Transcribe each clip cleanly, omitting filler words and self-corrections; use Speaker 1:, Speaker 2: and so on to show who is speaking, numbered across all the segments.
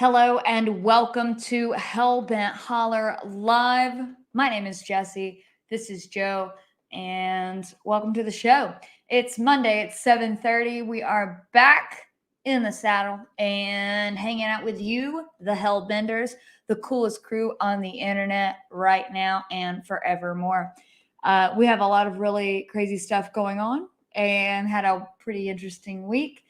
Speaker 1: Hello and welcome to Hellbent Holler Live. My name is Jessi. This is Joe, and welcome to the show. It's Monday. It's 7:30. We are back in the saddle and hanging out with you, the Hellbenders, the coolest crew on the internet right now and forevermore. We have a lot of really crazy stuff going on and had a pretty interesting week.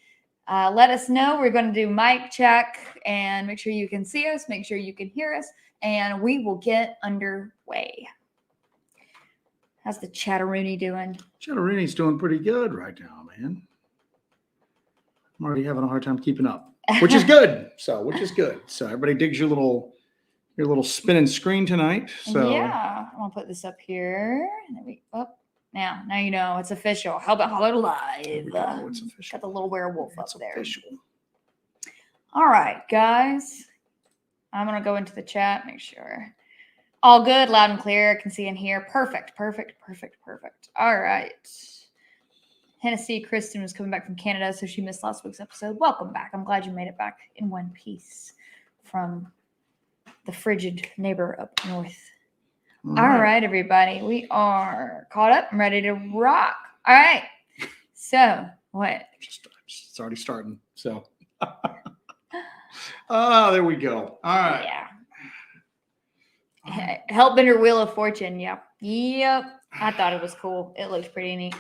Speaker 1: Let us know. We're going to do mic check and make sure you can see us, make sure you can hear us, and we will get underway. How's the Chatteroony doing?
Speaker 2: Chatteroony's doing pretty good right now, man. I'm already having a hard time keeping up, which is good. So everybody digs your little spinning screen tonight. So
Speaker 1: yeah, I'm gonna put this up here. Now you know it's official. Hellbent Holler Live.
Speaker 2: It's official.
Speaker 1: Got the little werewolf
Speaker 2: It's
Speaker 1: up there.
Speaker 2: Official.
Speaker 1: All right, guys. I'm gonna go into the chat, make sure. All good, loud and clear. I can see and hear. Perfect. All right. Hennessy Kristen was coming back from Canada, so she missed last week's episode. Welcome back. I'm glad you made it back in one piece from the frigid neighbor up north. All right, everybody. We are caught up and ready to rock. All right. So, what?
Speaker 2: It's already starting. So, there we go. All right.
Speaker 1: Yeah. Hellbender Wheel of Fortune. Yep. I thought it was cool. It looked pretty neat.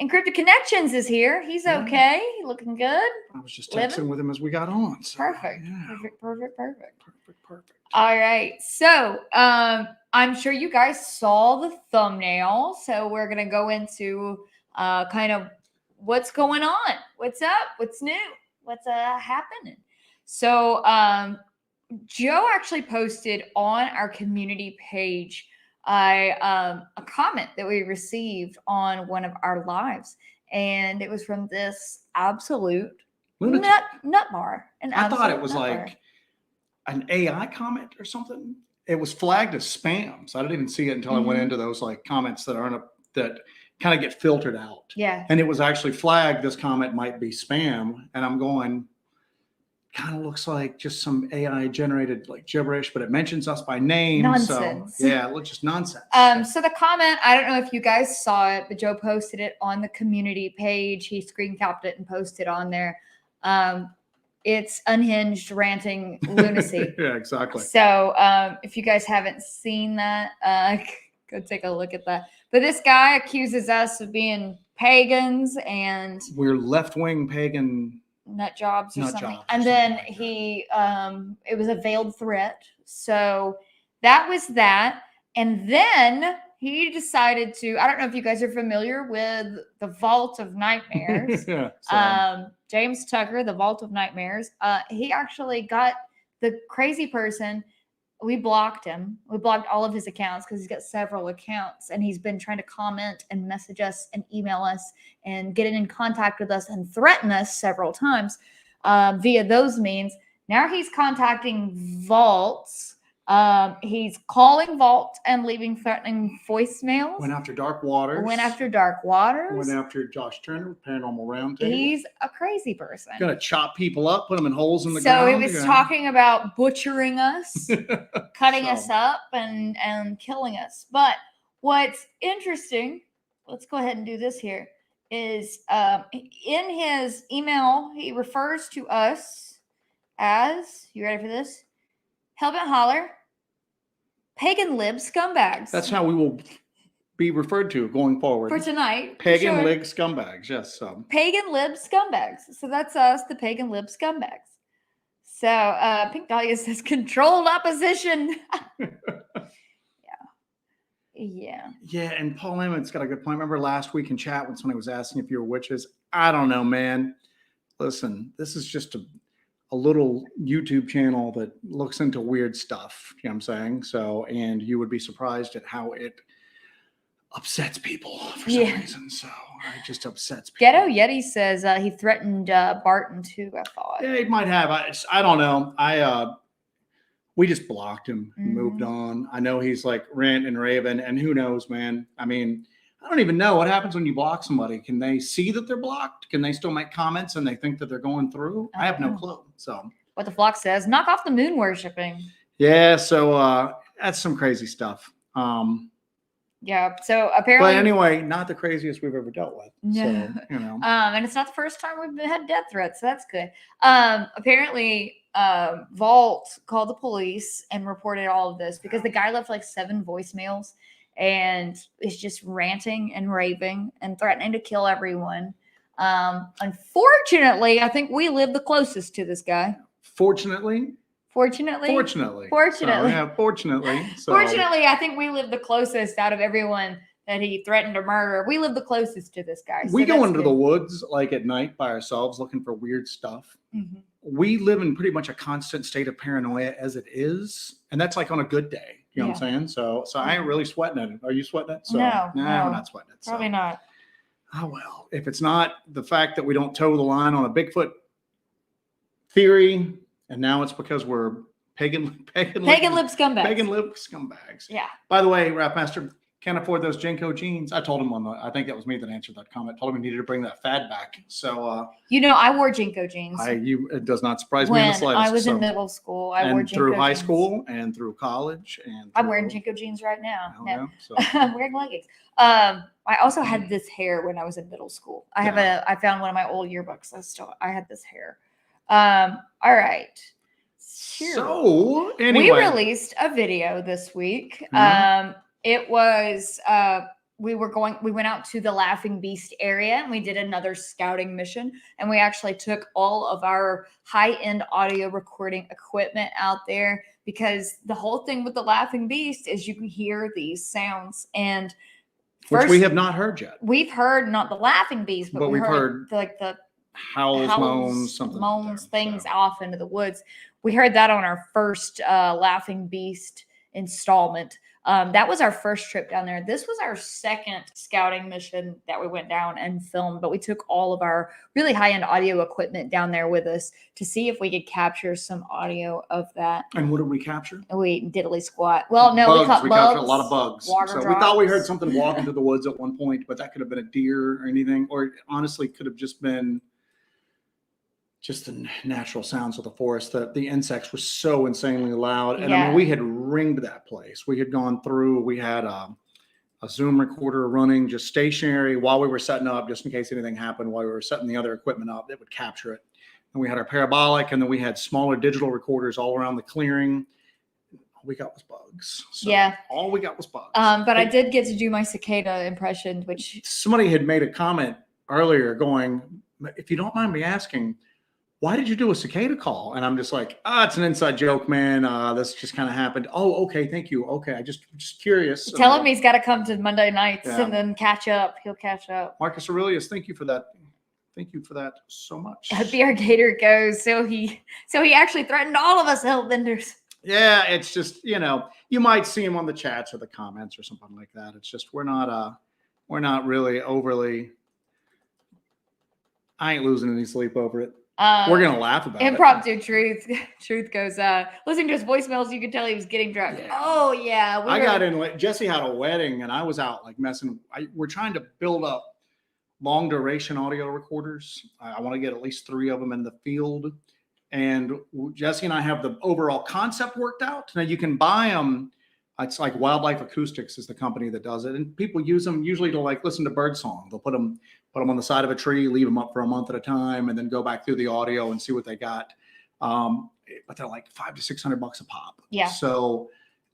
Speaker 1: Encrypted Connections is here. He's okay. Looking good.
Speaker 2: I was just texting with him as we got on. So,
Speaker 1: Perfect.
Speaker 2: Yeah.
Speaker 1: Perfect. All right. So, I'm sure you guys saw the thumbnail. So we're going to go into kind of what's going on. What's up? What's new? What's happening? So Joe actually posted on our community page a comment that we received on one of our lives. And it was from this absolute nut bar.
Speaker 2: I thought it was like an AI comment or something. It was flagged as spam, so I didn't even see it until I went into those like comments that that kind of get filtered out.
Speaker 1: Yeah.
Speaker 2: And it was actually flagged. This comment might be spam, and I'm going. Kind of looks like just some AI generated like gibberish, but it mentions us by name.
Speaker 1: Nonsense.
Speaker 2: So yeah, it looks just nonsense.
Speaker 1: So the comment, I don't know if you guys saw it, but Joe posted it on the community page. He screen capped it and posted on there. It's unhinged ranting lunacy.
Speaker 2: Yeah, exactly.
Speaker 1: So if you guys haven't seen that, go take a look at that. But this guy accuses us of being pagans and
Speaker 2: we're left-wing pagan
Speaker 1: nut jobs or something. And then he it was a veiled threat. So that was that. And then he decided to, I don't know if you guys are familiar with the Vault of Nightmares.
Speaker 2: Yeah,
Speaker 1: James Tucker, the Vault of Nightmares. He actually got the crazy person. We blocked him. We blocked all of his accounts because he's got several accounts and he's been trying to comment and message us and email us and get in contact with us and threaten us several times via those means. Now he's contacting vaults. He's calling Vault and leaving threatening voicemails.
Speaker 2: Went after Dark Waters.
Speaker 1: Went after
Speaker 2: Josh Turner, Paranormal Roundtable.
Speaker 1: He's a crazy person.
Speaker 2: Gonna chop people up, put them in holes in the ground.
Speaker 1: So he was talking about butchering us, cutting us up, and killing us. But what's interesting, let's go ahead and do this here, is in his email, he refers to us as, you ready for this? Hellbent Holler, pagan lib scumbags.
Speaker 2: That's how we will be referred to going forward.
Speaker 1: For tonight.
Speaker 2: Pagan lib scumbags, yes.
Speaker 1: Pagan lib scumbags. So that's us, the pagan lib scumbags. So Pink Dahlia says controlled opposition. Yeah.
Speaker 2: Yeah, and Paul Emmett's got a good point. Remember last week in chat when somebody was asking if you were witches? I don't know, man. Listen, this is just a little YouTube channel that looks into weird stuff, you know what I'm saying? So, and you would be surprised at how it upsets people for some reason. So it just upsets people.
Speaker 1: Ghetto Yeti says he threatened Barton too, I thought.
Speaker 2: Yeah, he might have. I don't know. We just blocked him and moved on. I know he's like ranting and raving, and who knows, man. I mean, I don't even know what happens when you block somebody. Can they see that they're blocked? Can they still make comments and they think that they're going through? I have no clue. So
Speaker 1: what the flock says. Knock off the moon worshipping.
Speaker 2: Yeah, so that's some crazy stuff.
Speaker 1: Yeah, so apparently.
Speaker 2: But anyway, not the craziest we've ever dealt with.
Speaker 1: No.
Speaker 2: So, you know.
Speaker 1: And it's not the first time we've had death threats, so that's good. Apparently, Vault called the police and reported all of this because the guy left like 7 voicemails and is just ranting and raving and threatening to kill everyone. Unfortunately, I think we live the closest to this guy.
Speaker 2: Fortunately.
Speaker 1: So,
Speaker 2: yeah, fortunately. So.
Speaker 1: Fortunately, I think we live the closest out of everyone that he threatened to murder. We live the closest to this guy.
Speaker 2: We go into the woods like at night by ourselves looking for weird stuff.
Speaker 1: Mm-hmm.
Speaker 2: We live in pretty much a constant state of paranoia as it is. And that's like on a good day. You know what I'm saying? So I ain't really sweating it. Are you sweating it? So,
Speaker 1: no,
Speaker 2: we're not sweating it.
Speaker 1: Probably not.
Speaker 2: Oh, well, if it's not the fact that we don't toe the line on a Bigfoot theory, and now it's because we're pagan lip scumbags. Pagan lip scumbags.
Speaker 1: Yeah.
Speaker 2: By the way, Rap Master can't afford those Jenko jeans. I told him I think that was me that answered that comment. Told him he needed to bring that fad back. So
Speaker 1: I wore Jenko jeans.
Speaker 2: It does not surprise me in the slightest.
Speaker 1: I was in middle school. I wore Jenko
Speaker 2: through high
Speaker 1: jeans.
Speaker 2: School and through college and
Speaker 1: I'm wearing Jenko jeans right now.
Speaker 2: No. So.
Speaker 1: I'm wearing leggings. I also had this hair when I was in middle school. I found one of my old yearbooks. I had this hair. All right. Sure.
Speaker 2: So anyway,
Speaker 1: we released a video this week.
Speaker 2: Mm-hmm.
Speaker 1: It was we went out to the Laughing Beast area and we did another scouting mission, and we actually took all of our high-end audio recording equipment out there because the whole thing with the Laughing Beast is you can hear these sounds, and
Speaker 2: which we have not heard yet.
Speaker 1: We've heard not the Laughing Beast, but we've heard like the
Speaker 2: howls, moans, something
Speaker 1: moans, things off into the woods. We heard that on our first Laughing Beast installment. That was our first trip down there. This was our second scouting mission that we went down and filmed, but we took all of our really high-end audio equipment down there with us to see if we could capture some audio of that.
Speaker 2: And what did we capture?
Speaker 1: We diddly squat. Well, no,
Speaker 2: bugs.
Speaker 1: we caught
Speaker 2: we
Speaker 1: bugs,
Speaker 2: captured a lot of bugs.
Speaker 1: Water
Speaker 2: drops.
Speaker 1: We
Speaker 2: thought we heard something walk into the woods at one point, but that could have been a deer or anything, or it honestly could have just been just the natural sounds of the forest. The insects were so insanely loud. And I mean, we had ringed that place. We had gone through, we had a Zoom recorder running just stationary while we were setting up, just in case anything happened while we were setting the other equipment up that would capture it. And we had our parabolic, and then we had smaller digital recorders all around the clearing. All we got was bugs. So all we got was bugs.
Speaker 1: But I did get to do my cicada impression, which
Speaker 2: somebody had made a comment earlier going, if you don't mind me asking, why did you do a cicada call? And I'm just like, it's an inside joke, man. This just kind of happened. Oh, okay. Thank you. Okay. I just curious.
Speaker 1: Tell him he's got to come to Monday nights and then catch up. He'll catch up.
Speaker 2: Marcus Aurelius, thank you for that. Thank you for that so much.
Speaker 1: BR Gator goes. So he actually threatened all of us Hellbenders.
Speaker 2: Yeah. It's just, you might see him on the chats or the comments or something like that. It's just, we're not really overly, I ain't losing any sleep over it. We're gonna laugh about
Speaker 1: impromptu truth goes listening to his voicemails, you could tell he was getting drunk. I
Speaker 2: got in. Jessi had a wedding and I was out like messing. We're trying to build up long duration audio recorders. I want to get at least 3 of them in the field, and Jessi and I have the overall concept worked out. Now you can buy them. It's like Wildlife Acoustics is the company that does it, and people use them usually to like listen to bird song. They'll put them on the side of a tree, leave them up for a month at a time, and then go back through the audio and see what they got. But they're like $500 to $600 a pop.
Speaker 1: Yeah.
Speaker 2: So,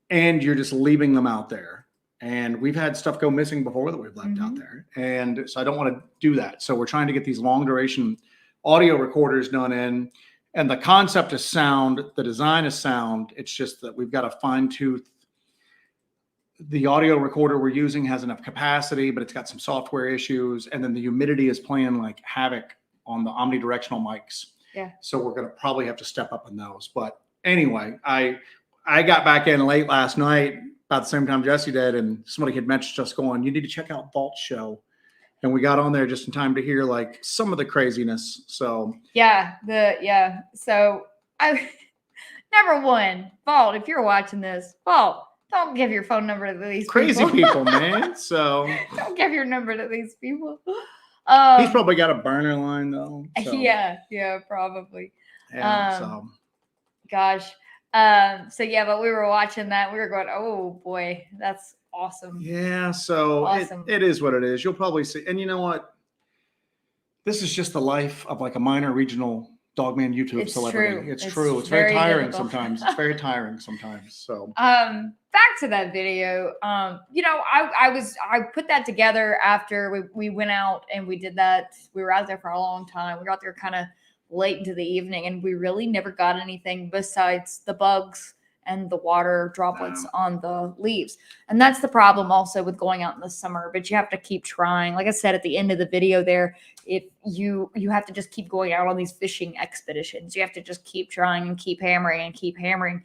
Speaker 2: and you're just leaving them out there. And we've had stuff go missing before that we've left out there. And so I don't want to do that. So we're trying to get these long duration audio recorders done in. And the concept is sound. The design is sound. It's just that we've got to fine tooth. The audio recorder we're using has enough capacity, but it's got some software issues. And then the humidity is playing like havoc on the omnidirectional mics.
Speaker 1: Yeah.
Speaker 2: So we're going to probably have to step up in those. But anyway, I got back in late last night, about the same time Jessi did, and somebody had mentioned us going, you need to check out Vault's show. And we got on there just in time to hear like some of the craziness. So So number one, Vault, if you're watching this, Vault, don't give your phone number to these crazy people, man. So
Speaker 1: don't give your number to these people.
Speaker 2: He's probably got a burner line though. So.
Speaker 1: Yeah, probably.
Speaker 2: Yeah. So
Speaker 1: gosh. So yeah, but we were watching that. We were going, oh boy, that's awesome.
Speaker 2: Yeah, so
Speaker 1: Awesome.
Speaker 2: it is what it is. You'll probably see. And you know what? This is just the life of like a minor regional Dogman YouTube
Speaker 1: It's
Speaker 2: celebrity.
Speaker 1: true.
Speaker 2: It's true. It's very
Speaker 1: very
Speaker 2: tiring
Speaker 1: difficult.
Speaker 2: sometimes. It's very tiring sometimes. So
Speaker 1: Back to that video. You know, I put that together after we went out and we did that. We were out there for a long time. We got there kind of late into the evening, and we really never got anything besides the bugs and the water droplets on the leaves. And that's the problem also with going out in the summer, but you have to keep trying. Like I said at the end of the video there, if you have to just keep going out on these fishing expeditions. You have to just keep trying and keep hammering and keep hammering.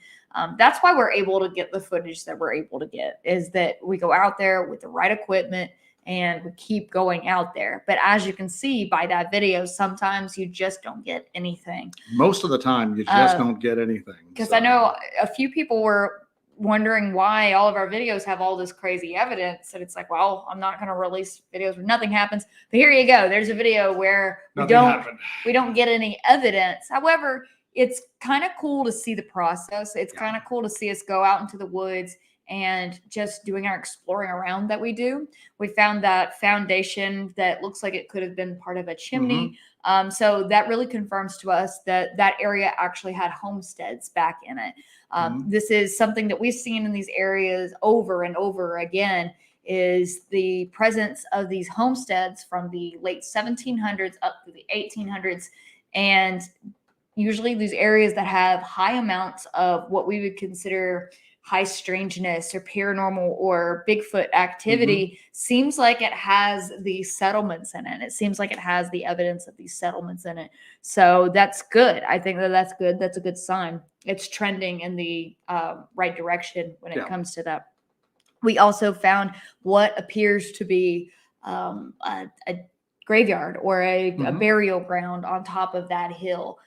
Speaker 1: That's why we're able to get the footage that we're able to get, is that we go out there with the right equipment and we keep going out there. But as you can see by that video, sometimes you just don't get anything.
Speaker 2: Most of the time, you just don't get anything.
Speaker 1: Because I know a few people were wondering why all of our videos have all this crazy evidence. And it's like, well, I'm not going to release videos where nothing happens. But here you go. There's a video where we don't get any evidence. However, it's kind of cool to see the process. It's kind of cool to see us go out into the woods and just doing our exploring around that we do. We found that foundation that looks like it could have been part of a chimney. So that really confirms to us that that area actually had homesteads back in it. This is something that we've seen in these areas over and over again, is the presence of these homesteads from the late 1700s up to the 1800s. And usually these areas that have high amounts of what we would consider high strangeness or paranormal or Bigfoot activity seems like it has these settlements in it. It seems like it has the evidence of these settlements in it. So that's good. I think that's good. That's a good sign. It's trending in the right direction when it comes to that. We also found what appears to be a graveyard or a burial ground on top of that hill.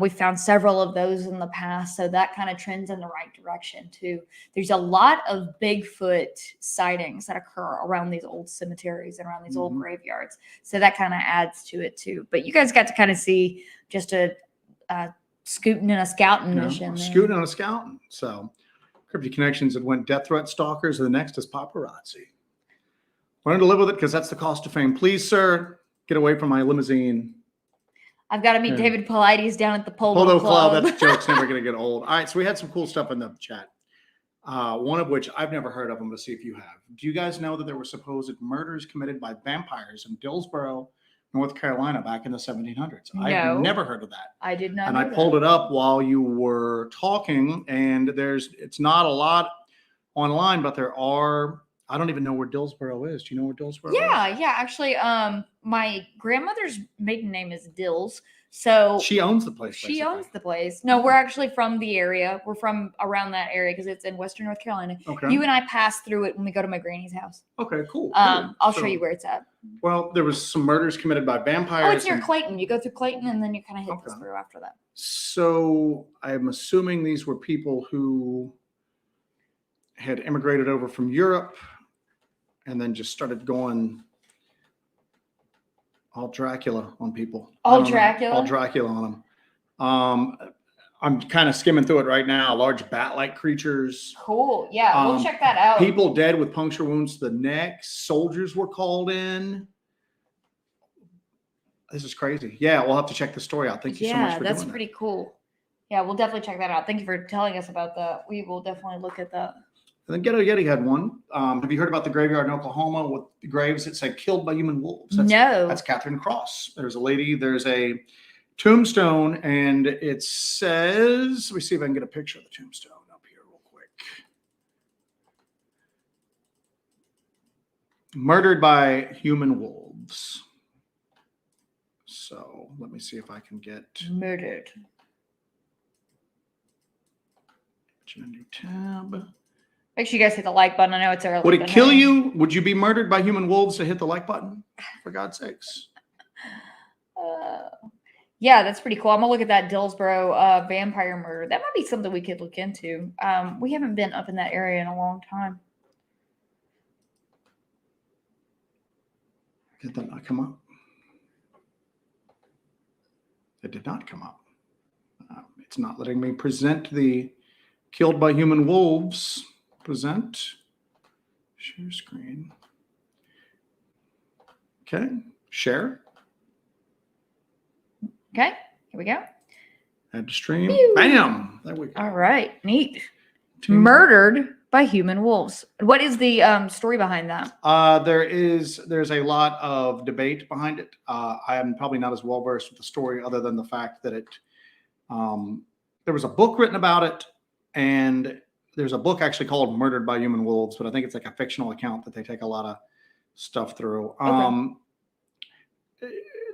Speaker 1: We found several of those in the past, so that kind of trends in the right direction too. There's a lot of Bigfoot sightings that occur around these old cemeteries and around these old graveyards, so that kind of adds to it too. But you guys got to kind of see just a scooting and a scouting mission.
Speaker 2: Scooting and a scouting. So Cryptid Connections, it went death threat stalkers, and the next is paparazzi. Learn to live with it because that's the cost of fame. Please, sir, get away from my limousine.
Speaker 1: I've got to meet David Paulides down at the Polo Club.
Speaker 2: That joke's never going to get old. All right, so we had some cool stuff in the chat. One of which I've never heard of. I'm going to see if you have. Do you guys know that there were supposed murders committed by vampires in Dillsboro, North Carolina, back in the 1700s?
Speaker 1: No.
Speaker 2: I've never heard of that.
Speaker 1: I did not.
Speaker 2: And I pulled it up while you were talking, and it's not a lot online, but there are. I don't even know where Dillsboro is. Do you know where Dillsboro is?
Speaker 1: Yeah. Actually, my grandmother's maiden name is Dills. So
Speaker 2: she owns the place.
Speaker 1: She owns the place. No, we're actually from the area. We're from around that area because it's in Western North Carolina.
Speaker 2: Okay.
Speaker 1: You and I pass through it when we go to my granny's house.
Speaker 2: Okay, cool.
Speaker 1: I'll show you where it's at.
Speaker 2: Well, there was some murders committed by vampires.
Speaker 1: Oh, it's near Clayton. You go through Clayton and then you kind of hit this through after that.
Speaker 2: So I'm assuming these were people who had immigrated over from Europe and then just started going all Dracula on people.
Speaker 1: All Dracula
Speaker 2: on them. I'm kind of skimming through it right now. Large bat-like creatures.
Speaker 1: Cool. Yeah, we'll check that out.
Speaker 2: People dead with puncture wounds to the neck. Soldiers were called in. This is crazy. Yeah, we'll have to check the story out. Thank you so much for doing that.
Speaker 1: Yeah, that's pretty cool. Yeah, we'll definitely check that out. Thank you for telling us about that. We will definitely look at that.
Speaker 2: And then Ghetto Yeti had one. Have you heard about the graveyard in Oklahoma with the graves that say killed by human wolves?
Speaker 1: No.
Speaker 2: That's Catherine Cross. There's a tombstone, and it says, let me see if I can get a picture of the tombstone up here real quick. Murdered by human wolves. So let me see if I can get
Speaker 1: murdered.
Speaker 2: A new tab.
Speaker 1: Make sure you guys hit the like button. I know it's early.
Speaker 2: Would it kill you? Would you be murdered by human wolves to hit the like button? For God's sakes.
Speaker 1: Yeah, that's pretty cool. I'm gonna look at that Dillsboro vampire murder. That might be something we could look into. We haven't been up in that area in a long time.
Speaker 2: Did that not come up? It did not come up. It's not letting me present the killed by human wolves. Present. Share screen. Okay. Share.
Speaker 1: Okay. Here we go.
Speaker 2: Add to stream.
Speaker 1: Pew.
Speaker 2: Bam. There we go.
Speaker 1: All right. Neat. Murdered by human wolves. What is the story behind that?
Speaker 2: There's a lot of debate behind it. I am probably not as well versed with the story, other than the fact that there was a book written about it, and there's a book actually called Murdered by Human Wolves, but I think it's like a fictional account that they take a lot of stuff through.
Speaker 1: Okay.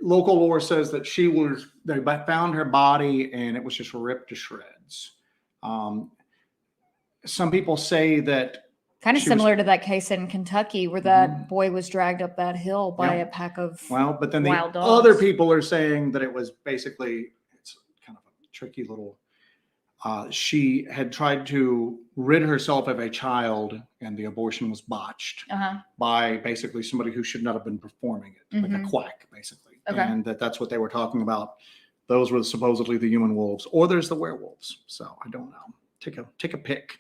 Speaker 2: Local lore says that they found her body and it was just ripped to shreds. Some people say that
Speaker 1: kind of similar to that case in Kentucky where that boy was dragged up that hill by a pack of
Speaker 2: but then
Speaker 1: wild
Speaker 2: the
Speaker 1: dogs.
Speaker 2: Other people are saying that it was basically, it's kind of a tricky little, she had tried to rid herself of a child and the abortion was botched by basically somebody who should not have been performing it, like a quack, basically.
Speaker 1: Okay.
Speaker 2: And that's what they were talking about. Those were supposedly the human wolves, or there's the werewolves. So I don't know. Take a pick.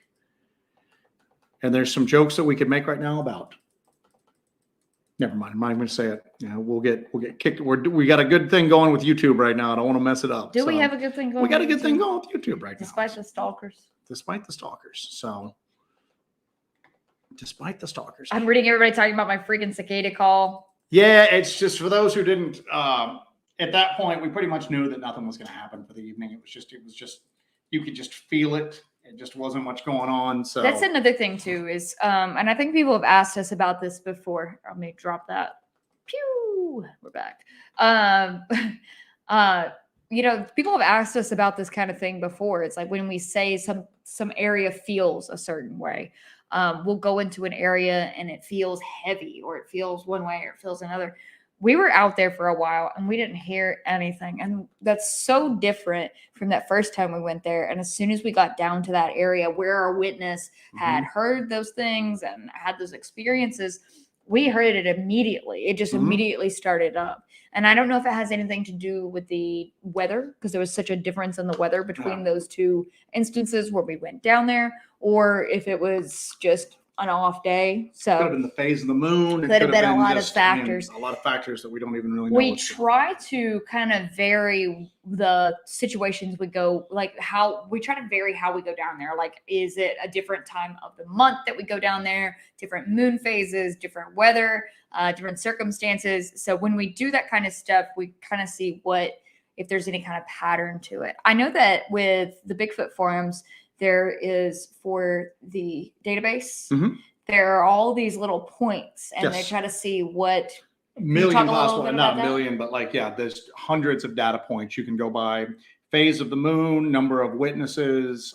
Speaker 2: And there's some jokes that we could make right now about. Never mind. I'm not even going to say it. We'll get kicked. We got a good thing going with YouTube right now. I don't want to mess it up.
Speaker 1: Do we have a good thing going?
Speaker 2: We got a good thing going with YouTube right now.
Speaker 1: Despite the stalkers.
Speaker 2: Despite the stalkers. So, despite the stalkers.
Speaker 1: I'm reading everybody talking about my freaking cicada call.
Speaker 2: Yeah, it's just for those who didn't. At that point, we pretty much knew that nothing was going to happen for the evening. It was just you could just feel it. It just wasn't much going on. So
Speaker 1: that's another thing too, is and I think people have asked us about this before. Let me drop that. Pew, we're back. People have asked us about this kind of thing before. It's like when we say some area feels a certain way, we'll go into an area and it feels heavy, or it feels one way, or it feels another. We were out there for a while and we didn't hear anything. And that's so different from that first time we went there. And as soon as we got down to that area where our witness had heard those things and had those experiences, we heard it immediately. It just immediately started up. And I don't know if it has anything to do with the weather, because there was such a difference in the weather between those two instances where we went down there, or if it was just an off day. So
Speaker 2: it could have been the phase of the moon. It
Speaker 1: could have been a lot of factors.
Speaker 2: A lot of factors that we don't even really know.
Speaker 1: We try to kind of vary the situations we go, like how we try to vary how we go down there. Like, is it a different time of the month that we go down there? Different moon phases, different weather, different circumstances. So when we do that kind of stuff, we kind of see if there's any kind of pattern to it. I know that with the Bigfoot forums, there is, for the database, there are all these little points, and they try to see what
Speaker 2: million possible, not a million, but there's hundreds of data points you can go by: phase of the moon, number of witnesses,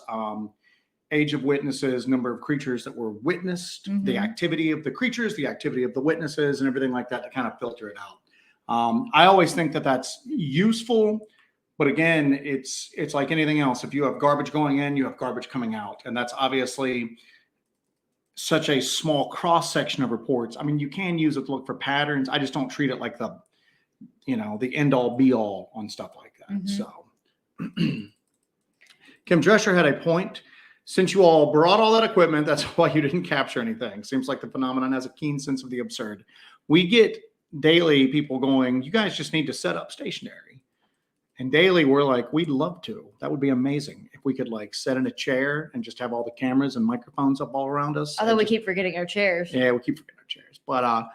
Speaker 2: age of witnesses, number of creatures that were witnessed, the activity of the creatures, the activity of the witnesses, and everything like that to kind of filter it out. I always think that that's useful. But again, it's like anything else. If you have garbage going in, you have garbage coming out. And that's obviously such a small cross section of reports. I mean, you can use it to look for patterns. I just don't treat it like the end all be all on stuff like that. So Kim Drescher had a point. Since you all brought all that equipment, that's why you didn't capture anything. Seems like the phenomenon has a keen sense of the absurd. We get daily people going, you guys just need to set up stationary. And daily, we're like, we'd love to. That would be amazing if we could set in a chair and just have all the cameras and microphones up all around us.
Speaker 1: Although we keep forgetting our chairs.
Speaker 2: Yeah, we keep forgetting our chairs. But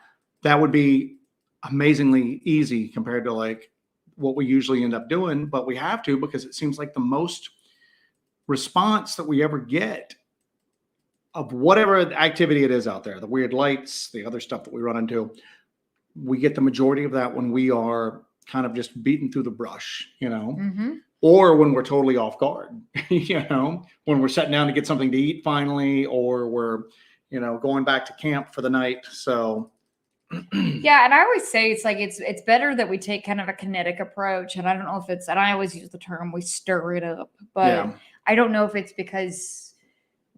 Speaker 2: that would be amazingly easy compared to what we usually end up doing. But we have to, because it seems like the most response that we ever get of whatever activity it is out there, the weird lights, the other stuff that we run into, we get the majority of that when we are kind of just beaten through the brush, or when we're totally off guard, when we're sitting down to get something to eat finally, or we're, going back to camp for the night. So
Speaker 1: yeah. And I always say it's better that we take kind of a kinetic approach. And I don't know if and I always use the term, we stir it up, but I don't know if it's because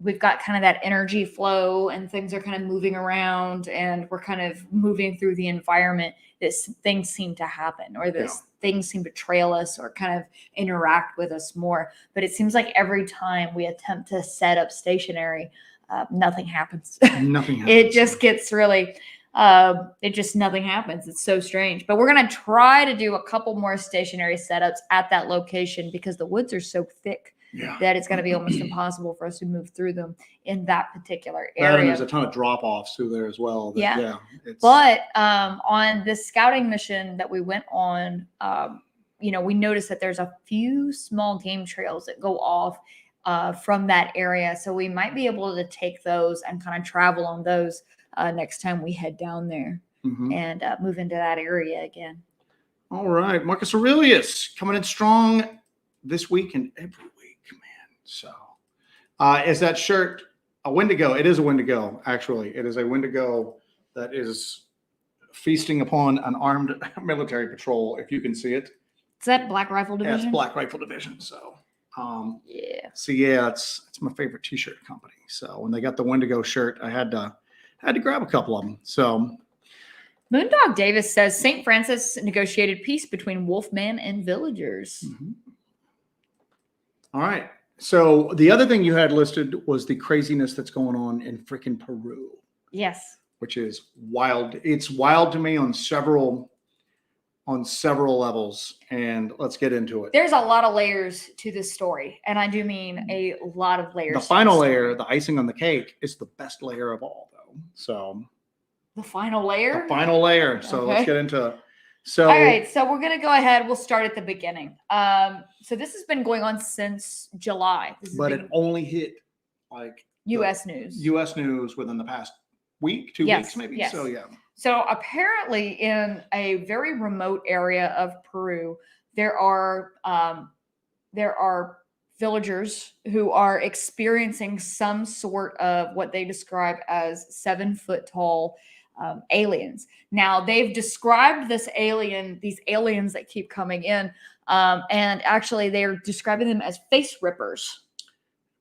Speaker 1: we've got kind of that energy flow and things are kind of moving around and we're kind of moving through the environment, this things seem to happen or things seem to trail us or kind of interact with us more. But it seems like every time we attempt to set up stationary, nothing happens.
Speaker 2: Nothing happens.
Speaker 1: It just gets really, nothing happens. It's so strange. But we're going to try to do a couple more stationary setups at that location because the woods are so thick that it's going to be almost impossible for us to move through them in that particular area.
Speaker 2: And there's a ton of drop-offs through there as well.
Speaker 1: But on this scouting mission that we went on, we noticed that there's a few small game trails that go off from that area. So we might be able to take those and kind of travel on those next time we head down there and move into that area again.
Speaker 2: All right. Marcus Aurelius coming in strong this week and every week, man. So is that shirt a Wendigo? It is a Wendigo, actually. It is a Wendigo that is feasting upon an armed military patrol, if you can see it.
Speaker 1: Is that Black Rifle Division?
Speaker 2: Yeah, it's Black Rifle Division. So So it's my favorite t-shirt company. So when they got the Wendigo shirt, I had to grab a couple of them. So
Speaker 1: Moondog Davis says St. Francis negotiated peace between Wolfman and villagers.
Speaker 2: All right. So the other thing you had listed was the craziness that's going on in freaking Peru.
Speaker 1: Yes.
Speaker 2: Which is wild. It's wild to me on several levels, and let's get into it.
Speaker 1: There's a lot of layers to this story, and I do mean a lot of layers.
Speaker 2: The final layer, the icing on the cake, is the best layer of all, though. So
Speaker 1: the final layer?
Speaker 2: The final layer. So let's get into it. So
Speaker 1: all right, so we're gonna go ahead. We'll start at the beginning. So this has been going on since July.
Speaker 2: But it only hit like
Speaker 1: U.S. news.
Speaker 2: U.S. news within the past week, 2 weeks, maybe.
Speaker 1: Yes.
Speaker 2: So
Speaker 1: So apparently, in a very remote area of Peru, there are villagers who are experiencing some sort of what they describe as 7-foot tall aliens. Now they've described these aliens that keep coming in, and actually they're describing them as face rippers.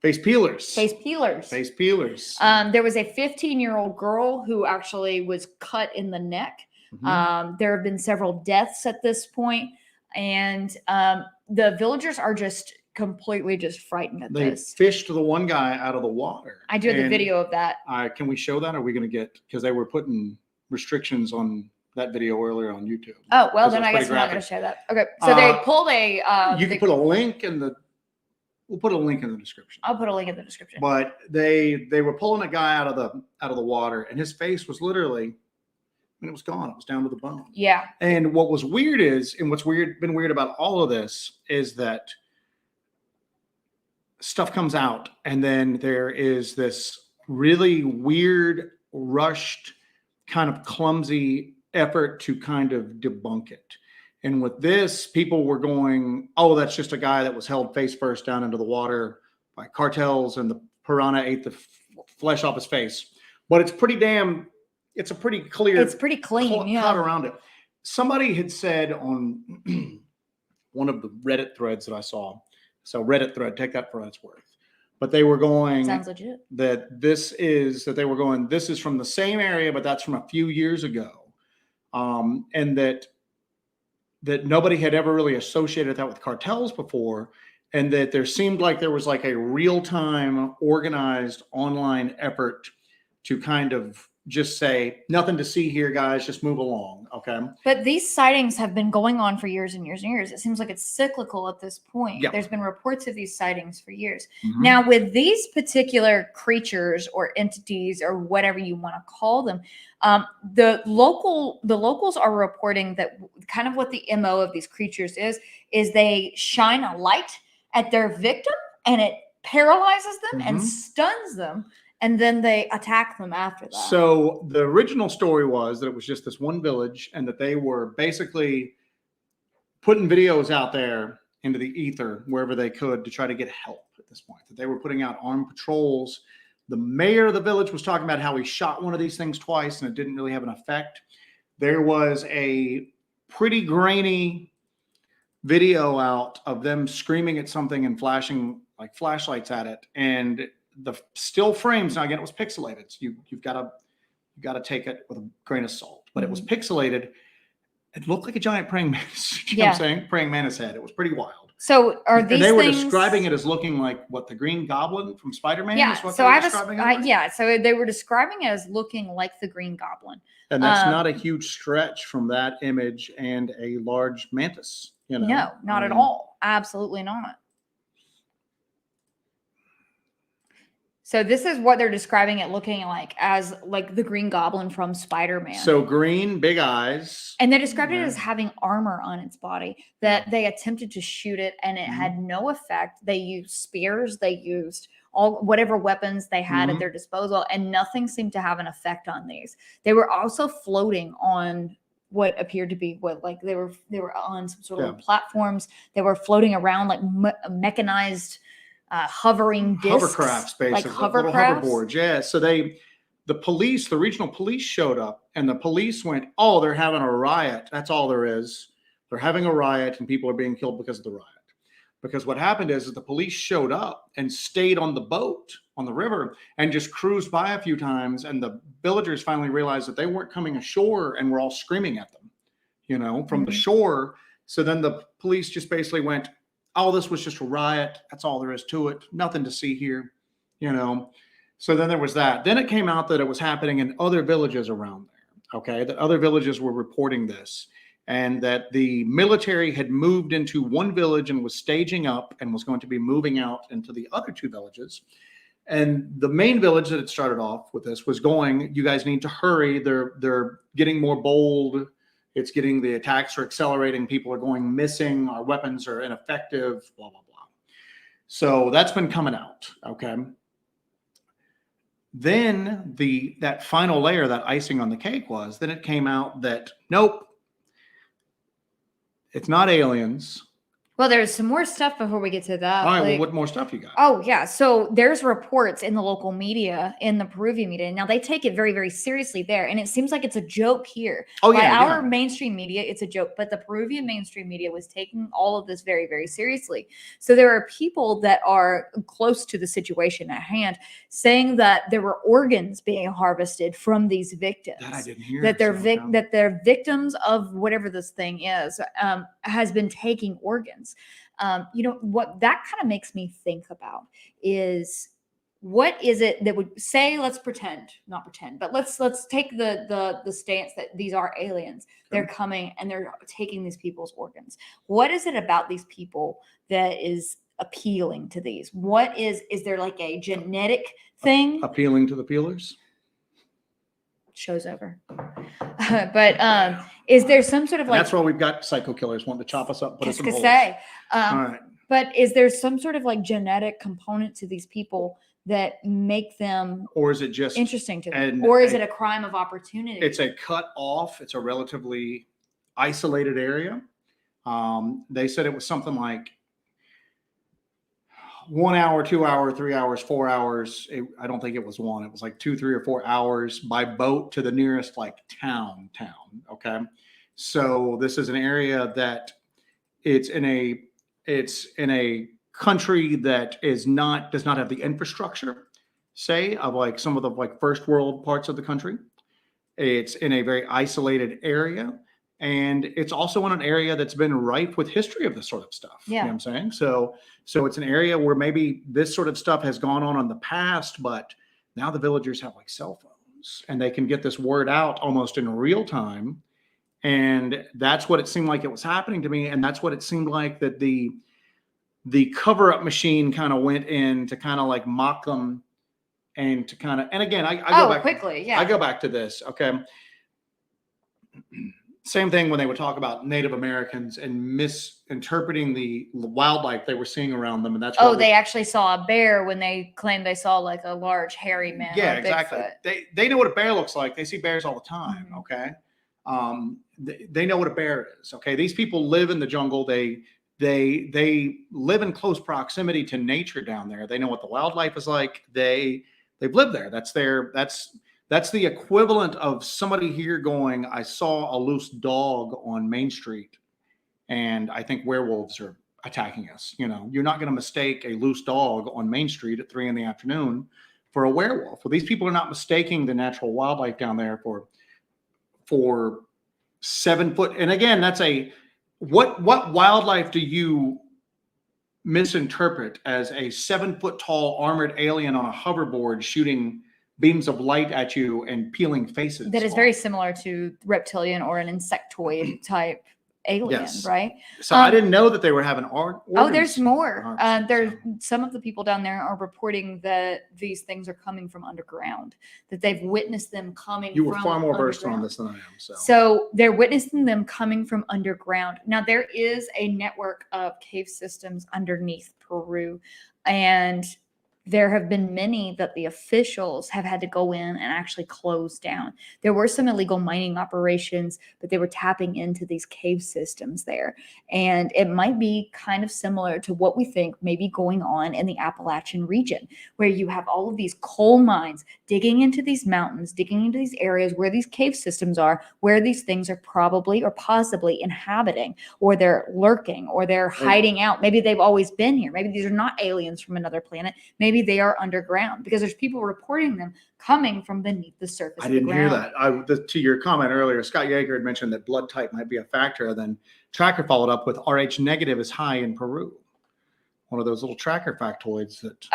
Speaker 2: Face peelers.
Speaker 1: Face peelers.
Speaker 2: Face peelers.
Speaker 1: There was a 15-year-old girl who actually was cut in the neck. There have been several deaths at this point, and the villagers are just completely frightened at this.
Speaker 2: They fished the one guy out of the water.
Speaker 1: I do have the video of that.
Speaker 2: Can we show that? Or are we going to get, because they were putting restrictions on that video earlier on YouTube.
Speaker 1: Oh, well, then I guess I'm not going to show that. Okay, so they pulled a...
Speaker 2: you can put a link in the... We'll put a link in the description.
Speaker 1: I'll put a link in the description.
Speaker 2: But they were pulling a guy out of the water, and his face was literally, it was gone. It was down to the bone.
Speaker 1: Yeah.
Speaker 2: And what was weird is, and what's been weird about all of this is that stuff comes out, and then there is this really weird, rushed, kind of clumsy effort to kind of debunk it. And with this, people were going, oh, that's just a guy that was held face first down into the water by cartels, and the piranha ate the flesh off his face. But it's a pretty clear.
Speaker 1: It's pretty clean,
Speaker 2: cut around it. Somebody had said on one of the Reddit threads that I saw, so Reddit thread, take that for what it's worth. But they were going,
Speaker 1: sounds legit.
Speaker 2: This is from the same area, but that's from a few years ago. And that nobody had ever really associated that with cartels before, and that there seemed like there was like a real-time organized online effort to kind of just say, nothing to see here, guys, just move along. Okay.
Speaker 1: But these sightings have been going on for years and years and years. It seems like it's cyclical at this point.
Speaker 2: Yep.
Speaker 1: There's been reports of these sightings for years. Now, with these particular creatures or entities or whatever you want to call them, the locals are reporting that kind of what the MO of these creatures is they shine a light at their victim and it paralyzes them and stuns them. And then they attack them after that.
Speaker 2: So the original story was that it was just this one village, and that they were basically putting videos out there into the ether wherever they could to try to get help at this point. That they were putting out armed patrols. The mayor of the village was talking about how he shot one of these things twice and it didn't really have an effect. There was a pretty grainy video out of them screaming at something and flashing like flashlights at it. And the still frames. Now again, it was pixelated, so you've got to take it with a grain of salt. But it was pixelated. It looked like a giant praying mantis. You know what I'm saying? Praying mantis head. It was pretty wild.
Speaker 1: So are these?
Speaker 2: And they were
Speaker 1: things...
Speaker 2: describing it as looking like what, the Green Goblin from Spider-Man?
Speaker 1: Yeah.
Speaker 2: Is what
Speaker 1: So
Speaker 2: they were describing it like?
Speaker 1: yeah. So they were describing it as looking like the Green Goblin.
Speaker 2: And that's not a huge stretch from that image and a large mantis. You know?
Speaker 1: No, not at all. Absolutely not. So this is what they're describing it looking like, as like the Green Goblin from Spider-Man.
Speaker 2: So green, big eyes.
Speaker 1: And they described it as having armor on its body, that they attempted to shoot it and it had no effect. They used spears, they used whatever weapons they had at their disposal, and nothing seemed to have an effect on these. They were also floating on what appeared to be they were on some sort of platforms. They were floating around like mechanized hovering discs,
Speaker 2: hovercrafts, basically,
Speaker 1: like
Speaker 2: little hoverboards. Yeah. So the regional police showed up, and the police went, "Oh, they're having a riot. That's all there is. They're having a riot, and people are being killed because of the riot." Because what happened is the police showed up and stayed on the boat on the river and just cruised by a few times, and the villagers finally realized that they weren't coming ashore and were all screaming at them, you know, from the shore. So then the police just basically went, "Oh, this was just a riot. That's all there is to it. Nothing to see here," you know. So then there was that. Then it came out that it was happening in other villages around there. Okay, that other villages were reporting this, and that the military had moved into one village and was staging up and was going to be moving out into the other two villages. And the main village that had started off with this was going, "You guys need to hurry. They're getting more bold. It's getting, the attacks are accelerating. People are going missing. Our weapons are ineffective, blah, blah, blah." So that's been coming out. Okay. Then that final layer, that icing on the cake was, then it came out that, nope, it's not aliens.
Speaker 1: Well, there's some more stuff before we get to that.
Speaker 2: All right, well, what more stuff you got?
Speaker 1: Oh, yeah. So there's reports in the local media, in the Peruvian media. Now, they take it very, very seriously there. And it seems like it's a joke here.
Speaker 2: Oh, yeah.
Speaker 1: By our mainstream media, it's a joke. But the Peruvian mainstream media was taking all of this very, very seriously. So there are people that are close to the situation at hand saying that there were organs being harvested from these victims.
Speaker 2: That I didn't hear.
Speaker 1: That they're victims of whatever this thing is, has been taking organs. You know, what that kind of makes me think about is, what is it that would say, let's not pretend, but let's take the stance that these are aliens. They're coming and they're taking these people's organs. What is it about these people that is appealing to these? What is there like a genetic thing?
Speaker 2: Appealing to the peelers?
Speaker 1: Show's over. But is there some sort of like...
Speaker 2: That's why we've got psycho killers wanting to chop us up, put us in holes.
Speaker 1: All right. But is there some sort of like genetic component to these people that make them...
Speaker 2: Or is it just...
Speaker 1: interesting to them? Or is it a crime of opportunity?
Speaker 2: It's a cut off. It's a relatively isolated area. They said it was something like 1 hour, 2 hour, 3 hours, 4 hours. I don't think it was one. It was like 2, 3, or 4 hours by boat to the nearest like town. Okay. So this is an area that it's in a country that does not have the infrastructure, say, of like some of the like first world parts of the country. It's in a very isolated area. And it's also in an area that's been rife with history of this sort of stuff.
Speaker 1: Yeah.
Speaker 2: You know what I'm saying? So it's an area where maybe this sort of stuff has gone on in the past, but now the villagers have like cell phones and they can get this word out almost in real time. And that's what it seemed like it was happening to me. And that's what it seemed like that the cover-up machine kind of went in to kind of like mock them and to kind of, and again, I go back
Speaker 1: quickly. Yeah.
Speaker 2: I go back to this. Okay. Same thing when they would talk about Native Americans and misinterpreting the wildlife they were seeing around them. And that's
Speaker 1: they actually saw a bear when they claimed they saw like a large hairy man.
Speaker 2: Yeah, exactly.
Speaker 1: Bigfoot.
Speaker 2: They know what a bear looks like. They see bears all the time.
Speaker 1: Mm-hmm.
Speaker 2: Okay. They know what a bear is. Okay. These people live in the jungle. They live in close proximity to nature down there. They know what the wildlife is like. They've lived there. That's the equivalent of somebody here going, "I saw a loose dog on Main Street, and I think werewolves are attacking us. You know, you're not going to mistake a loose dog on Main Street at 3 p.m. for a werewolf. Well, these people are not mistaking the natural wildlife down there for 7 foot. And again, that's what wildlife do you misinterpret as a 7 foot tall armored alien on a hoverboard shooting beams of light at you and peeling faces?
Speaker 1: That is very similar to reptilian or an insectoid type alien,
Speaker 2: Yes.
Speaker 1: right?
Speaker 2: So I didn't know that they were having
Speaker 1: there's more. Some of the people down there are reporting that these things are coming from underground, that they've witnessed them coming.
Speaker 2: You were
Speaker 1: from
Speaker 2: far more versed
Speaker 1: underground.
Speaker 2: on this than I am.
Speaker 1: So they're witnessing them coming from underground. Now there is a network of cave systems underneath Peru, and there have been many that the officials have had to go in and actually close down. There were some illegal mining operations, but they were tapping into these cave systems there. And it might be kind of similar to what we think may be going on in the Appalachian region, where you have all of these coal mines digging into these mountains, digging into these areas where these cave systems are, where these things are probably or possibly inhabiting, or they're lurking, or they're hiding out. Maybe they've always been here. Maybe these are not aliens from another planet. Maybe they are underground, because there's people reporting them coming from beneath the surface.
Speaker 2: I didn't hear that. To your comment earlier, Scott Yeager had mentioned that blood type might be a factor. Then Tracker followed up with RH negative is high in Peru. One of those little tracker factoids that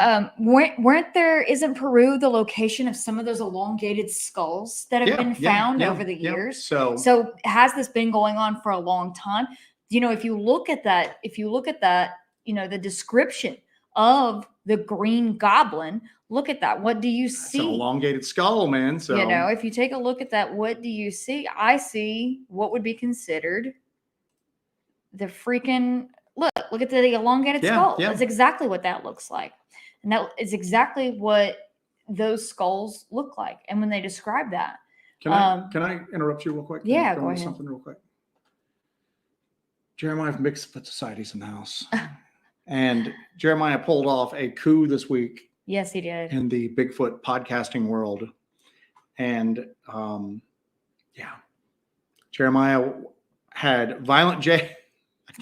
Speaker 1: isn't Peru the location of some of those elongated skulls that have been found over the years? So has this been going on for a long time? You know, if you look at that, you know, the description of the green goblin, look at that. What do you see?
Speaker 2: It's an elongated skull, man. So,
Speaker 1: you know, if you take a look at that, what do you see? I see what would be considered the freaking look at the elongated skull. That's exactly what that looks like. And that is exactly what those skulls look like. And when they describe that.
Speaker 2: Can I interrupt you real quick?
Speaker 1: Yeah, go ahead.
Speaker 2: Something real quick. Jeremiah from Bigfoot Society's in the house. And Jeremiah pulled off a coup this week.
Speaker 1: Yes, he did.
Speaker 2: In the Bigfoot podcasting world. And Jeremiah had Violent J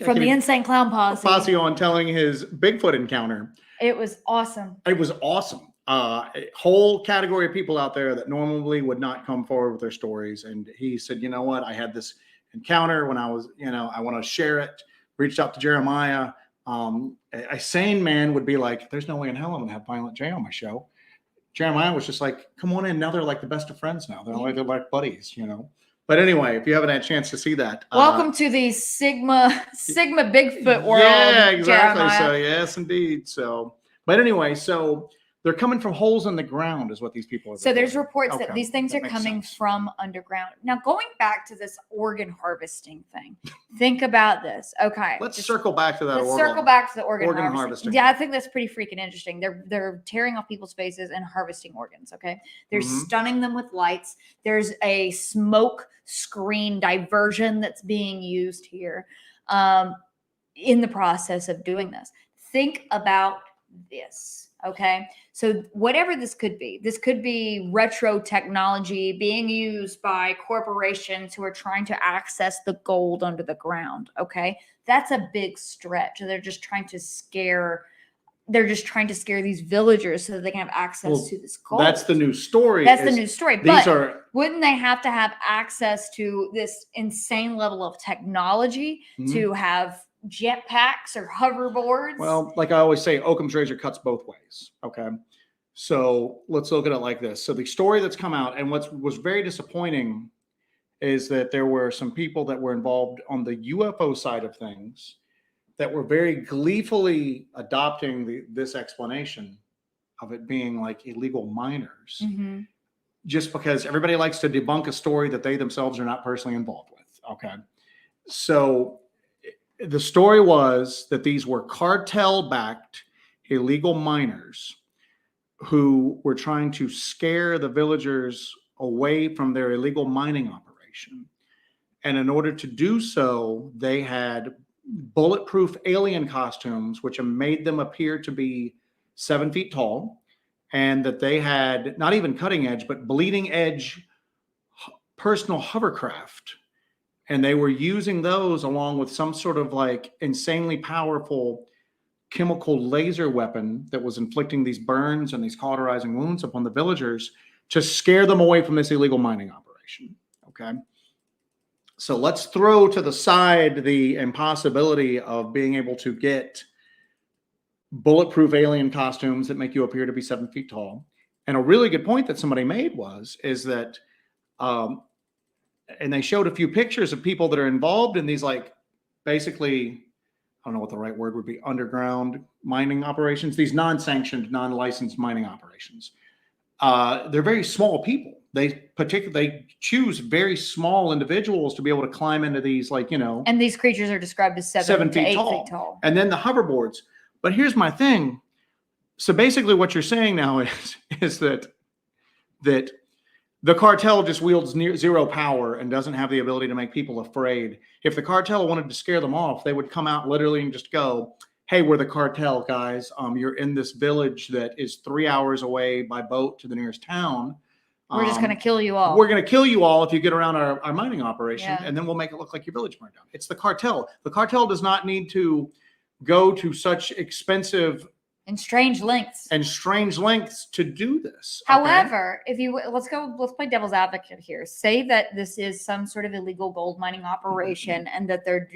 Speaker 1: from the Insane Clown Posse
Speaker 2: on telling his Bigfoot encounter.
Speaker 1: It was awesome.
Speaker 2: It was awesome. A whole category of people out there that normally would not come forward with their stories. And he said, you know what? I had this encounter when I was, I want to share it. Reached out to Jeremiah. A sane man would be like, there's no way in hell I'm going to have Violent J on my show. Jeremiah was just like, come on in. Now they're like the best of friends now. They're like buddies, But anyway, if you haven't had a chance to see that.
Speaker 1: Welcome to the Sigma Bigfoot world.
Speaker 2: Yeah, exactly.
Speaker 1: Jeremiah.
Speaker 2: So yes, indeed. But anyway, they're coming from holes in the ground is what these people are.
Speaker 1: So there's reports that these things are coming from underground. Now, going back to this organ harvesting thing, think about this. Okay.
Speaker 2: Let's circle back to that.
Speaker 1: Let's circle back to the organ
Speaker 2: harvesting.
Speaker 1: Yeah, I think that's pretty freaking interesting. They're tearing off people's faces and harvesting organs, okay? They're stunning them with lights. There's a smoke screen diversion that's being used here in the process of doing this. Think about this. Okay, so whatever this could be retro technology being used by corporations who are trying to access the gold under the ground. Okay, that's a big stretch. They're just trying to scare these villagers so that they can have access to this gold.
Speaker 2: That's the new story.
Speaker 1: But wouldn't they have to have access to this insane level of technology to have jetpacks or hoverboards?
Speaker 2: Well, like I always say, Occam's razor cuts both ways. Okay. So let's look at it like this. So the story that's come out, and what was very disappointing is that there were some people that were involved on the UFO side of things that were very gleefully adopting this explanation of it being like illegal miners, just because everybody likes to debunk a story that they themselves are not personally involved with. Okay. So the story was that these were cartel-backed illegal miners who were trying to scare the villagers away from their illegal mining operation. And in order to do so, they had bulletproof alien costumes, which made them appear to be 7 feet tall, and that they had not even cutting edge, but bleeding edge personal hovercraft. And they were using those along with some sort of like insanely powerful chemical laser weapon that was inflicting these burns and these cauterizing wounds upon the villagers to scare them away from this illegal mining operation. Okay. So let's throw to the side the impossibility of being able to get bulletproof alien costumes that make you appear to be 7 feet tall. And a really good point that somebody made is that, and they showed a few pictures of people that are involved in these, like, basically, I don't know what the right word would be, underground mining operations, these non-sanctioned, non-licensed mining operations. They're very small people. They choose very small individuals to be able to climb into these, like, you know.
Speaker 1: And these creatures are described as 7 to 8 feet tall.
Speaker 2: And then the hoverboards. But here's my thing. So basically what you're saying now is that the cartel just wields zero power and doesn't have the ability to make people afraid. If the cartel wanted to scare them off, they would come out literally and just go, hey, we're the cartel, guys. You're in this village that is 3 hours away by boat to the nearest town.
Speaker 1: We're just going to kill you all.
Speaker 2: We're going to kill you all if you get around our mining operation, and then we'll make it look like your village burned down. It's the cartel. The cartel does not need to go to such expensive
Speaker 1: and strange lengths
Speaker 2: to do this.
Speaker 1: However, if you let's play devil's advocate here. Say that this is some sort of illegal gold mining operation, and that they're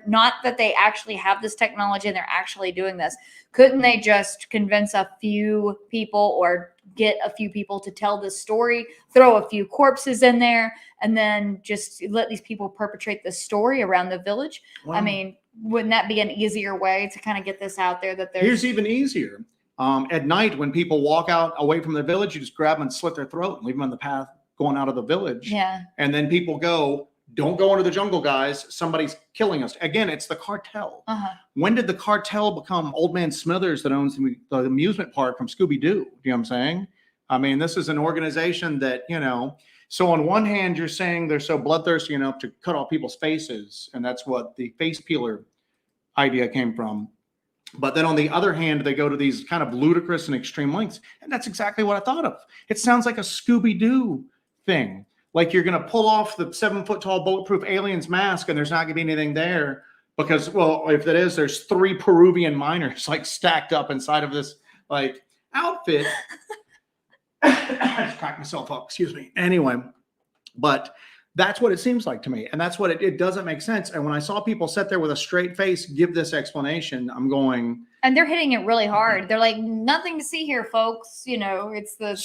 Speaker 1: not that they actually have this technology and they're actually doing this. Couldn't they just convince a few people or get a few people to tell this story, throw a few corpses in there, and then just let these people perpetrate this story around the village? Well, I mean, wouldn't that be an easier way to kind of get this out there? That there's
Speaker 2: Here's even easier. At night, when people walk out away from the village, you just grab them and slit their throat and leave them on the path going out of the village.
Speaker 1: Yeah.
Speaker 2: And then people go, don't go into the jungle, guys. Somebody's killing us. Again, it's the cartel. When did the cartel become Old Man Smithers that owns the amusement park from Scooby-Doo? You know what I'm saying? I mean, this is an organization that, you know, so on one hand, you're saying they're so bloodthirsty enough to cut off people's faces, and that's what the face peeler idea came from. But then on the other hand, they go to these kind of ludicrous and extreme lengths, and that's exactly what I thought of. It sounds like a Scooby-Doo thing. Like you're going to pull off the 7 foot tall bulletproof alien's mask, and there's not going to be anything there because, well, if that is, there's 3 Peruvian miners like stacked up inside of this like outfit. I just cracked myself up, excuse me. Anyway, but that's what it seems like to me. And that's what it doesn't make sense. And when I saw people sit there with a straight face, give this explanation, I'm going.
Speaker 1: And they're hitting it really hard. They're like, nothing to see here, folks. You know, it's the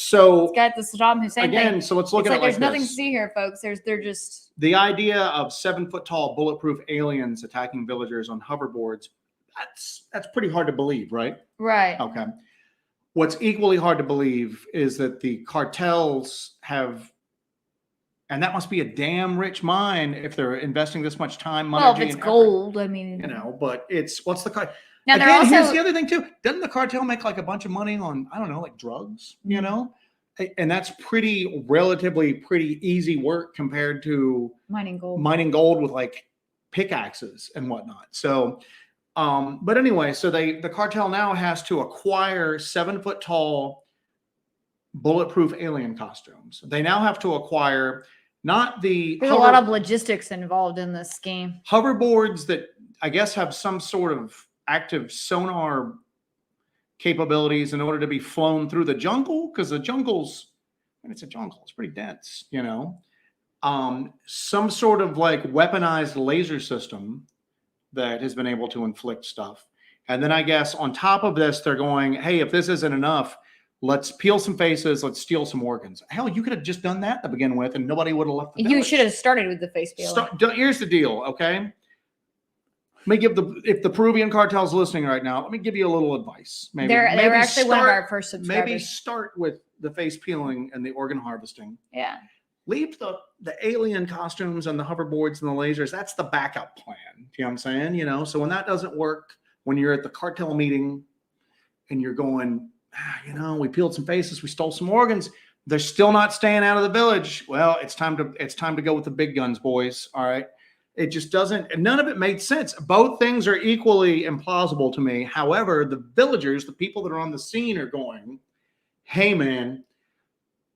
Speaker 1: got the Saddam Hussein
Speaker 2: again,
Speaker 1: thing.
Speaker 2: So let's look at it like
Speaker 1: there's nothing to see here, folks. They're just.
Speaker 2: The idea of 7 foot tall bulletproof aliens attacking villagers on hoverboards, that's pretty hard to believe, right?
Speaker 1: Right.
Speaker 2: Okay. What's equally hard to believe is that the cartels have, and that must be a damn rich mine if they're investing this much time, money.
Speaker 1: Well, if it's gold, I mean,
Speaker 2: you know, but what's the cartel?
Speaker 1: Now,
Speaker 2: again, here's the other thing too. Doesn't the cartel make like a bunch of money on, I don't know, like drugs, you know? And that's relatively pretty easy work compared to mining gold with like pickaxes and whatnot. So, but anyway, so the cartel now has to acquire 7 foot tall bulletproof alien costumes. They now have to acquire there's a lot of logistics involved in this scheme. Hoverboards that I guess have some sort of active sonar capabilities in order to be flown through the jungle, because the jungle's, it's a jungle, it's pretty dense, you know. Some sort of like weaponized laser system that has been able to inflict stuff. And then I guess on top of this, they're going, hey, if this isn't enough, let's peel some faces, let's steal some organs. Hell, you could have just done that to begin with and nobody would have left the village. You should have started with the face peeling. Here's the deal, okay? Let me give if the Peruvian cartel's listening right now, let me give you a little advice. Maybe they were actually one of our first subscribers. Maybe start with the face peeling and the organ harvesting. Yeah. Leave the alien costumes and the hoverboards and the lasers. That's the backup plan. You know what I'm saying? You know, so when that doesn't work, when you're at the cartel meeting and you're going, you know, we peeled some faces, we stole some organs, they're still not staying out of the village. Well, it's time to go with the big guns, boys. All right. It just doesn't, none of it made sense. Both things are equally implausible to me. However, the villagers, the people that are on the scene are going, hey man,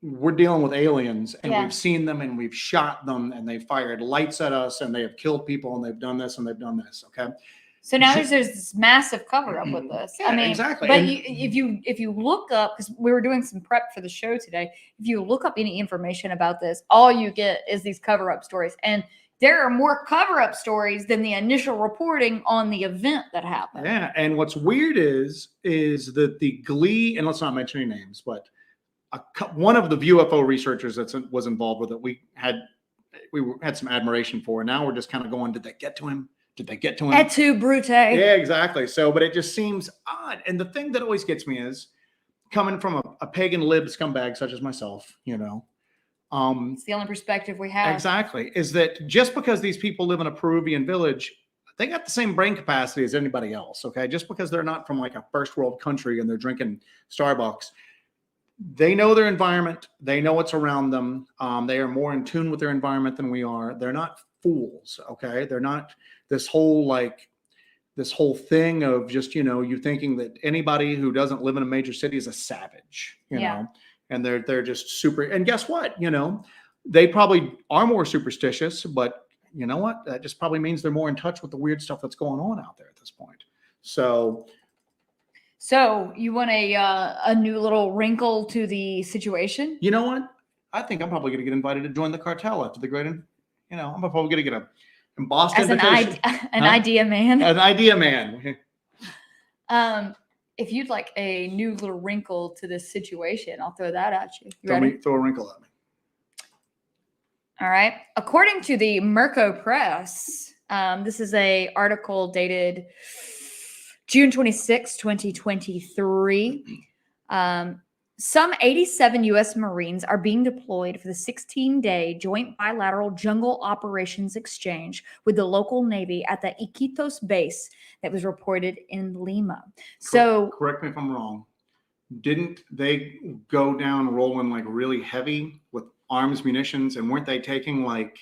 Speaker 2: we're dealing with aliens, and
Speaker 1: Yeah.
Speaker 2: we've seen them, and we've shot them, and they fired lights at us, and they have killed people, and they've done this, and they've done this. Okay.
Speaker 1: So now there's this massive cover up with this.
Speaker 2: Yeah,
Speaker 1: I mean,
Speaker 2: exactly.
Speaker 1: But
Speaker 2: And-
Speaker 1: if you look up, because we were doing some prep for the show today, if you look up any information about this, all you get is these cover up stories, and there are more cover up stories than the initial reporting on the event that happened.
Speaker 2: Yeah, and what's weird is that the Glee, and let's not mention any names, but one of the UFO researchers that was involved with it, we had some admiration for, and now we're just kind of going, did they get to him? Did they get to him?
Speaker 1: Et tu, Brute.
Speaker 2: Yeah, exactly. So, but it just seems odd. And the thing that always gets me is coming from a pagan lib scumbag such as myself, you know.
Speaker 1: It's the only perspective we have.
Speaker 2: Exactly. Is that just because these people live in a Peruvian village, they got the same brain capacity as anybody else. Okay. Just because they're not from like a first world country and they're drinking Starbucks, they know their environment. They know what's around them. They are more in tune with their environment than we are. They're not fools. Okay. They're not this whole thing of just, you know, you thinking that anybody who doesn't live in a major city is a savage, you know, and they're just super. And guess what? You know, they probably are more superstitious, but you know what? That just probably means they're more in touch with the weird stuff that's going on out there at this point. So
Speaker 1: you want a new little wrinkle to the situation?
Speaker 2: You know what? I think I'm probably going to get invited to join the cartel after the great, you know, I'm probably going to get a embossed
Speaker 1: as
Speaker 2: invitation.
Speaker 1: An idea man.
Speaker 2: An idea man.
Speaker 1: If you'd like a new little wrinkle to this situation, I'll throw that at you.
Speaker 2: Throw a wrinkle at me.
Speaker 1: All right. According to the Merco Press, this is a article dated June 26, 2023. Some 87 U.S. Marines are being deployed for the 16-day joint bilateral jungle operations exchange with the local Navy at the Iquitos base that was reported in Lima. So,
Speaker 2: correct me if I'm wrong. Didn't they go down rolling like really heavy with arms, munitions, and weren't they taking like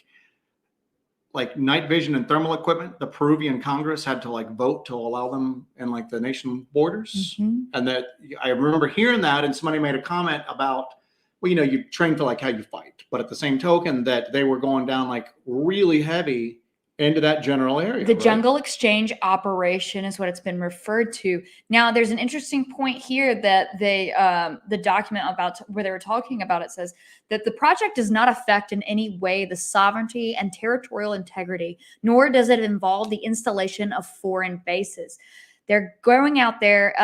Speaker 2: night vision and thermal equipment? The Peruvian Congress had to like vote to allow them in like the nation borders. And that I remember hearing that, and somebody made a comment about, well, you know, you train for like how you fight, but at the same token that they were going down like really heavy into that general area.
Speaker 1: The jungle exchange operation is what it's been referred to. Now, there's an interesting point here that the document where they were talking about it says that the project does not affect in any way the sovereignty and territorial integrity, nor does it involve the installation of foreign bases. They're going out there.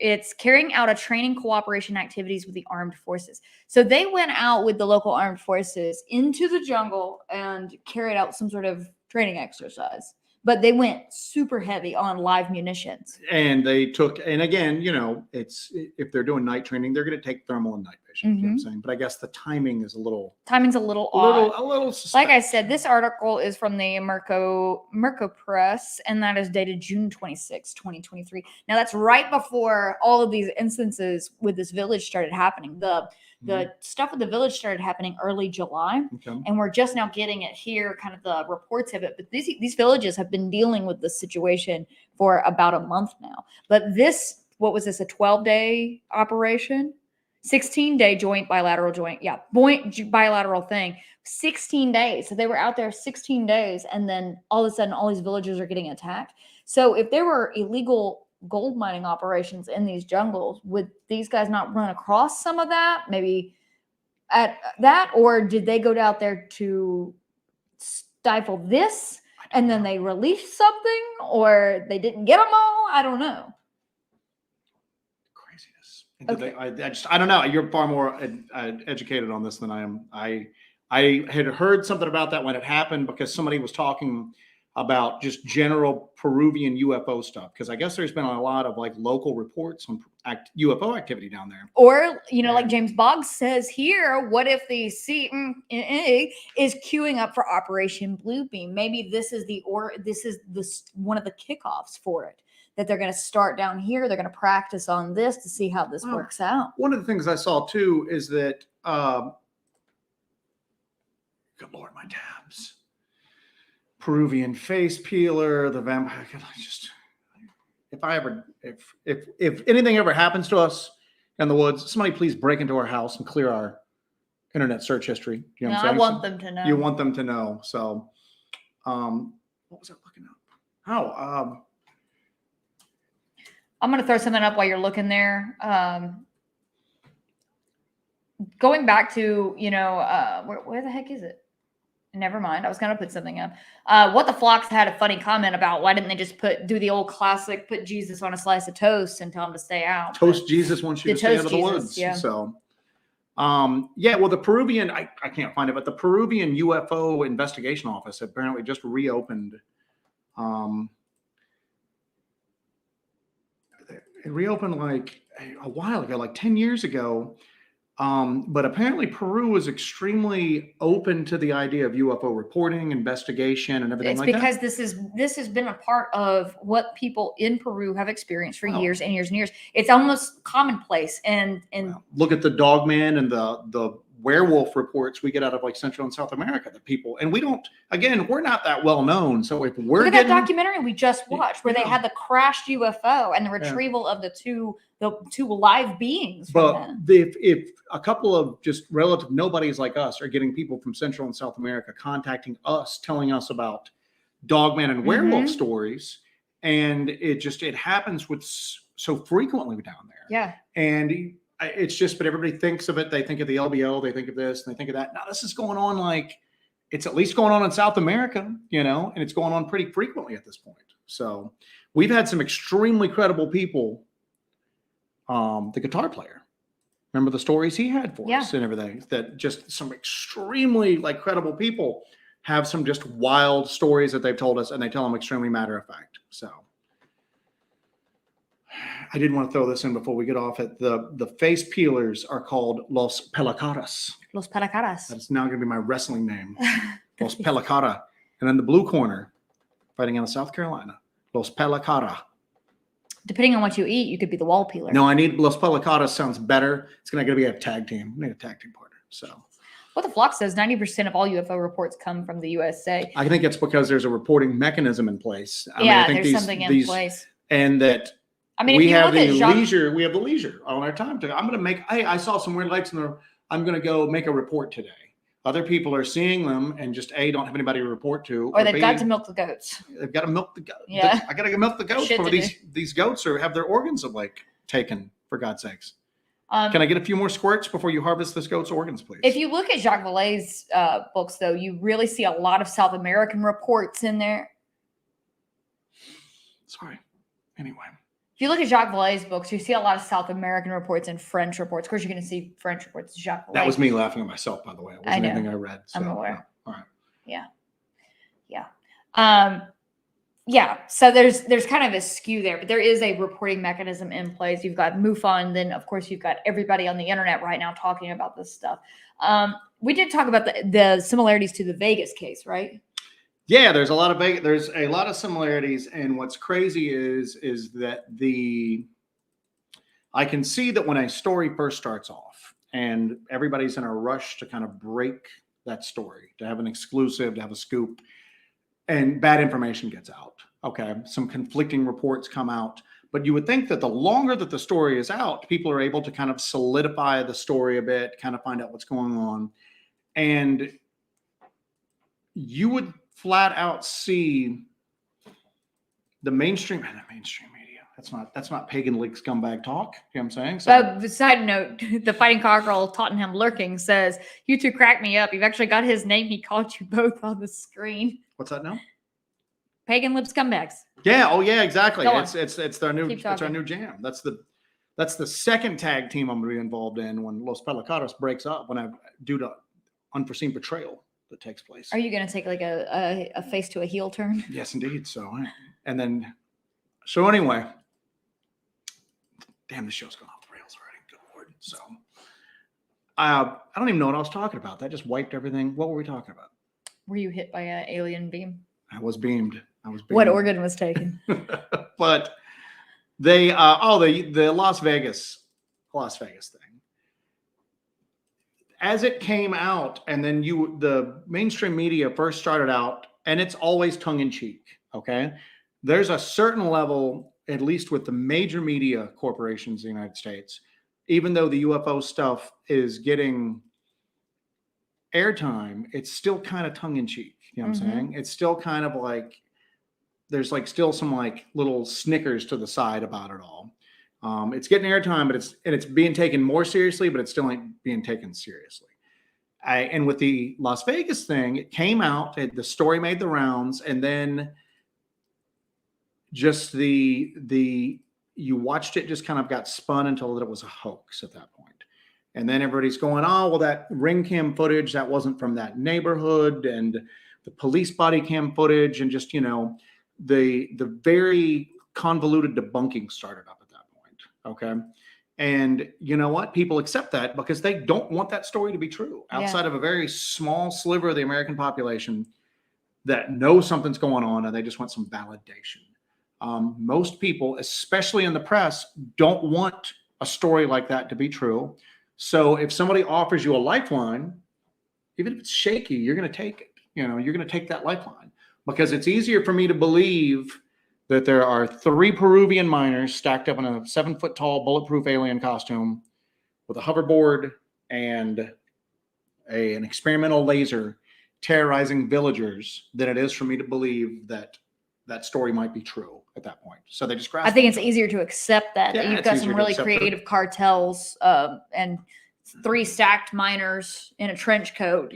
Speaker 1: It's carrying out a training cooperation activities with the armed forces. So they went out with the local armed forces into the jungle and carried out some sort of training exercise, but they went super heavy on live munitions.
Speaker 2: And they took, and again, you know, it's if they're doing night training, they're going to take thermal and night vision. You know what I'm saying? But I guess the timing's a little odd. Suspect.
Speaker 1: Like I said, this article is from the Merco Press, and that is dated June 26, 2023. Now that's right before all of these instances with this village started happening. The stuff with the village started happening early July, and we're just now getting it here, kind of the reports of it. But these villages have been dealing with this situation for about a month now. But what was this, a 12-day operation? 16-day bilateral thing. 16 days. So they were out there 16 days, and then all of a sudden, all these villages are getting attacked. So if there were illegal gold mining operations in these jungles, would these guys not run across some of that, maybe at that, or did they go out there to stifle this and then they released something, or they didn't get them all? I don't know.
Speaker 2: Craziness. I don't know. You're far more educated on this than I am. I had heard something about that when it happened because somebody was talking about just general Peruvian UFO stuff, because I guess there's been a lot of like local reports on UFO activity down there.
Speaker 1: Or, you know, like James Boggs says here, what if the CIA is queuing up for Operation Bluebeam? Maybe this is one of the kickoffs for it, that they're going to start down here. They're going to practice on this to see how this works out.
Speaker 2: One of the things I saw too is that, good Lord, my tabs. Peruvian face peeler, the vampire. If anything ever happens to us in the woods, somebody please break into our house and clear our internet search history. You know
Speaker 1: No,
Speaker 2: what I'm
Speaker 1: I
Speaker 2: saying?
Speaker 1: want them to know.
Speaker 2: You want them to know. So, what was I looking up? Oh,
Speaker 1: I'm going to throw something up while you're looking there. Going back to, where the heck is it? Never mind. I was going to put something up. What the Flocks had a funny comment about why didn't they just do the old classic, put Jesus on a slice of toast and tell him to stay out.
Speaker 2: Toast Jesus wants you to stay out of the woods.
Speaker 1: Yeah.
Speaker 2: So, well, the Peruvian, I can't find it, but the Peruvian UFO investigation office apparently just reopened. It reopened like a while ago, like 10 years ago. But apparently Peru is extremely open to the idea of UFO reporting, investigation, and everything like that.
Speaker 1: It's because this has been a part of what people in Peru have experienced for years and years and years. It's almost commonplace. And
Speaker 2: look at the Dogman and the werewolf reports we get out of like Central and South America. The people, and we're not that well known. So if we're
Speaker 1: look at that documentary we just watched where they had the crashed UFO and the retrieval of the two live beings.
Speaker 2: But if a couple of just relative nobodies like us are getting people from Central and South America contacting us, telling us about Dogman and werewolf stories, and it happens with so frequently down there.
Speaker 1: Yeah.
Speaker 2: And it's just, but everybody thinks of it. They think of the LBO, they think of this, and they think of that. Now this is going on it's at least going on in South America, and it's going on pretty frequently at this point. So we've had some extremely credible people. The guitar player, remember the stories he had for us and everything, that just some extremely credible people have some just wild stories that they've told us, and they tell them extremely matter of fact. So I did want to throw this in before we get off it. The face peelers are called Los Pelacaras.
Speaker 1: Los Pelacaras.
Speaker 2: That's now going to be my wrestling name. Los Pelacara. And then the blue corner, fighting out of South Carolina, Los Pelacara.
Speaker 1: Depending on what you eat, you could be the wall peeler.
Speaker 2: No, I need Los Pelacaras. Sounds better. It's going to be a tag team. We need a tag team partner. So,
Speaker 1: what the Flock says, 90% of all UFO reports come from the USA.
Speaker 2: I think it's because there's a reporting mechanism in place.
Speaker 1: I think there's something in place,
Speaker 2: and that
Speaker 1: we
Speaker 2: have the leisure. We have the leisure on our time to. I'm going to make. Hey, I saw some weird lights in the. I'm going to go make a report today. Other people are seeing them and just don't have anybody to report to,
Speaker 1: or they've got to milk the goats.
Speaker 2: They've got to milk the goats.
Speaker 1: Yeah,
Speaker 2: I got to milk the goats before these goats have their organs taken. For God's sakes, can I get a few more squirts before you harvest this goat's organs, please?
Speaker 1: If you look at Jacques Vallée's books, though, you really see a lot of South American reports in there.
Speaker 2: Sorry. Anyway.
Speaker 1: If you look at Jacques Vallée's books, you see a lot of South American reports and French reports. Of course, you're going to see French reports. Jacques Vallée.
Speaker 2: That was me laughing at myself, by the way. It wasn't anything I read. So,
Speaker 1: I'm aware.
Speaker 2: All right.
Speaker 1: Yeah. So there's kind of a skew there, but there is a reporting mechanism in place. You've got MUFON, and then of course you've got everybody on the internet right now talking about this stuff. We did talk about the similarities to the Vegas case, right?
Speaker 2: Yeah, there's a lot of similarities, and what's crazy is that I can see that when a story first starts off and everybody's in a rush to kind of break that story, to have an exclusive, to have a scoop, and bad information gets out. Okay, some conflicting reports come out, but you would think that the longer that the story is out, people are able to kind of solidify the story a bit, kind of find out what's going on, and you would flat out see the mainstream media. That's not pagan leak scumbag talk. You know what I'm saying? So,
Speaker 1: the side note, the Fighting Cockerel Tottenham Lurking says, "You two crack me up. You've actually got his name. He called you both on the screen."
Speaker 2: What's that now?
Speaker 1: Pagan lip scumbags.
Speaker 2: Yeah. Oh yeah. Exactly.
Speaker 1: Go
Speaker 2: It's our new jam. That's the second tag team I'm going to be involved in when Los Pelacaras breaks up, due to unforeseen betrayal that takes place.
Speaker 1: Are you going to take like a face to a heel turn?
Speaker 2: Yes, indeed. So anyway, damn, this show's gone off the rails already. Good Lord. So I don't even know what I was talking about. That just wiped everything. What were we talking about?
Speaker 1: Were you hit by an alien beam?
Speaker 2: I was beamed.
Speaker 1: What organ was taken?
Speaker 2: But the Las Vegas thing. As it came out, and then the mainstream media first started out, and it's always tongue in cheek. Okay, there's a certain level, at least with the major media corporations in the United States, even though the UFO stuff is getting airtime, it's still kind of tongue in cheek. You know what I'm saying? It's still kind of like, there's like still some like little snickers to the side about it all. It's getting airtime, but it's being taken more seriously, but it still ain't being taken seriously. And with the Las Vegas thing, it came out, the story made the rounds, and then just you watched it just kind of got spun until it was a hoax at that point. And then everybody's going, oh, well, that ring cam footage, that wasn't from that neighborhood, and the police body cam footage, and just, the very convoluted debunking started up at that point. Okay. And you know what? People accept that because they don't want that story to be true outside of a very small sliver of the American population that knows something's going on, and they just want some validation. Most people, especially in the press, don't want a story like that to be true. So if somebody offers you a lifeline, even if it's shaky, you're going to take it. You're going to take that lifeline because it's easier for me to believe that there are 3 Peruvian miners stacked up in a 7-foot tall bulletproof alien costume with a hoverboard and an experimental laser terrorizing villagers than it is for me to believe that that story might be true at that point. So they just grasp.
Speaker 1: I think it's easier to accept that you've got some really creative cartels and 3 stacked miners in a trench coat,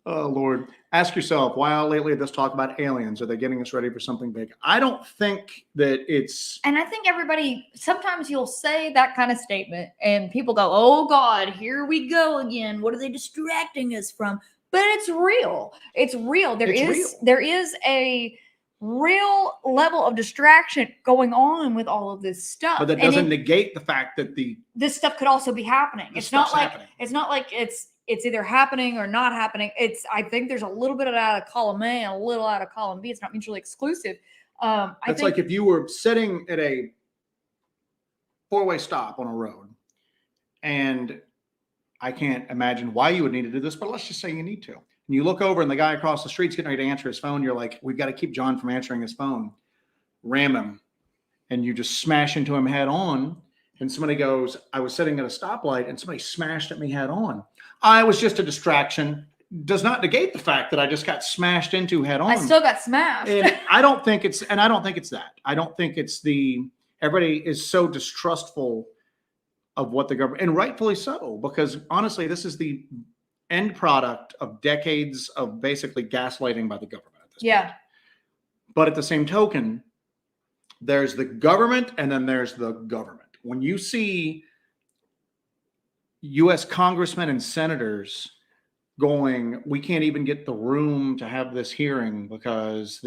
Speaker 2: Oh, Lord. Ask yourself, why lately this talk about aliens? Are they getting us ready for something big? I don't think that it's...
Speaker 1: And I think everybody, sometimes you'll say that kind of statement and people go, oh God, here we go again. What are they distracting us from? But it's real. It's real. There is a real level of distraction going on with all of this stuff.
Speaker 2: But that doesn't negate the fact that
Speaker 1: this stuff could also be happening. It's not like it's either happening or not happening. I think there's a little bit out of column A and a little out of column B. It's not mutually exclusive.
Speaker 2: It's like if you were sitting at a 4-way stop on a road, and I can't imagine why you would need to do this, but let's just say you need to. And you look over and the guy across the street's getting ready to answer his phone. You're like, we've got to keep John from answering his phone. Ram him. And you just smash into him head on. And somebody goes, I was sitting at a stoplight and somebody smashed at me head on. I was just a distraction. Does not negate the fact that I just got smashed into head on.
Speaker 1: I still got smashed.
Speaker 2: And I don't think it's that. I don't think it's everybody is so distrustful of what the government, and rightfully so, because honestly, this is the end product of decades of basically gaslighting by the government at this point. But at the same token, there's the government and then there's the government. When you see U.S. congressmen and senators going, we can't even get the room to have this hearing because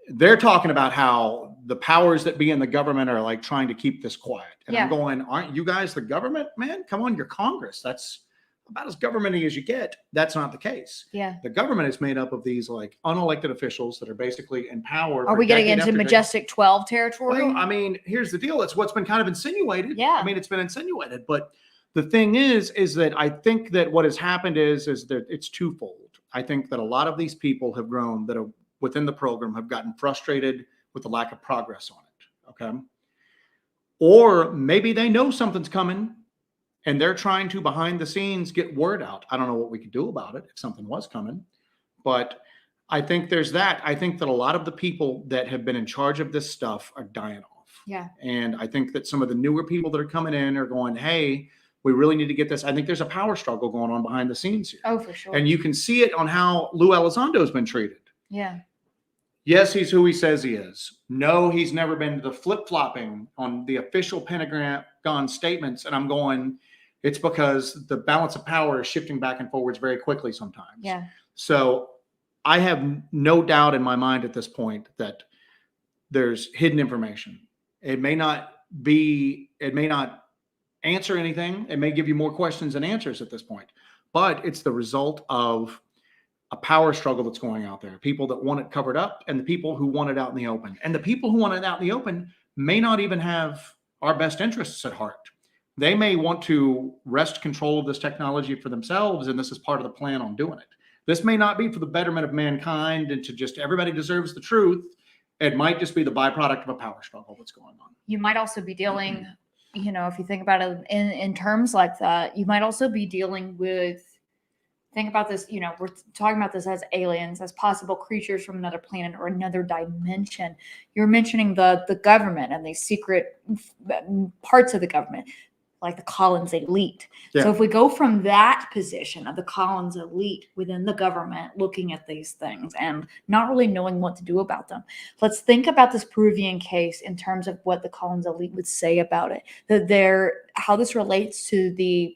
Speaker 2: they're talking about how the powers that be in the government are like trying to keep this quiet. And I'm going, aren't you guys the government, man? Come on, you're Congress. That's about as government-y as you get. That's not the case. The government is made up of these like unelected officials that are basically in power.
Speaker 1: Are we getting into Majestic 12 territory?
Speaker 2: Well, I mean, here's the deal. It's what's been kind of insinuated. I mean, it's been insinuated. But the thing is that I think that what has happened is that it's twofold. I think that a lot of these people have grown that are within the program have gotten frustrated with the lack of progress on it. Okay. Or maybe they know something's coming and they're trying to behind the scenes get word out. I don't know what we could do about it if something was coming, but I think there's that. I think that a lot of the people that have been in charge of this stuff are dying off. And I think that some of the newer people that are coming in are going, hey, we really need to get this. I think there's a power struggle going on behind the scenes here.
Speaker 1: Oh, for sure.
Speaker 2: And you can see it on how Lou Elizondo has been treated. Yes, he's who he says he is. No, he's never been to the flip-flopping on the official Pentagon statements. And I'm going, it's because the balance of power is shifting back and forwards very quickly sometimes. So I have no doubt in my mind at this point that there's hidden information. It may not answer anything. It may give you more questions than answers at this point, but it's the result of a power struggle that's going out there. People that want it covered up and the people who want it out in the open. And the people who want it out in the open may not even have our best interests at heart. They may want to wrest control of this technology for themselves, and this is part of the plan on doing it. This may not be for the betterment of mankind and to just everybody deserves the truth. It might just be the byproduct of a power struggle that's going on.
Speaker 1: You might also be dealing you know, if you think about it in terms like that, you might also be dealing with, think about this, you know, we're talking about this as aliens, as possible creatures from another planet or another dimension. You're mentioning the government and these secret parts of the government, like the Collins elite.
Speaker 2: Yeah.
Speaker 1: So if we go from that position of the Collins elite within the government, looking at these things and not really knowing what to do about them, let's think about this Peruvian case in terms of what the Collins elite would say about it, that how this relates to the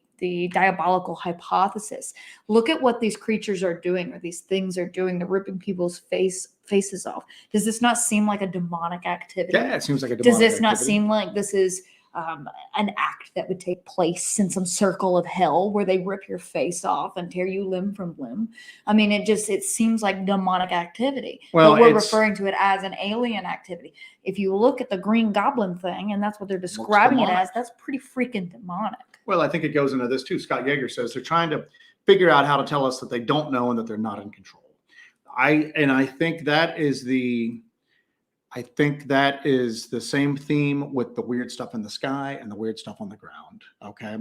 Speaker 1: diabolical hypothesis. Look at what these creatures are doing, or these things are doing. They're ripping people's faces off. Does this not seem like a demonic activity?
Speaker 2: Yeah, it seems like a demonic
Speaker 1: Does this not
Speaker 2: activity.
Speaker 1: seem like this is an act that would take place in some circle of hell where they rip your face off and tear you limb from limb? I mean, it seems like demonic activity.
Speaker 2: Well,
Speaker 1: but we're referring to it as an alien activity. If you look at the Green Goblin thing, and that's what they're describing it as, that's pretty freaking demonic.
Speaker 2: Well, I think it goes into this too. Scott Yeager says they're trying to figure out how to tell us that they don't know and that they're not in control. I think that is the same theme with the weird stuff in the sky and the weird stuff on the ground. Okay.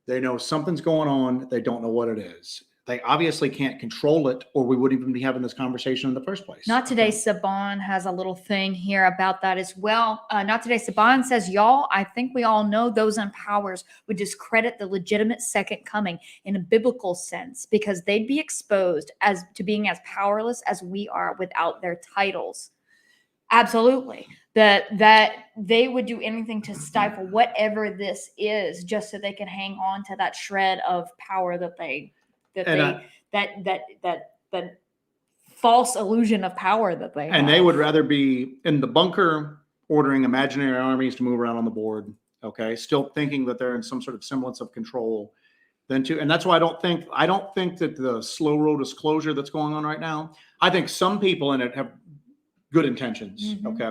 Speaker 2: They know something's going on. They don't know what it is. They obviously can't control it, or we wouldn't even be having this conversation in the first place.
Speaker 1: Not Today Saban has a little thing here about that as well. Not Today Saban says, y'all, I think we all know those in powers would discredit the legitimate second coming in a biblical sense, because they'd be exposed as to being as powerless as we are without their titles. Absolutely. That they would do anything to stifle whatever this is, just so they can hang on to that shred of power that false illusion of power that they have.
Speaker 2: And they would rather be in the bunker ordering imaginary armies to move around on the board, okay, still thinking that they're in some sort of semblance of control, and that's why I don't think that the slow road disclosure that's going on right now, I think some people in it have good intentions.
Speaker 1: Mm-hmm.
Speaker 2: Okay.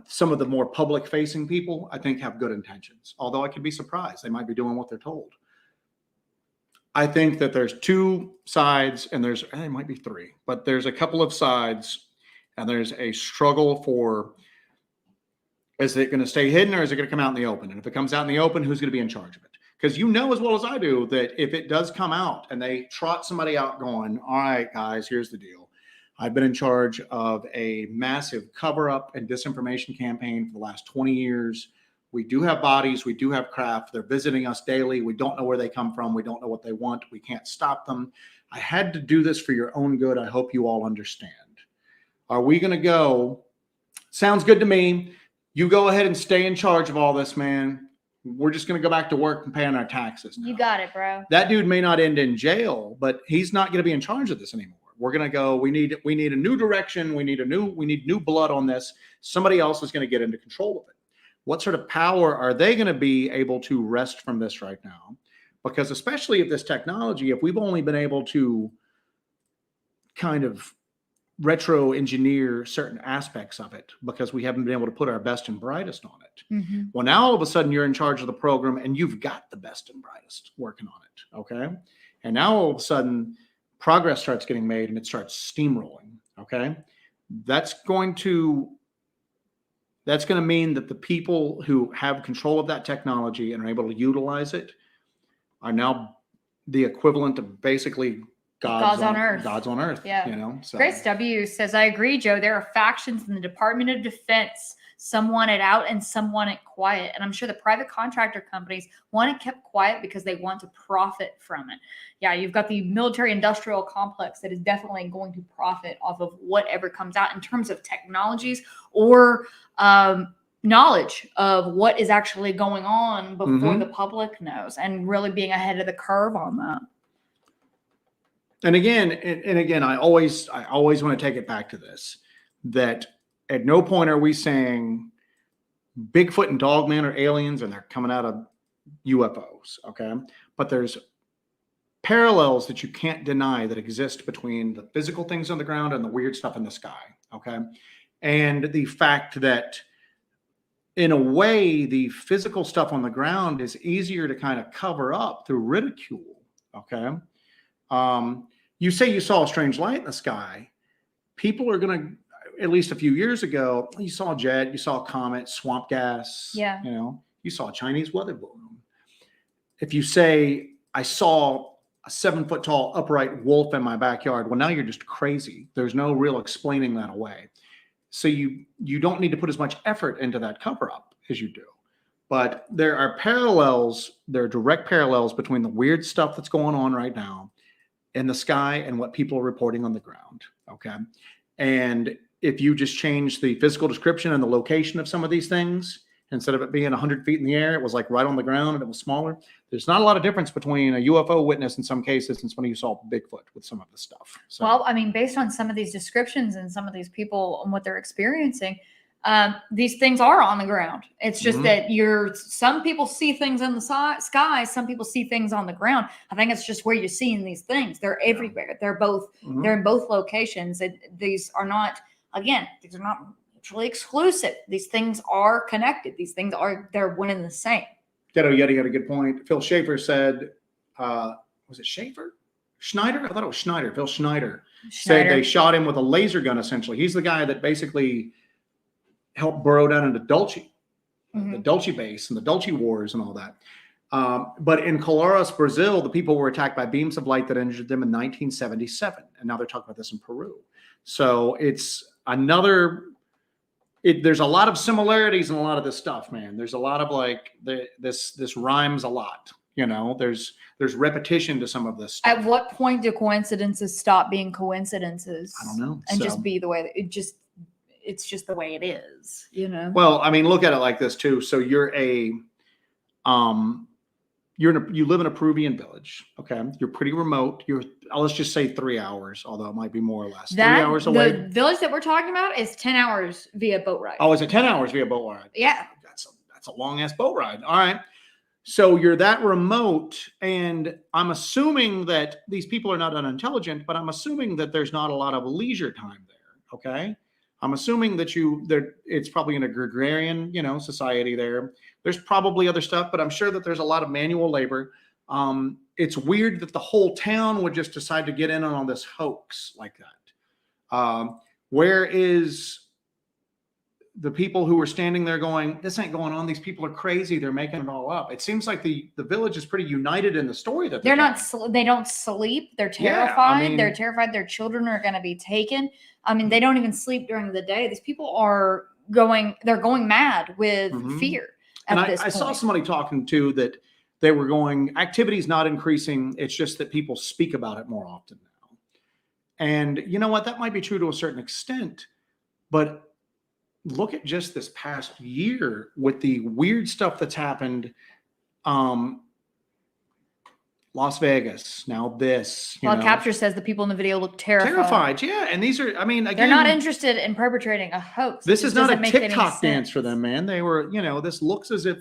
Speaker 2: Some of the more public facing people, I think, have good intentions, although I could be surprised. They might be doing what they're told. I think that there's two sides, and there might be three, but there's a couple of sides, and there's a struggle for, is it going to stay hidden or is it going to come out in the open? And if it comes out in the open, who's going to be in charge of it? Because you know as well as I do that if it does come out and they trot somebody out going, all right, guys, here's the deal. I've been in charge of a massive cover-up and disinformation campaign for the last 20 years. We do have bodies. We do have craft. They're visiting us daily. We don't know where they come from. We don't know what they want. We can't stop them. I had to do this for your own good. I hope you all understand. Are we going to go? Sounds good to me. You go ahead and stay in charge of all this, man. We're just going to go back to work and paying our taxes now.
Speaker 1: You got it, bro.
Speaker 2: That dude may not end in jail, but he's not going to be in charge of this anymore. We're going to go, we need a new direction. We need new blood on this. Somebody else is going to get into control of it. What sort of power are they going to be able to wrest from this right now? Because especially if this technology, if we've only been able to kind of retro engineer certain aspects of it because we haven't been able to put our best and brightest on it.
Speaker 1: Mm-hmm.
Speaker 2: Well, now all of a sudden you're in charge of the program and you've got the best and brightest working on it. Okay. And now all of a sudden progress starts getting made and it starts steamrolling. Okay. That's going to mean that the people who have control of that technology and are able to utilize it are now the equivalent of basically gods on earth. Gods on earth.
Speaker 1: Yeah.
Speaker 2: You know. So.
Speaker 1: Grace W says, I agree, Joe. There are factions in the Department of Defense. Some want it out and some want it quiet. And I'm sure the private contractor companies want it kept quiet because they want to profit from it. Yeah, you've got the military industrial complex that is definitely going to profit off of whatever comes out in terms of technologies or knowledge of what is actually going on before the public knows, and really being ahead of the curve on that.
Speaker 2: And again, I always want to take it back to this, that at no point are we saying Bigfoot and Dogman are aliens and they're coming out of UFOs. Okay. But there's parallels that you can't deny that exist between the physical things on the ground and the weird stuff in the sky. Okay. And the fact that in a way, the physical stuff on the ground is easier to kind of cover up through ridicule. Okay. You say you saw a strange light in the sky. People are going to, at least a few years ago, you saw a jet, you saw a comet, swamp gas.
Speaker 1: Yeah.
Speaker 2: You know, you saw a Chinese weather balloon. If you say, I saw a 7-foot tall upright wolf in my backyard, well, now you're just crazy. There's no real explaining that away. So you don't need to put as much effort into that cover up as you do. But there are parallels, there are direct parallels between the weird stuff that's going on right now in the sky and what people are reporting on the ground. Okay. And if you just change the physical description and the location of some of these things, instead of it being 100 feet in the air, it was like right on the ground and it was smaller. There's not a lot of difference between a UFO witness in some cases and somebody who saw Bigfoot with some of the stuff. So,
Speaker 1: well, I mean, based on some of these descriptions and some of these people and what they're experiencing, these things are on the ground. It's just that some people see things in the sky, some people see things on the ground. I think it's just where you're seeing these things. They're everywhere. They're both, they're in both locations. These are not mutually exclusive. These things are connected. These things they're one and the same.
Speaker 2: Ghetto Yeti had a good point. Phil Schaefer said, was it Schaefer? Schneider? I thought it was Schneider. Phil Schneider said they shot him with a laser gun, essentially. He's the guy that basically helped burrow down into Dulce, the Dulce base and the Dulce Wars and all that. But in Colares, Brazil, the people were attacked by beams of light that injured them in 1977. And now they're talking about this in Peru. So it's another... there's a lot of similarities in a lot of this stuff, man. There's a lot of like this rhymes a lot. You know, there's repetition to some of this stuff.
Speaker 1: At what point do coincidences stop being coincidences?
Speaker 2: I don't know.
Speaker 1: And just be the way that it's just the way it is, you know?
Speaker 2: Well, I mean, look at it like this too. So you live in a Peruvian village. Okay. You're pretty remote. Let's just say 3 hours, although it might be more or less. 3 hours away.
Speaker 1: The village that we're talking about is 10 hours via boat ride.
Speaker 2: Oh, is it 10 hours via boat ride?
Speaker 1: Yeah.
Speaker 2: That's a long ass boat ride. All right. So you're that remote, and I'm assuming that these people are not unintelligent, but I'm assuming that there's not a lot of leisure time there. Okay. I'm assuming that it's probably in a agrarian, society there. There's probably other stuff, but I'm sure that there's a lot of manual labor. It's weird that the whole town would just decide to get in on this hoax like that. Where is the people who were standing there going, this ain't going on. These people are crazy. They're making it all up. It seems like the village is pretty united in the story that
Speaker 1: they don't sleep. They're terrified.
Speaker 2: Yeah,
Speaker 1: they're terrified their children are going to be taken. I mean, they don't even sleep during the day. These people they're going mad with fear.
Speaker 2: And I saw somebody talking too that they were going, activity's not increasing. It's just that people speak about it more often now. And you know what? That might be true to a certain extent, but look at just this past year with the weird stuff that's happened. Las Vegas, now this.
Speaker 1: Capture says the people in the video look terrified.
Speaker 2: Yeah. And these are, I mean, again,
Speaker 1: they're not interested in perpetrating a hoax.
Speaker 2: This is not a TikTok dance for them, man. They were, this looks as if,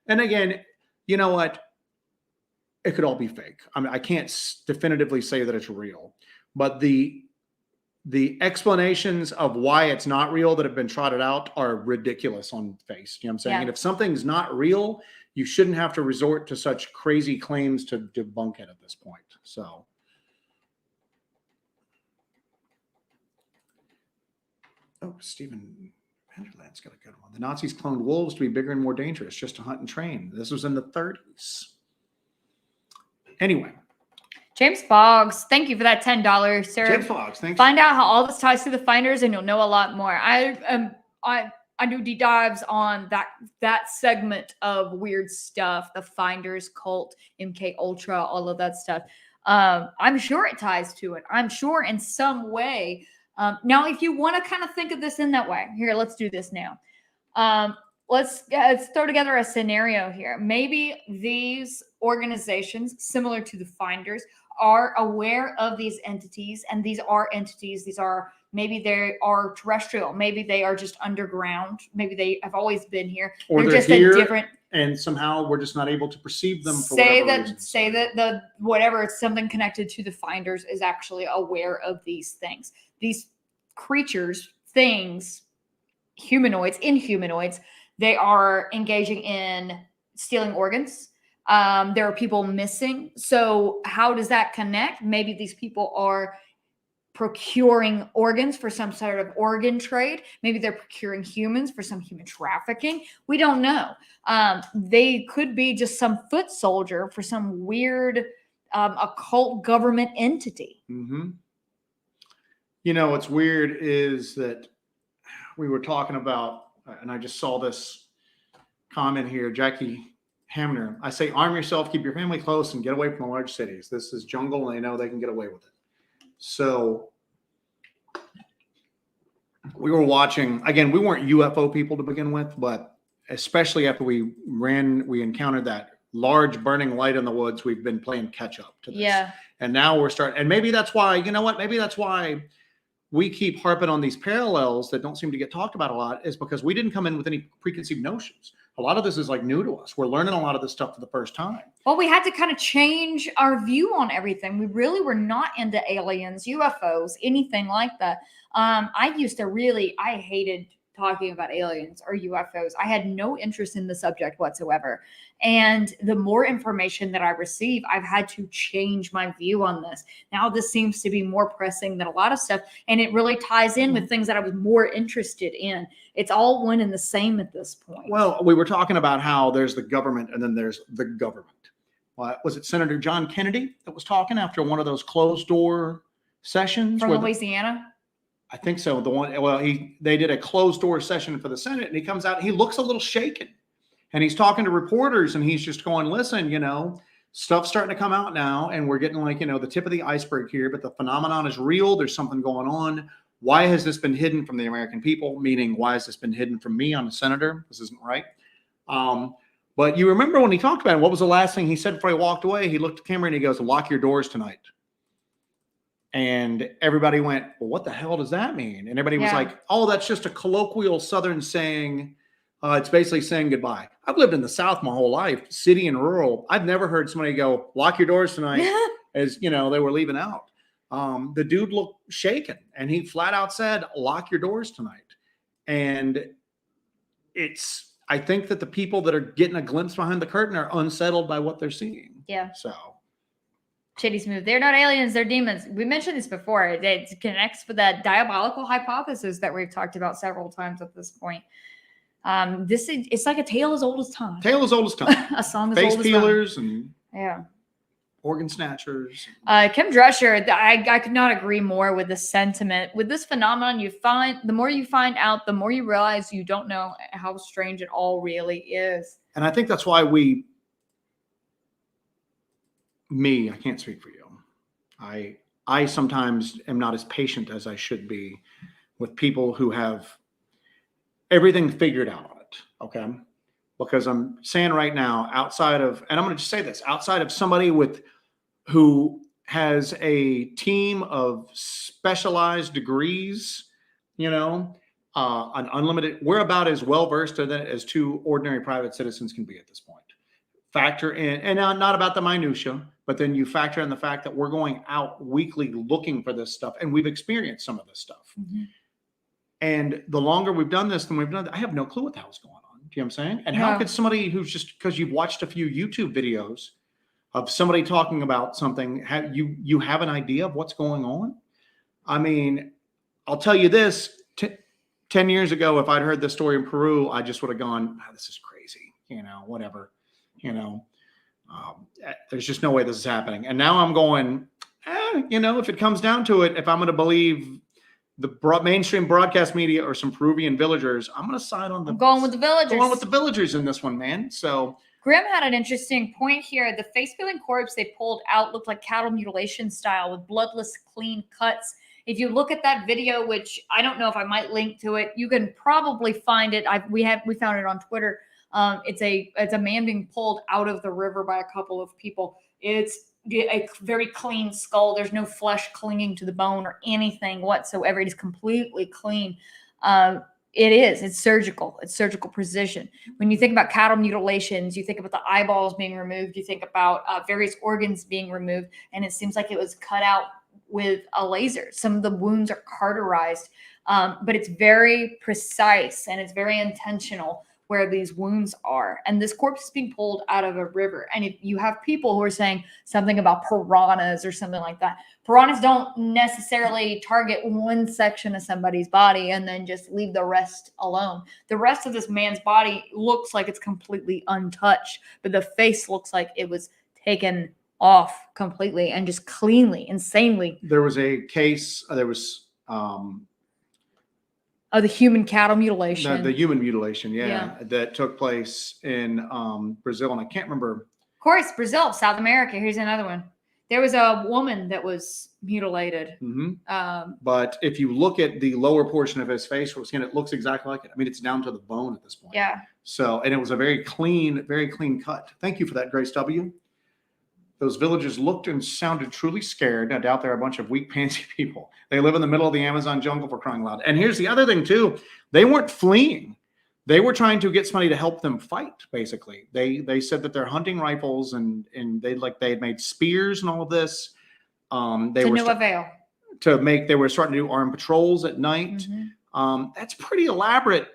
Speaker 2: and again, you know what? It could all be fake. I mean, I can't definitively say that it's real, but the explanations of why it's not real that have been trotted out are ridiculous on face. You know what I'm saying? Yeah. And if something's not real, you shouldn't have to resort to such crazy claims to debunk it at this point. So. Oh, Stephen Vanderland's got a good one. The Nazis cloned wolves to be bigger and more dangerous just to hunt and train. This was in the 30s. Anyway.
Speaker 1: James Boggs, thank you for that $10, sir.
Speaker 2: James Boggs, thanks.
Speaker 1: Find out how all this ties to the Finders, and you'll know a lot more. I do deep dives on that segment of weird stuff, the Finders, cult, MK Ultra, all of that stuff. I'm sure it ties to it. I'm sure in some way. Now, if you want to kind of think of this in that way, here, let's do this now. Let's throw together a scenario here. Maybe these organizations, similar to the Finders, are aware of these entities, and these are entities. Maybe they are terrestrial. Maybe they are just underground. Maybe they have always been here.
Speaker 2: Or they're just here, a different, and somehow we're just not able to perceive them. Say
Speaker 1: that whatever, it's something connected to the Finders is actually aware of these things. These creatures, things, inhumanoids, they are engaging in stealing organs. There are people missing. So how does that connect? Maybe these people are procuring organs for some sort of organ trade. Maybe they're procuring humans for some human trafficking. We don't know. They could be just some foot soldier for some weird occult government entity.
Speaker 2: Mm-hmm. You know, what's weird is that we were talking about, and I just saw this comment here, Jackie Hamner. I say, arm yourself, keep your family close, and get away from the large cities. This is jungle, and they know they can get away with it. So we were watching, again, we weren't UFO people to begin with, but especially after we encountered that large burning light in the woods, we've been playing catch up to this.
Speaker 1: Yeah.
Speaker 2: And now we're starting, and maybe that's why, you know what, maybe that's why we keep harping on these parallels that don't seem to get talked about a lot, is because we didn't come in with any preconceived notions. A lot of this is like new to us. We're learning a lot of this stuff for the first time.
Speaker 1: Well, we had to kind of change our view on everything. We really were not into aliens, UFOs, anything like that. I hated talking about aliens or UFOs. I had no interest in the subject whatsoever. And the more information that I receive, I've had to change my view on this. Now this seems to be more pressing than a lot of stuff. And it really ties in with things that I was more interested in. It's all one and the same at this point.
Speaker 2: Well, we were talking about how there's the government and then there's the government. Was it Senator John Kennedy that was talking after one of those closed door sessions?
Speaker 1: From Louisiana?
Speaker 2: I think so. The one, well, they did a closed door session for the Senate, and he comes out, he looks a little shaken, and he's talking to reporters, and he's just going, listen, you know, stuff's starting to come out now, and we're getting like, you know, the tip of the iceberg here, but the phenomenon is real. There's something going on. Why has this been hidden from the American people? Meaning, why has this been hidden from me? I'm a senator. This isn't right. But you remember when he talked about it, what was the last thing he said before he walked away? He looked at the camera and he goes, lock your doors tonight. And everybody went, well, what the hell does that mean? And everybody was like, oh, that's just a colloquial Southern saying. It's basically saying goodbye. I've lived in the South my whole life, city and rural. I've never heard somebody go, lock your doors tonight, as, you know, they were leaving out. The dude looked shaken, and he flat out said, lock your doors tonight. And I think that the people that are getting a glimpse behind the curtain are unsettled by what they're seeing.
Speaker 1: Yeah.
Speaker 2: So.
Speaker 1: Shitty smooth. They're not aliens, they're demons. We mentioned this before. It connects with that diabolical hypothesis that we've talked about several times at this point. It's like a tale as old as time.
Speaker 2: Tale as old as time.
Speaker 1: A song as
Speaker 2: Face
Speaker 1: old as
Speaker 2: peelers
Speaker 1: time.
Speaker 2: and organ snatchers.
Speaker 1: Kim Drescher, I could not agree more with the sentiment. With this phenomenon, the more you find out, the more you realize you don't know how strange it all really is.
Speaker 2: And I think that's why I can't speak for you. I sometimes am not as patient as I should be with people who have everything figured out on it. Okay. Because I'm saying right now, outside of, and I'm going to just say this, outside of somebody who has a team of specialized degrees, you know, an unlimited, we're about as well versed as two ordinary private citizens can be at this point. Factor in, and not about the minutia, but then you factor in the fact that we're going out weekly looking for this stuff, and we've experienced some of this stuff. Mm-hmm. And the longer we've done this, I have no clue what the hell's going on. Do you know what I'm saying? And how could somebody who's just, because you've watched a few YouTube videos of somebody talking about something, you have an idea of what's going on? I mean, I'll tell you this, 10 years ago, if I'd heard this story in Peru, I just would have gone, this is crazy, you know, whatever. You know, there's just no way this is happening. And now I'm going, you know, if it comes down to it, if I'm going to believe the mainstream broadcast media or some Peruvian villagers, I'm going to side on
Speaker 1: I'm going with the villagers.
Speaker 2: Going with the villagers in this one, man. So
Speaker 1: Grim had an interesting point here. The face-peeling corpse they pulled out looked like cattle mutilation style with bloodless, clean cuts. If you look at that video, which I don't know if I might link to it, you can probably find it. We found it on Twitter. It's a man being pulled out of the river by a couple of people. It's a very clean skull. There's no flesh clinging to the bone or anything whatsoever. It is completely clean. It's surgical. It's surgical precision. When you think about cattle mutilations, you think about the eyeballs being removed. You think about various organs being removed, and it seems like it was cut out with a laser. Some of the wounds are cauterized, but it's very precise and it's very intentional where these wounds are. And this corpse is being pulled out of a river. And if you have people who are saying something about piranhas or something like that, piranhas don't necessarily target one section of somebody's body and then just leave the rest alone. The rest of this man's body looks like it's completely untouched, but the face looks like it was taken off completely and just cleanly, insanely.
Speaker 2: There was a case,
Speaker 1: the human cattle mutilation.
Speaker 2: The human mutilation, that took place in Brazil, and I can't remember.
Speaker 1: Of course, Brazil, South America. Here's another one. There was a woman that was mutilated.
Speaker 2: Mm-hmm. But if you look at the lower portion of his face or skin, it looks exactly like it. I mean, it's down to the bone at this point.
Speaker 1: Yeah.
Speaker 2: So, and it was a very clean cut. Thank you for that, Grace W. Those villagers looked and sounded truly scared. I doubt they're a bunch of weak, pansy people. They live in the middle of the Amazon jungle, for crying loud. And here's the other thing, too. They weren't fleeing. They were trying to get somebody to help them fight, basically. They said that they're hunting rifles and they had made spears and all of this. They were starting to do armed patrols at night. Mm-hmm. That's pretty elaborate.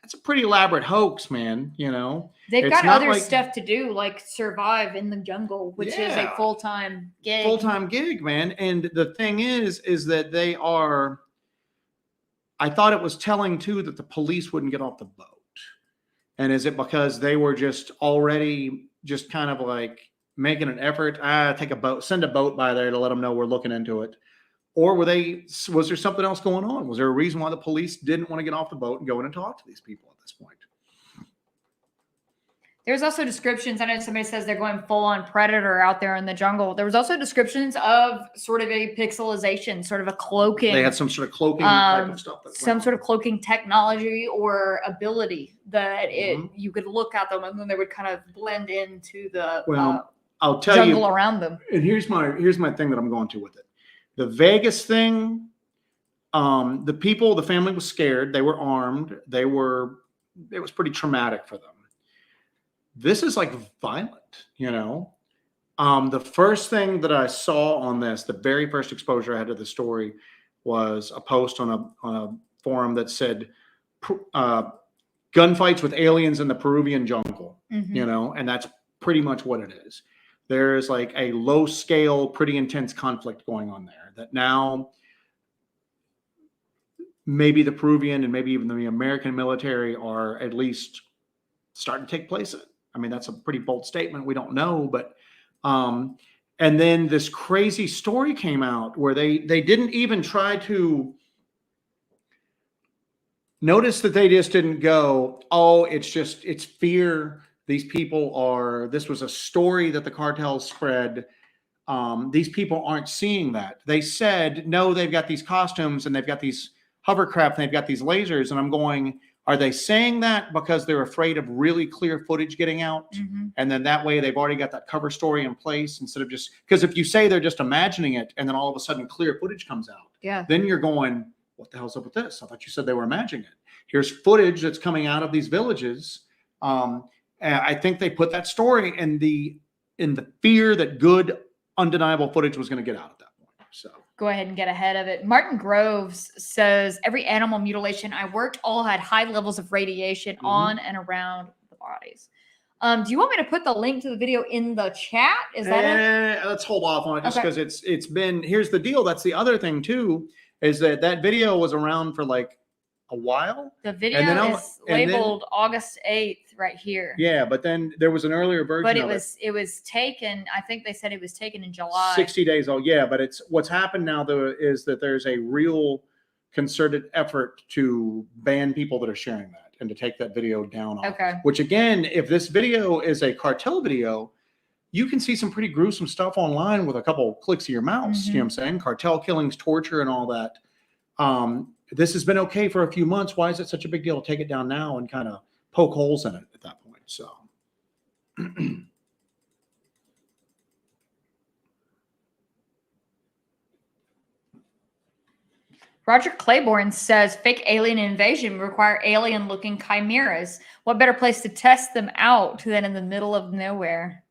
Speaker 2: That's a pretty elaborate hoax, man. You know,
Speaker 1: they've got other stuff to do, like survive in the jungle, which is a full-time gig.
Speaker 2: Full-time gig, man. And the thing is that they are. I thought it was telling too that the police wouldn't get off the boat. And is it because they were just already just kind of like making an effort? Take a boat, send a boat by there to let them know we're looking into it. Or was there something else going on? Was there a reason why the police didn't want to get off the boat and go in and talk to these people at this point?
Speaker 1: There's also descriptions. I know somebody says they're going full on predator out there in the jungle. There was also descriptions of sort of a pixelization, sort of a cloaking.
Speaker 2: They had some sort of cloaking type of stuff.
Speaker 1: Some sort of cloaking technology or ability that you could look at them and then they would kind of blend into the
Speaker 2: I'll tell
Speaker 1: jungle around them.
Speaker 2: And here's my thing that I'm going to with it. The Vegas thing, the family was scared. They were armed. It was pretty traumatic for them. This is like violent, you know. The first thing that I saw on this, the very first exposure I had to the story, was a post on a forum that said gunfights with aliens in the Peruvian jungle, you know, and that's pretty much what it is. There's like a low scale, pretty intense conflict going on there that now maybe the Peruvian and maybe even the American military are at least starting to take place in. I mean, that's a pretty bold statement. We don't know, but and then this crazy story came out where they didn't even try to notice that they just didn't go, oh, it's fear. These people this was a story that the cartels spread. These people aren't seeing that. They said, no, they've got these costumes and they've got these hovercraft and they've got these lasers. And I'm going, are they saying that because they're afraid of really clear footage getting out? Mm-hmm. And then that way they've already got that cover story in place instead of just, because if you say they're just imagining it and then all of a sudden clear footage comes out, then you're going, what the hell's up with this? I thought you said they were imagining it. Here's footage that's coming out of these villages. And I think they put that story in the fear that good, undeniable footage was going to get out at that point. So
Speaker 1: go ahead and get ahead of it. Martin Groves says every animal mutilation I worked all had high levels of radiation on and around the bodies. Do you want me to put the link to the video in the chat? Is that it?
Speaker 2: Let's hold off on it just because it's been. Here's the deal. That's the other thing too, is that video was around for like a while.
Speaker 1: The video is labeled August 8th right here.
Speaker 2: Yeah, but then there was an earlier version.
Speaker 1: But it was taken. I think they said it was taken in July.
Speaker 2: 60 days old. Yeah, but what's happened now though is that there's a real concerted effort to ban people that are sharing that and to take that video down.
Speaker 1: Okay.
Speaker 2: Which again, if this video is a cartel video, you can see some pretty gruesome stuff online with a couple clicks of your mouse. You know what I'm saying? Cartel killings, torture, and all that. This has been okay for a few months. Why is it such a big deal to take it down now and kind of poke holes in it at that point? So
Speaker 1: Roger Claiborne says fake alien invasion require alien looking chimeras. What better place to test them out than in the middle of nowhere?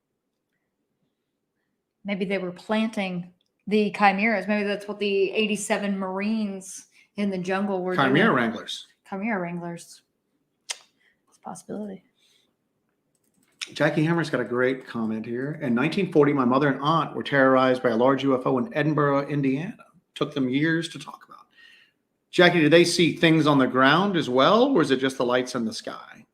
Speaker 1: Maybe they were planting the chimeras. Maybe that's what the 87 Marines in the jungle were
Speaker 2: Chimera
Speaker 1: doing.
Speaker 2: Wranglers.
Speaker 1: Chimera Wranglers. It's a possibility.
Speaker 2: Jackie Hammer's got a great comment here. In 1940, my mother and aunt were terrorized by a large UFO in Edinburgh, Indiana. Took them years to talk about. Jackie, did they see things on the ground as well, or is it just the lights in the sky?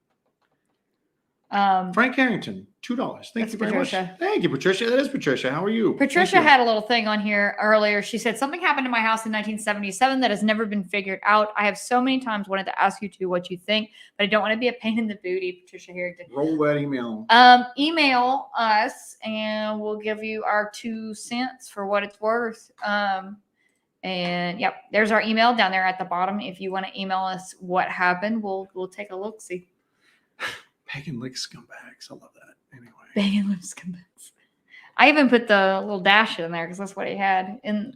Speaker 2: Frank Harrington, $2. Thank you very
Speaker 1: Patricia.
Speaker 2: much. Thank you, Patricia. That is Patricia. How are you?
Speaker 1: Patricia had a little thing on here earlier. She said, something happened in my house in 1977 that has never been figured out. I have so many times wanted to ask you two what you think, but I don't want to be a pain in the booty. Patricia Harrington.
Speaker 2: Roll that email.
Speaker 1: Email us and we'll give you our 2 cents for what it's worth. And yep, there's our email down there at the bottom. If you want to email us what happened, we'll take a look. See.
Speaker 2: Pagan lick scumbags. I love that. Anyway.
Speaker 1: Pagan lick scumbags. I even put the little dash in there because that's what he had. And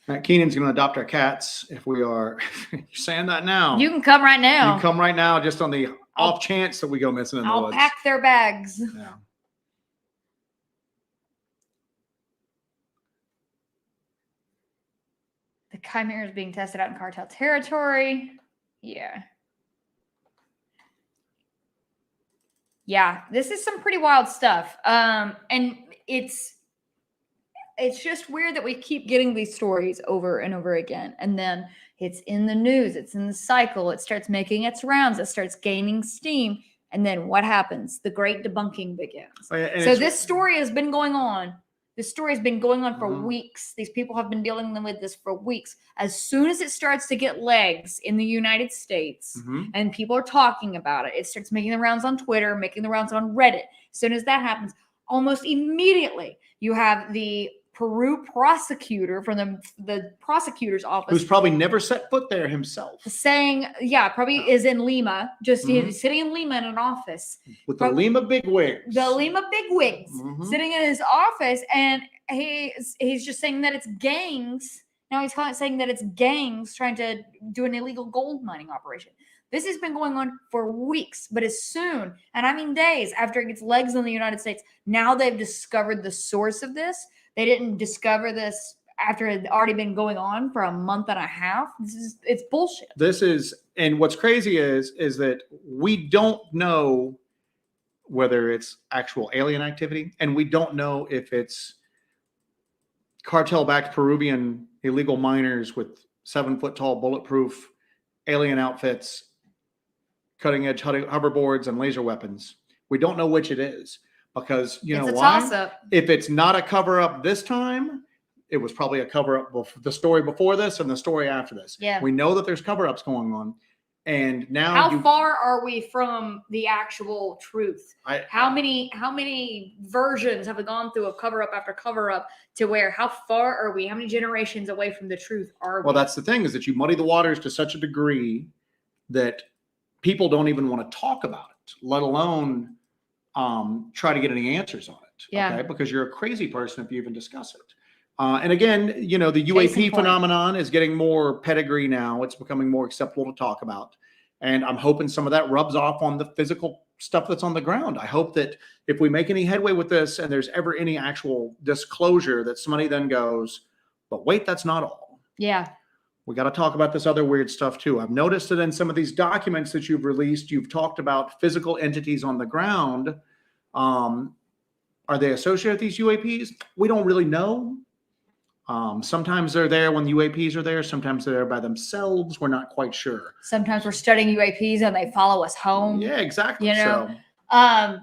Speaker 2: Matt Keenan's going to adopt our cats if we are. You're saying that now.
Speaker 1: You can come right now.
Speaker 2: You can come right now, just on the off chance that we go missing in the woods.
Speaker 1: I'll pack their bags.
Speaker 2: Yeah.
Speaker 1: The chimera is being tested out in cartel territory. Yeah. Yeah, this is some pretty wild stuff. And it's just weird that we keep getting these stories over and over again. And then it's in the news, it's in the cycle, it starts making its rounds, it starts gaining steam. And then what happens? The great debunking begins.
Speaker 2: Oh, yeah,
Speaker 1: so this story has been going on. This story has been going on for
Speaker 2: Mhm.
Speaker 1: weeks. These people have been dealing with this for weeks. As soon as it starts to get legs in the United States
Speaker 2: Mhm.
Speaker 1: and people are talking about it, it starts making the rounds on Twitter, making the rounds on Reddit. As soon as that happens, almost immediately you have the Peru prosecutor from the prosecutor's office
Speaker 2: Who's probably never set foot there himself.
Speaker 1: saying, yeah, probably is in Lima, just
Speaker 2: Mhm.
Speaker 1: he's sitting in Lima in an office.
Speaker 2: With the Lima bigwigs.
Speaker 1: The Lima bigwigs
Speaker 2: Mhm.
Speaker 1: sitting in his office, and he's just saying that it's gangs. Now he's saying that it's gangs trying to do an illegal gold mining operation. This has been going on for weeks, but as soon, and I mean days after it gets legs in the United States, now they've discovered the source of this. They didn't discover this after it had already been going on for a month and a half. It's bullshit.
Speaker 2: This is, and what's crazy is that we don't know whether it's actual alien activity, and we don't know if it's cartel-backed Peruvian illegal miners with 7-foot-tall bulletproof alien outfits, cutting-edge hoverboards, and laser weapons. We don't know which it is because you know why?
Speaker 1: Toss-up.
Speaker 2: If it's not a cover-up this time, it was probably a cover-up the story before this and the story after this.
Speaker 1: Yeah.
Speaker 2: We know that there's cover-ups going on. And now
Speaker 1: how far are we from the actual truth? How many versions have we gone through of cover-up after cover-up to where how far are we? How many generations away from the truth are we?
Speaker 2: Well, that's the thing, is that you muddy the waters to such a degree that people don't even want to talk about it, let alone try to get any answers on it.
Speaker 1: Yeah.
Speaker 2: Okay? Because you're a crazy person if you even discuss it. And again, you know, the UAP phenomenon is getting more pedigree now. It's becoming more acceptable to talk about. And I'm hoping some of that rubs off on the physical stuff that's on the ground. I hope that if we make any headway with this and there's ever any actual disclosure, that somebody then goes, but wait, that's not all.
Speaker 1: Yeah.
Speaker 2: We got to talk about this other weird stuff too. I've noticed that in some of these documents that you've released, you've talked about physical entities on the ground. Are they associated with these UAPs? We don't really know. Sometimes they're there when the UAPs are there. Sometimes they're there by themselves. We're not quite sure.
Speaker 1: Sometimes we're studying UAPs and they follow us home.
Speaker 2: Yeah, exactly.
Speaker 1: You know,
Speaker 2: so,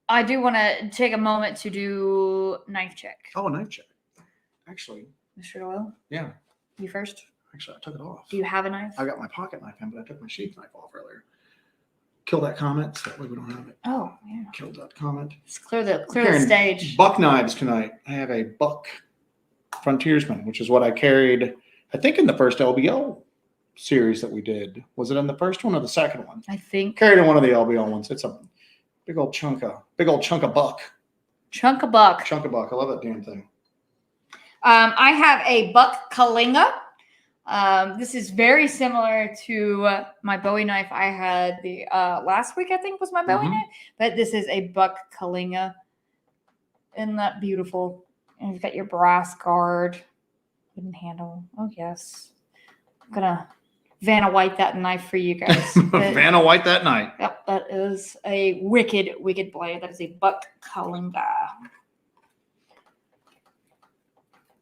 Speaker 1: I do want to take a moment to do knife check.
Speaker 2: Oh, knife check. Actually.
Speaker 1: Mr. Doyle?
Speaker 2: Yeah.
Speaker 1: You first?
Speaker 2: Actually, I took it off.
Speaker 1: Do you have a knife?
Speaker 2: I got my pocket knife in, but I took my sheath knife off earlier. Kill that comment, so that way we don't have it.
Speaker 1: Oh, yeah.
Speaker 2: Kill that comment.
Speaker 1: Let's clear the stage.
Speaker 2: Buck knives tonight. I have a buck frontiersman, which is what I carried, I think, in the first LBO series that we did. Was it in the first one or the second one?
Speaker 1: I think.
Speaker 2: Carried in one of the LBO ones. It's a big old chunk of buck.
Speaker 1: Chunk of buck.
Speaker 2: Chunk of buck. I love that damn thing.
Speaker 1: I have a buck kalinga. This is very similar to my Bowie knife I had the last week, I think was my Bowie knife, but this is a buck kalinga. Isn't that beautiful? And you've got your brass guard, wooden handle. Oh yes, I'm gonna Vanna White that knife for you guys.
Speaker 2: Vanna White that night.
Speaker 1: Yep, that is a wicked, wicked blade. That is a buck kalinga.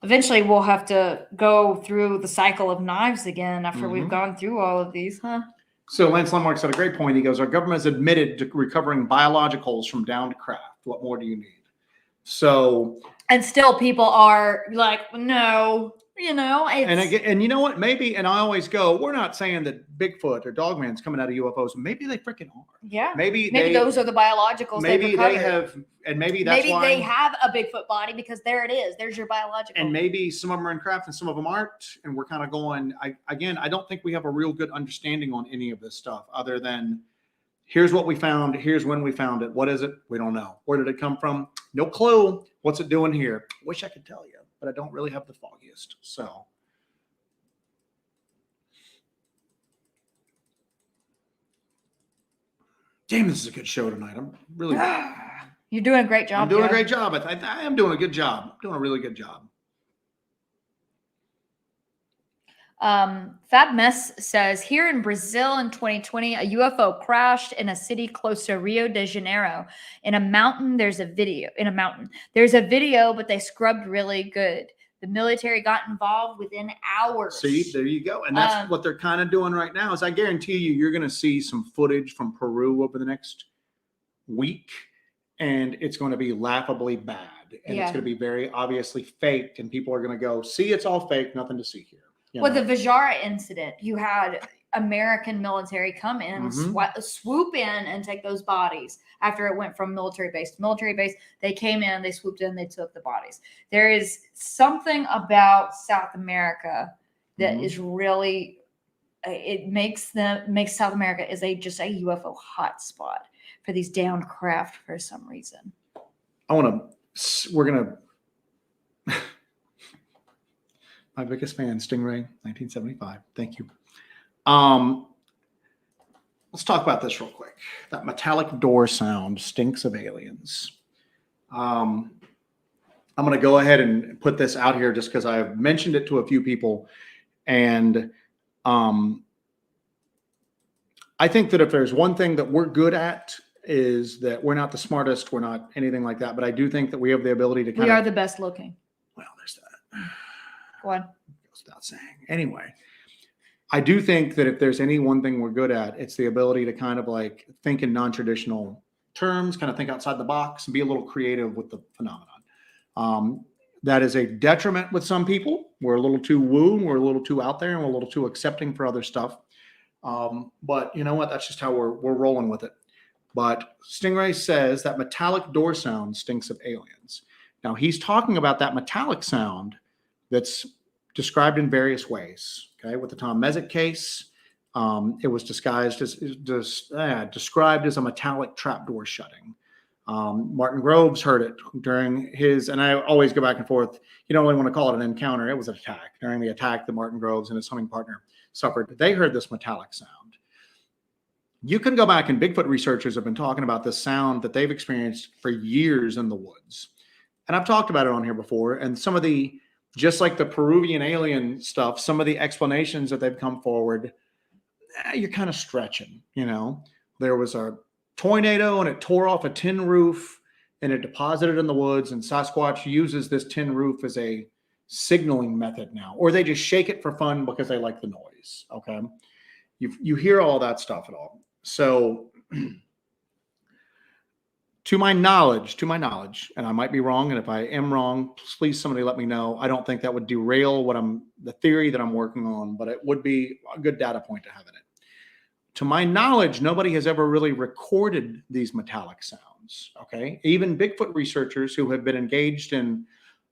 Speaker 1: Eventually, we'll have to go through the cycle of knives again after we've gone through all of these, huh?
Speaker 2: So Lance Landmark said a great point. He goes, our government has admitted to recovering biologicals from downed craft. What more do you need? So,
Speaker 1: and still people are like, no, you know,
Speaker 2: and you know what? Maybe, and I always go, we're not saying that Bigfoot or Dogman's coming out of UFOs. Maybe they freaking are.
Speaker 1: Yeah.
Speaker 2: Maybe
Speaker 1: those are the biologicals.
Speaker 2: Maybe they have, and maybe that's why
Speaker 1: they have a Bigfoot body, because there it is. There's your biological.
Speaker 2: And maybe some of them are in craft and some of them aren't. And we're kind of going, I don't think we have a real good understanding on any of this stuff other than here's what we found. Here's when we found it. What is it? We don't know. Where did it come from? No clue. What's it doing here? Wish I could tell you, but I don't really have the foggiest. So. Damn, this is a good show tonight. I'm really.
Speaker 1: You're doing a great job.
Speaker 2: I'm doing a great job. I am doing a good job. I'm doing a really good job.
Speaker 1: Fab Mess says, here in Brazil in 2020, a UFO crashed in a city close to Rio de Janeiro. In a mountain, there's a video. But they scrubbed really good. The military got involved within hours.
Speaker 2: See, there you go. And that's what they're kind of doing right now. Is I guarantee you're going to see some footage from Peru over the next week, and it's going to be laughably bad. And it's going to be very obviously faked, and people are going to go, see, it's all fake, nothing to see here.
Speaker 1: With the Vajara incident, you had American military come in, swoop in and take those bodies after it went from military base to military base. They came in, they swooped in, they took the bodies. There is something about South America that is really, it makes South America is just a UFO hotspot for these downed craft for some reason.
Speaker 2: We're going to, my biggest fan, Stingray, 1975. Thank you. Let's talk about this real quick. That metallic door sound stinks of aliens. I'm going to go ahead and put this out here just because I've mentioned it to a few people. And I think that if there's one thing that we're good at is that we're not the smartest. We're not anything like that. But I do think that we have the ability to
Speaker 1: we are the best looking.
Speaker 2: Well, there's that.
Speaker 1: Go on.
Speaker 2: Goes without saying. Anyway. I do think that if there's any one thing we're good at, it's the ability to kind of like think in non-traditional terms, kind of think outside the box and be a little creative with the phenomenon. That is a detriment with some people. We're a little too woo, we're a little too out there, and we're a little too accepting for other stuff. But you know what? That's just how we're rolling with it. But Stingray says that metallic door sound stinks of aliens. Now he's talking about that metallic sound that's described in various ways. Okay, with the Tom Mezek case, it was described as a metallic trapdoor shutting. Martin Groves heard it during his, and I always go back and forth. You don't really want to call it an encounter. It was an attack. During the attack that Martin Groves and his hunting partner suffered, they heard this metallic sound. You can go back, and Bigfoot researchers have been talking about this sound that they've experienced for years in the woods. And I've talked about it on here before, and some of the, just like the Peruvian alien stuff, some of the explanations that they've come forward, you're kind of stretching, you know. There was a tornado and it tore off a tin roof and it deposited in the woods, and Sasquatch uses this tin roof as a signaling method now, or they just shake it for fun because they like the noise. Okay. You hear all that stuff at all. So to my knowledge, and I might be wrong, and if I am wrong, please somebody let me know. I don't think that would derail the theory that I'm working on, but it would be a good data point to have in it. To my knowledge, nobody has ever really recorded these metallic sounds, okay? Even Bigfoot researchers who have been engaged in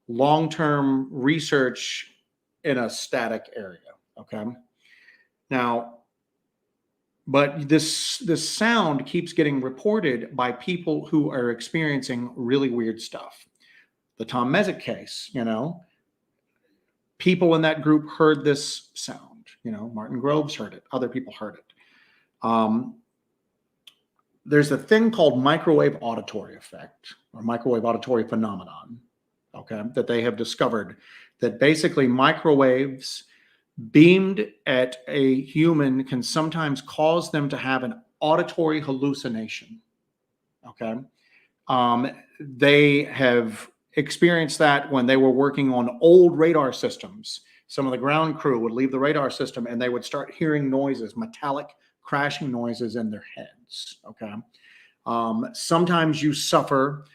Speaker 2: long-term research in a static area, okay? Now, but this sound keeps getting reported by people who are experiencing really weird stuff. The Tom Mezek case, you know, people in that group heard this sound. You know, Martin Groves heard it. Other people heard it. There's a thing called microwave auditory effect, or microwave auditory phenomenon, okay, that they have discovered, that basically microwaves beamed at a human can sometimes cause them to have an auditory hallucination. Okay. They have experienced that when they were working on old radar systems. Some of the ground crew would leave the radar system and they would start hearing noises, metallic crashing noises in their heads. Okay. Sometimes you suffer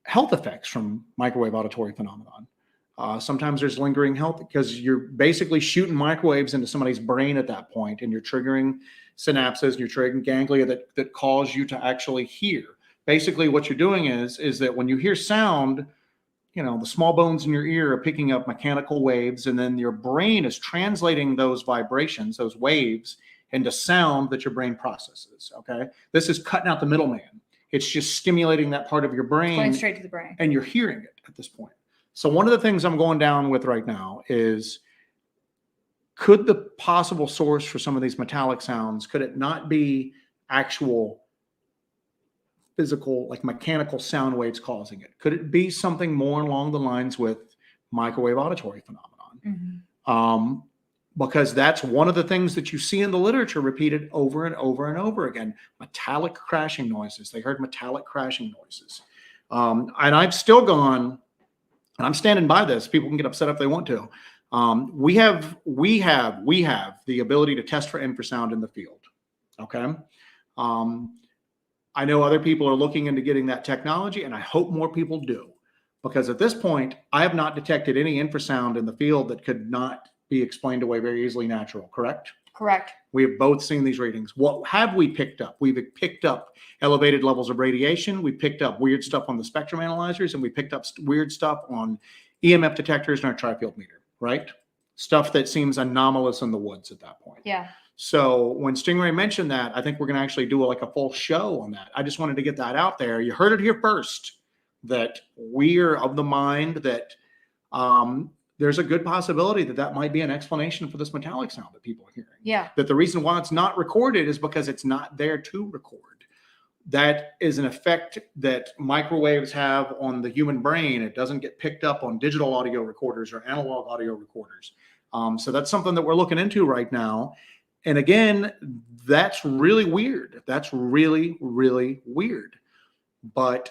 Speaker 2: health effects from microwave auditory phenomenon. Sometimes there's lingering health because you're basically shooting microwaves into somebody's brain at that point, and you're triggering synapses, and you're triggering ganglia that cause you to actually hear. Basically, what you're doing is that when you hear sound, the small bones in your ear are picking up mechanical waves, and then your brain is translating those vibrations, those waves, into sound that your brain processes. Okay, this is cutting out the middleman. It's just stimulating that part of your brain,
Speaker 1: going straight to the brain,
Speaker 2: and you're hearing it at this point. So one of the things I'm going down with right now is, could the possible source for some of these metallic sounds, could it not be actual physical, like mechanical sound waves causing it? Could it be something more along the lines with microwave auditory phenomenon? Mm-hmm. Because that's one of the things that you see in the literature repeated over and over and over again. Metallic crashing noises. They heard metallic crashing noises. And I've still gone, and I'm standing by this. People can get upset if they want to. We have the ability to test for infrasound in the field. Okay. I know other people are looking into getting that technology, and I hope more people do, because at this point, I have not detected any infrasound in the field that could not be explained away very easily natural. Correct?
Speaker 1: Correct.
Speaker 2: We have both seen these readings. What have we picked up? We've picked up elevated levels of radiation. We picked up weird stuff on the spectrum analyzers, and we picked up weird stuff on EMF detectors in our tri-field meter, right? Stuff that seems anomalous in the woods at that point.
Speaker 1: Yeah.
Speaker 2: So when Stingray mentioned that, I think we're going to actually do a full show on that. I just wanted to get that out there. You heard it here first, that we are of the mind that there's a good possibility that might be an explanation for this metallic sound that people are hearing.
Speaker 1: Yeah.
Speaker 2: That the reason why it's not recorded is because it's not there to record. That is an effect that microwaves have on the human brain. It doesn't get picked up on digital audio recorders or analog audio recorders. So that's something that we're looking into right now. And again, that's really weird. That's really, really weird. But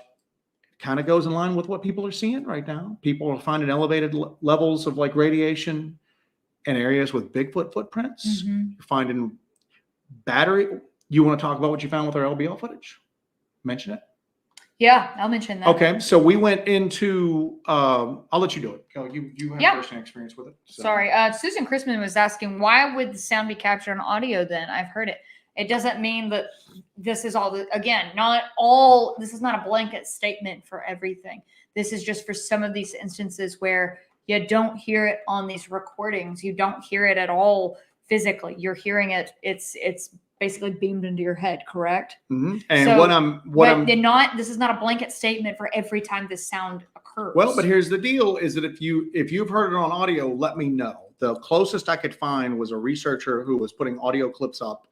Speaker 2: it kind of goes in line with what people are seeing right now. People are finding elevated levels of radiation in areas with Bigfoot footprints. Mm-hmm. You're finding battery. You want to talk about what you found with our LBL footage? Mention it.
Speaker 1: Yeah, I'll mention that.
Speaker 2: Okay, so we went into, I'll let you do it. You have first-hand experience with it. So.
Speaker 1: Sorry. Susan Chrisman was asking, why would the sound be captured on audio then? I've heard it. It doesn't mean that this is all, this is not a blanket statement for everything. This is just for some of these instances where you don't hear it on these recordings. You don't hear it at all physically. You're hearing it. It's basically beamed into your head, correct?
Speaker 2: Mm-hmm. And so
Speaker 1: this is not a blanket statement for every time this sound occurs.
Speaker 2: Well, but here's the deal: is that if you've heard it on audio, let me know. The closest I could find was a researcher who was putting audio clips up,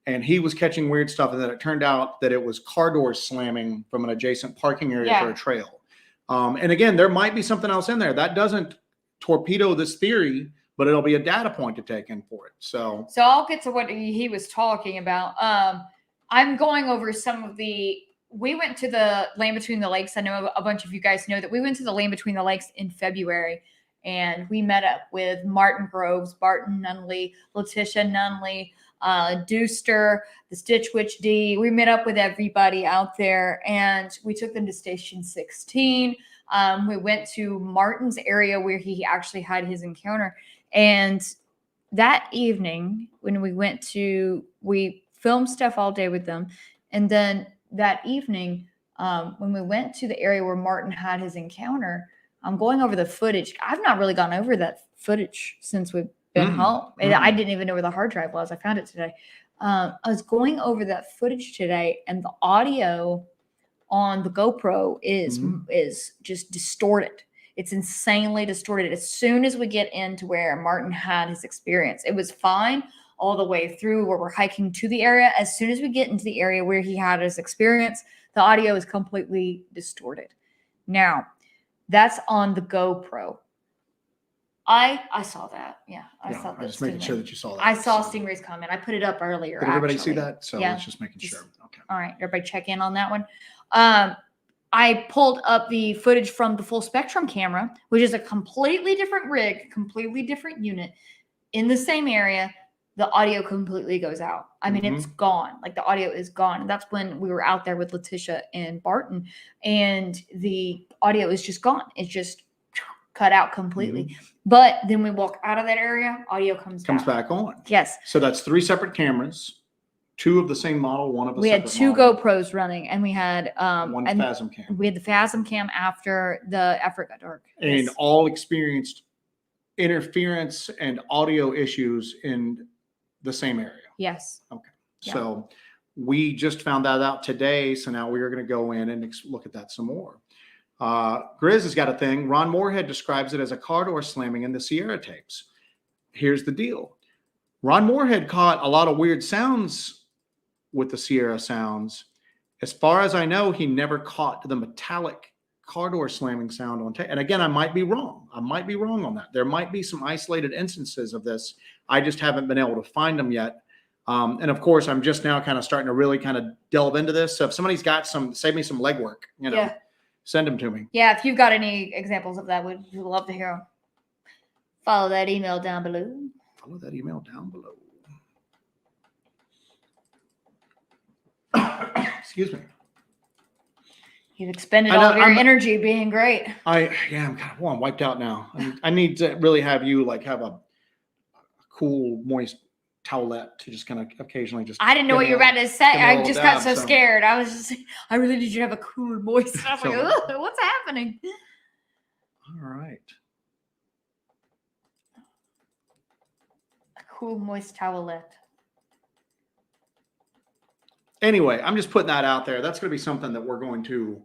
Speaker 2: and he was catching weird stuff, and then it turned out that it was car doors slamming from an adjacent parking area for a trail. And again, there might be something else in there that doesn't torpedo this theory, but it'll be a data point to take in for it. So
Speaker 1: I'll get to what he was talking about. I'm going over we went to the Land Between the Lakes. I know a bunch of you guys know that we went to the Land Between the Lakes in February, and we met up with Martin Groves, Barton Nunley, Letitia Nunley, Deuster, the Stitch Witch D. We met up with everybody out there, and we took them to Station 16. We went to Martin's area where he actually had his encounter. And that evening, when we filmed stuff all day with them. And then that evening, when we went to the area where Martin had his encounter, I'm going over the footage. I've not really gone over that footage since we've been home. I didn't even know where the hard drive was. I found it today. I was going over that footage today, and the audio on the GoPro is just distorted. It's insanely distorted. As soon as we get into where Martin had his experience, it was fine all the way through where we're hiking to the area. As soon as we get into the area where he had his experience, the audio is completely distorted. Now, that's on the GoPro. I saw that. Yeah, I
Speaker 2: Yeah,
Speaker 1: saw
Speaker 2: I'm
Speaker 1: that.
Speaker 2: just making sure that you saw that.
Speaker 1: I saw
Speaker 2: So,
Speaker 1: Stingray's comment. I put it up earlier.
Speaker 2: did everybody see
Speaker 1: actually.
Speaker 2: that? So
Speaker 1: Yeah,
Speaker 2: let's just making sure. Okay.
Speaker 1: All right, everybody check in on that one. I pulled up the footage from the Full Spectrum camera, which is a completely different rig, completely different unit in the same area. The audio completely goes out. I mean, it's gone. Like the audio is gone. And that's when we were out there with Letitia and Barton, and the audio is just gone. It's just cut out completely. But then we walk out of that area, audio comes
Speaker 2: back on.
Speaker 1: Yes.
Speaker 2: So that's 3 separate cameras, 2 of the same model, 1 of a
Speaker 1: we had
Speaker 2: separate
Speaker 1: 2
Speaker 2: model,
Speaker 1: GoPros running, and we had
Speaker 2: 1 Phasm cam.
Speaker 1: we had the Phasm cam after it got dark.
Speaker 2: And all experienced interference and audio issues in the same area.
Speaker 1: Yes.
Speaker 2: Okay. Yeah. So we just found that out today. So now we are going to go in and look at that some more. Grizz has got a thing. Ron Moorhead describes it as a car door slamming in the Sierra tapes. Here's the deal. Ron Moorhead caught a lot of weird sounds with the Sierra sounds. As far as I know, he never caught the metallic car door slamming sound on tape. And again, I might be wrong. I might be wrong on that. There might be some isolated instances of this. I just haven't been able to find them yet. And of course, I'm just now kind of starting to really kind of delve into this. So if somebody's got save me some legwork, send them to me.
Speaker 1: Yeah, if you've got any examples of that, we'd love to hear them. Follow that email down below.
Speaker 2: Follow that email down below. Excuse me.
Speaker 1: You've expended all of your energy being great.
Speaker 2: I'm kind of I'm wiped out now. I need to really have you have a cool, moist towelette to just kind of occasionally just.
Speaker 1: I didn't know what you were about to say. I just got so scared. I was just, I really need you to have a cool, moist. I was like, what's happening?
Speaker 2: All right.
Speaker 1: A cool, moist towelette.
Speaker 2: Anyway, I'm just putting that out there. That's going to be something that we're going to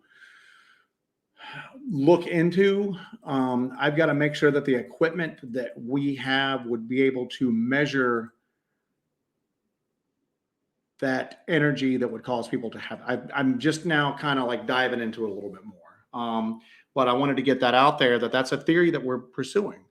Speaker 2: look into. I've got to make sure that the equipment that we have would be able to measure that energy that would cause people to have. I'm just now kind of diving into it a little bit more. But I wanted to get that out there that's a theory that we're pursuing.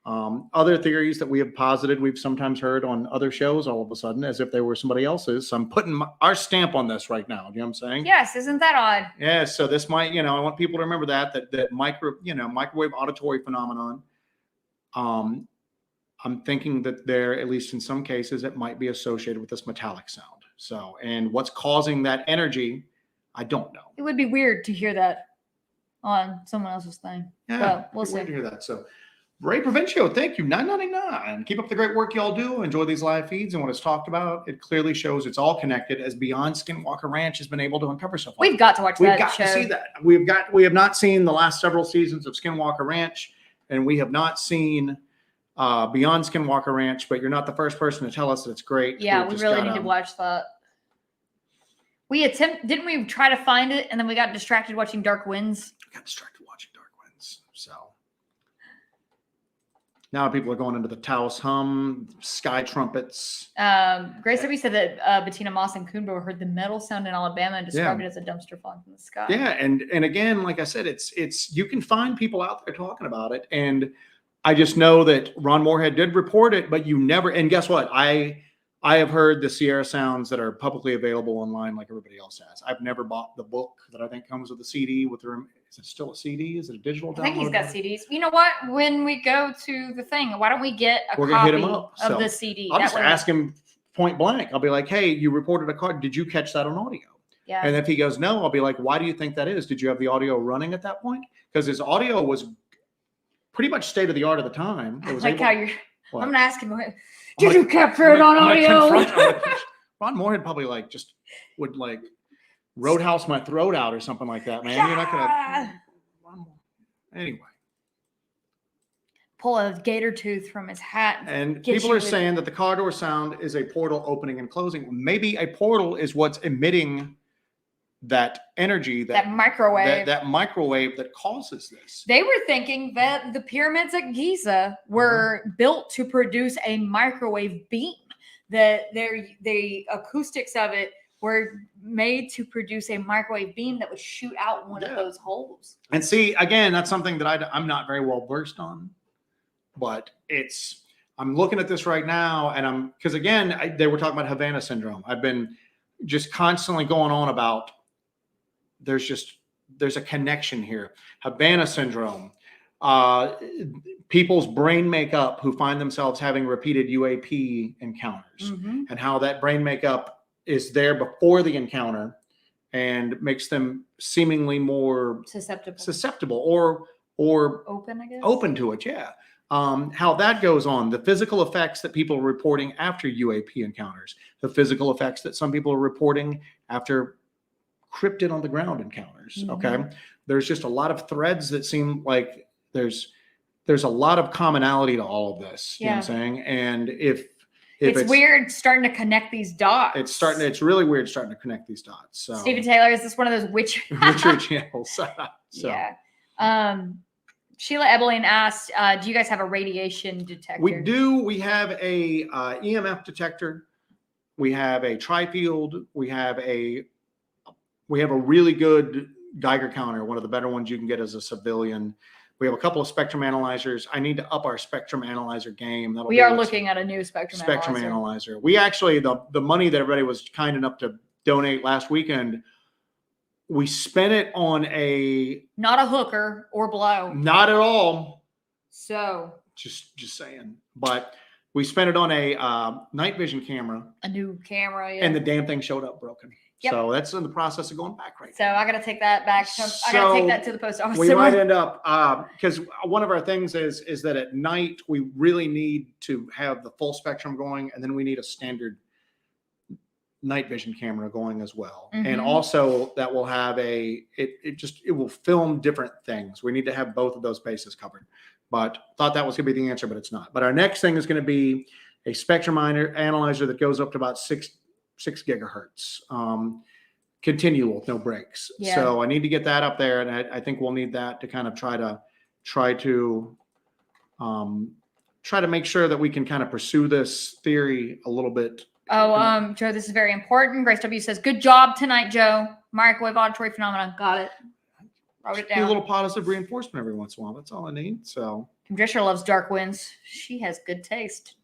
Speaker 2: Other theories that we have posited, we've sometimes heard on other shows all of a sudden as if they were somebody else's. So I'm putting our stamp on this right now. Do you know what I'm saying?
Speaker 1: Yes. Isn't that odd?
Speaker 2: Yeah. So this might, I want people to remember that microwave auditory phenomenon. I'm thinking that there, at least in some cases, it might be associated with this metallic sound. So, and what's causing that energy, I don't know.
Speaker 1: It would be weird to hear that on someone else's thing.
Speaker 2: Yeah.
Speaker 1: Well, we'll see.
Speaker 2: Weird to hear that. So, Ray Provencio, thank you. $9.99. Keep up the great work y'all do. Enjoy these live feeds and what it's talked about. It clearly shows it's all connected, as Beyond Skinwalker Ranch has been able to uncover so far.
Speaker 1: We've got to watch that show.
Speaker 2: We've got to see that. We have not seen the last several seasons of Skinwalker Ranch, and we have not seen Beyond Skinwalker Ranch, but you're not the first person to tell us that it's great.
Speaker 1: Yeah, we really need to watch that. Didn't we try to find it, and then we got distracted watching Dark Winds?
Speaker 2: We got distracted watching Dark Winds. So now people are going into the Taos Hum, Sky Trumpets.
Speaker 1: Grace Libby said that Bettina Moss and Kuhnbo heard the metal sound in Alabama and described it as a dumpster falling from the sky.
Speaker 2: Yeah, and again, like I said, it's you can find people out there talking about it, and I just know that Ron Moorhead did report it, but you never. And guess what? I have heard the Sierra sounds that are publicly available online, like everybody else has. I've never bought the book that I think comes with a CD with the. Is it still a CD? Is it a digital download?
Speaker 1: I think he's got CDs. You know what? When we go to the thing, why don't we get a copy of the CD?
Speaker 2: I'll just ask him point blank. I'll be like, hey, you reported a card. Did you catch that on audio?
Speaker 1: Yeah.
Speaker 2: And if he goes, no, I'll be like, why do you think that is? Did you have the audio running at that point? Because his audio was pretty much state of the art at the time. It was
Speaker 1: I'm going to ask him, did you capture it on audio?
Speaker 2: Ron Moorhead probably would roadhouse my throat out or something like that, man. You're not gonna. Anyway,
Speaker 1: pull a gator tooth from his hat.
Speaker 2: And people are saying that the car door sound is a portal opening and closing. Maybe a portal is what's emitting that energy, that microwave that causes this.
Speaker 1: They were thinking that the pyramids at Giza were built to produce a microwave beam. That the acoustics of it were made to produce a microwave beam that would shoot out one of those holes.
Speaker 2: And see, again, that's something that I'm not very well versed on. but I'm looking at this right now, and because again, they were talking about Havana syndrome. I've been just constantly going on about there's a connection here. Havana syndrome, people's brain makeup who find themselves having repeated UAP encounters, and how that brain makeup is there before the encounter and makes them seemingly more susceptible or
Speaker 1: open, I guess.
Speaker 2: Open to it, yeah. How that goes on, the physical effects that people are reporting after UAP encounters, the physical effects that some people are reporting after cryptid on the ground encounters. Okay. There's just a lot of threads that seem like there's a lot of commonality to all of this. You know what I'm saying? And if it's
Speaker 1: weird starting to connect these dots.
Speaker 2: It's really weird starting to connect these dots. So
Speaker 1: Stephen Taylor, is this one of those witchery
Speaker 2: channels? So.
Speaker 1: Yeah. Sheila Ebeling asked, do you guys have a radiation detector?
Speaker 2: We do. We have a EMF detector. We have a tri-field. We have a really good Geiger counter, one of the better ones you can get as a civilian. We have a couple of spectrum analyzers. I need to up our spectrum analyzer game.
Speaker 1: We are looking at a new spectrum
Speaker 2: analyzer. We actually, the money that everybody was kind enough to donate last weekend, we spent it on
Speaker 1: not a hooker or blow.
Speaker 2: Not at all.
Speaker 1: So
Speaker 2: just saying. But we spent it on a night vision camera.
Speaker 1: A new camera, yeah.
Speaker 2: And the damn thing showed up broken. Yep. So that's in the process of going back right now.
Speaker 1: So I got to take that back. I got to take that to the post office.
Speaker 2: We might end up, because one of our things is that at night we really need to have the full spectrum going, and then we need a standard night vision camera going as well. And also that will have it will film different things. We need to have both of those bases covered. But thought that was going to be the answer, but it's not. But our next thing is going to be a spectrum analyzer that goes up to about 6 gigahertz, continual, no breaks. Yeah. So I need to get that up there, and I think we'll need that to kind of try to make sure that we can kind of pursue this theory a little bit.
Speaker 1: Oh, Joe, this is very important. Grace W says, "Good job tonight, Joe. Microwave auditory phenomenon. Got it. Wrote it down."
Speaker 2: A little positive reinforcement every once in a while. That's all I need. So
Speaker 1: Kim Drisher loves dark winds. She has good taste.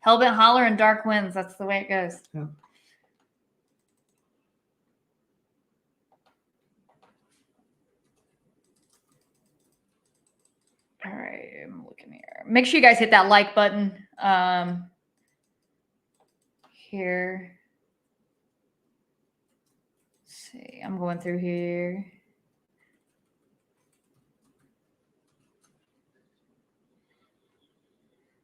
Speaker 1: Hellbent holler and dark winds. That's the way it goes.
Speaker 2: Yeah.
Speaker 1: All right, I'm looking here. Make sure you guys hit that like button. Here. Let's see, I'm going through here.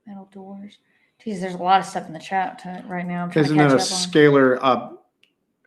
Speaker 1: Metal doors. Geez, there's a lot of stuff in the chat right now.
Speaker 2: Isn't that a scalar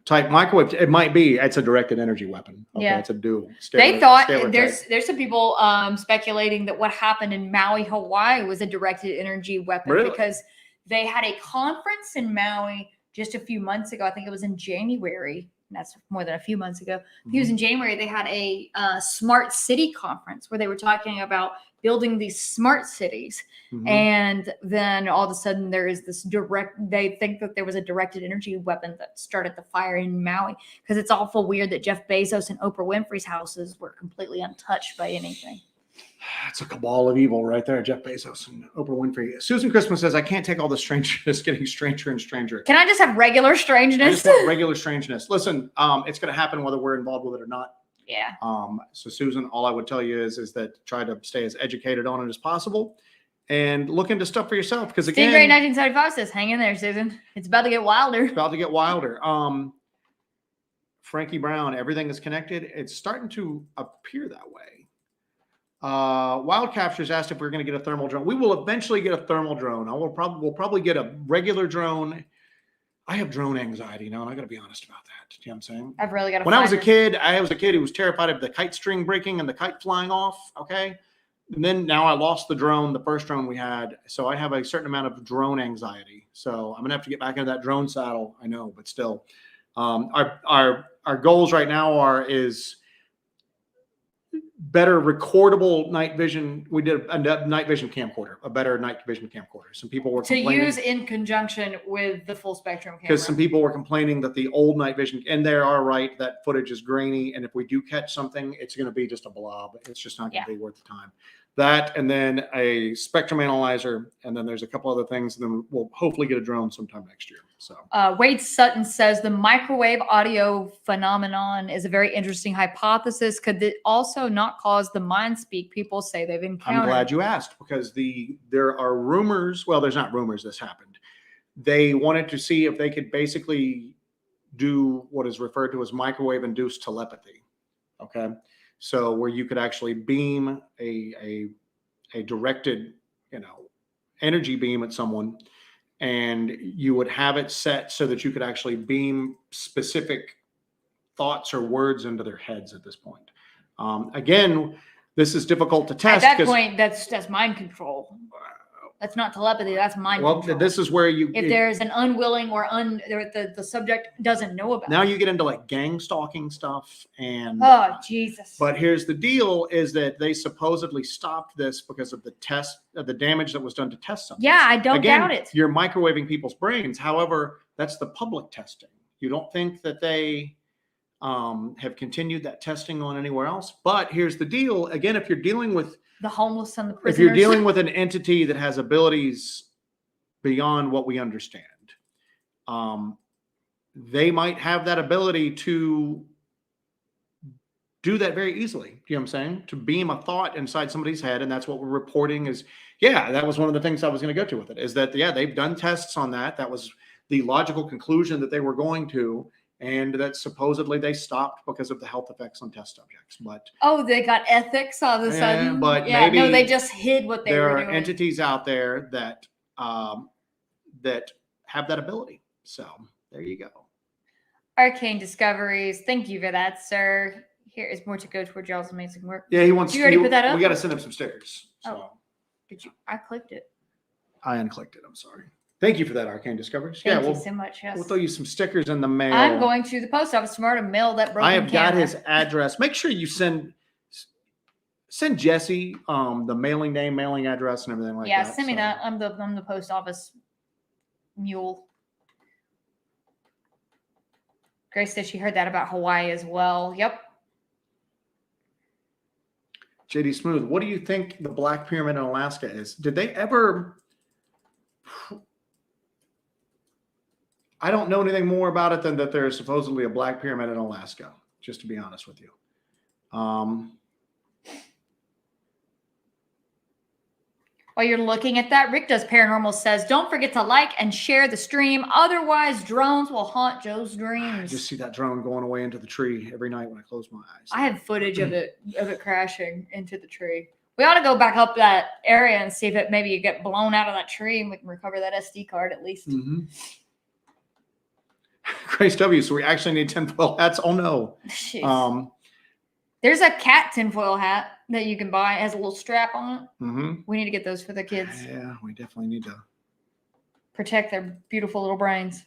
Speaker 2: type microwave? It might be. It's a directed energy weapon. Okay, yeah, it's a dual.
Speaker 1: They thought there's some people speculating that what happened in Maui, Hawaii, was a directed energy weapon.
Speaker 2: Really?
Speaker 1: Because they had a conference in Maui just a few months ago. I think it was in January. That's more than a few months ago. It was in January. They had a smart city conference where they were talking about building these smart cities. And then all of a sudden there is this they think that there was a directed energy weapon that started the fire in Maui, because it's awful weird that Jeff Bezos and Oprah Winfrey's houses were completely untouched by anything.
Speaker 2: It's a cabal of evil right there. Jeff Bezos and Oprah Winfrey. Susan Christmas says, "I can't take all the strangeness getting stranger and stranger.
Speaker 1: Can I just have regular strangeness?"
Speaker 2: I just want regular strangeness. Listen, it's going to happen whether we're involved with it or not.
Speaker 1: Yeah.
Speaker 2: So Susan, all I would tell you is that try to stay as educated on it as possible and look into stuff for yourself. Because again,
Speaker 1: Stingray 1975 says, "Hang in there, Susan. It's about to get wilder."
Speaker 2: It's about to get wilder. Frankie Brown, everything is connected. It's starting to appear that way. Wild Captures asked if we're going to get a thermal drone. We will eventually get a thermal drone. We'll probably get a regular drone. I have drone anxiety now, and I got to be honest about that. You know what I'm saying?
Speaker 1: I've really got to.
Speaker 2: When I was a kid who was terrified of the kite string breaking and the kite flying off. Okay. And then now I lost the drone, the first drone we had. So I have a certain amount of drone anxiety. So I'm going to have to get back into that drone saddle. I know, but still, our goals right now is better recordable night vision. We did a night vision camcorder, a better night vision camcorder. Some people were complaining,
Speaker 1: to use in conjunction with the full spectrum camera,
Speaker 2: because some people were complaining that the old night vision, and they are right, that footage is grainy, and if we do catch something, it's going to be just a blob. It's just not going to be worth the time. That, and then a spectrum analyzer, and then there's a couple other things, and then we'll hopefully get a drone sometime next year. So
Speaker 1: Wade Sutton says the microwave audio phenomenon is a very interesting hypothesis. Could it also not cause the mind speak people say they've encountered?
Speaker 2: I'm glad you asked, because there are rumors. Well, there's not rumors this happened. They wanted to see if they could basically do what is referred to as microwave induced telepathy. Okay. So where you could actually beam a directed, energy beam at someone, and you would have it set so that you could actually beam specific thoughts or words into their heads at this point. Again, this is difficult to test.
Speaker 1: At that point, that's mind control. That's not telepathy. That's mind control.
Speaker 2: Well, this is where
Speaker 1: if there's an unwilling or the subject doesn't know about.
Speaker 2: Now you get into like gang stalking stuff and.
Speaker 1: Oh Jesus!
Speaker 2: But here's the deal: is that they supposedly stopped this because of the damage that was done to test something.
Speaker 1: Yeah, I don't doubt it.
Speaker 2: You're microwaving people's brains. However, that's the public testing. You don't think that they have continued that testing on anywhere else. But here's the deal: again, if you're dealing with
Speaker 1: the homeless and the prisoners.
Speaker 2: If you're dealing with an entity that has abilities beyond what we understand, they might have that ability to do that very easily. You know what I'm saying? To beam a thought inside somebody's head. And that's what we're reporting is, that was one of the things I was going to go to with it, is that, they've done tests on that. That was the logical conclusion that they were going to. And that supposedly they stopped because of the health effects on test subjects. But
Speaker 1: they got ethics all of a sudden.
Speaker 2: But maybe
Speaker 1: no, they just hid what they were doing.
Speaker 2: There are entities out there that that have that ability. So there you go.
Speaker 1: Arcane Discoveries. Thank you for that, sir. Here is more to go toward y'all's amazing work.
Speaker 2: Yeah, he wants.
Speaker 1: Did you already put that up?
Speaker 2: We got to send him some stickers. So.
Speaker 1: Oh, did you? I clicked it.
Speaker 2: I unclicked it. I'm sorry. Thank you for that, Arcane Discoveries.
Speaker 1: Thank you so much. Yes.
Speaker 2: We'll throw you some stickers in the mail.
Speaker 1: I'm going to the post office tomorrow to mail that broken
Speaker 2: I have
Speaker 1: camera.
Speaker 2: got his address. Make sure you send Jessi the mailing name, mailing address, and everything like that.
Speaker 1: Yeah, send me that. I'm the post office mule. Grace said she heard that about Hawaii as well. Yep.
Speaker 2: JD Smooth, what do you think the Black Pyramid in Alaska is? Did they ever? I don't know anything more about it than that there's supposedly a Black Pyramid in Alaska, just to be honest with you.
Speaker 1: While you're looking at that, Rick Does Paranormal says, don't forget to like and share the stream. Otherwise, drones will haunt Joe's dreams.
Speaker 2: I just see that drone going away into the tree every night when I close my eyes.
Speaker 1: I have footage of it crashing into the tree. We ought to go back up that area and see if it maybe you get blown out of that tree and we can recover that SD card at least.
Speaker 2: Mm-hmm. Grace W. So we actually need tinfoil hats. Oh no.
Speaker 1: There's a cat tinfoil hat that you can buy. It has a little strap on it.
Speaker 2: Mm-hmm.
Speaker 1: We need to get those for the kids.
Speaker 2: Yeah, we definitely need to
Speaker 1: protect their beautiful little brains.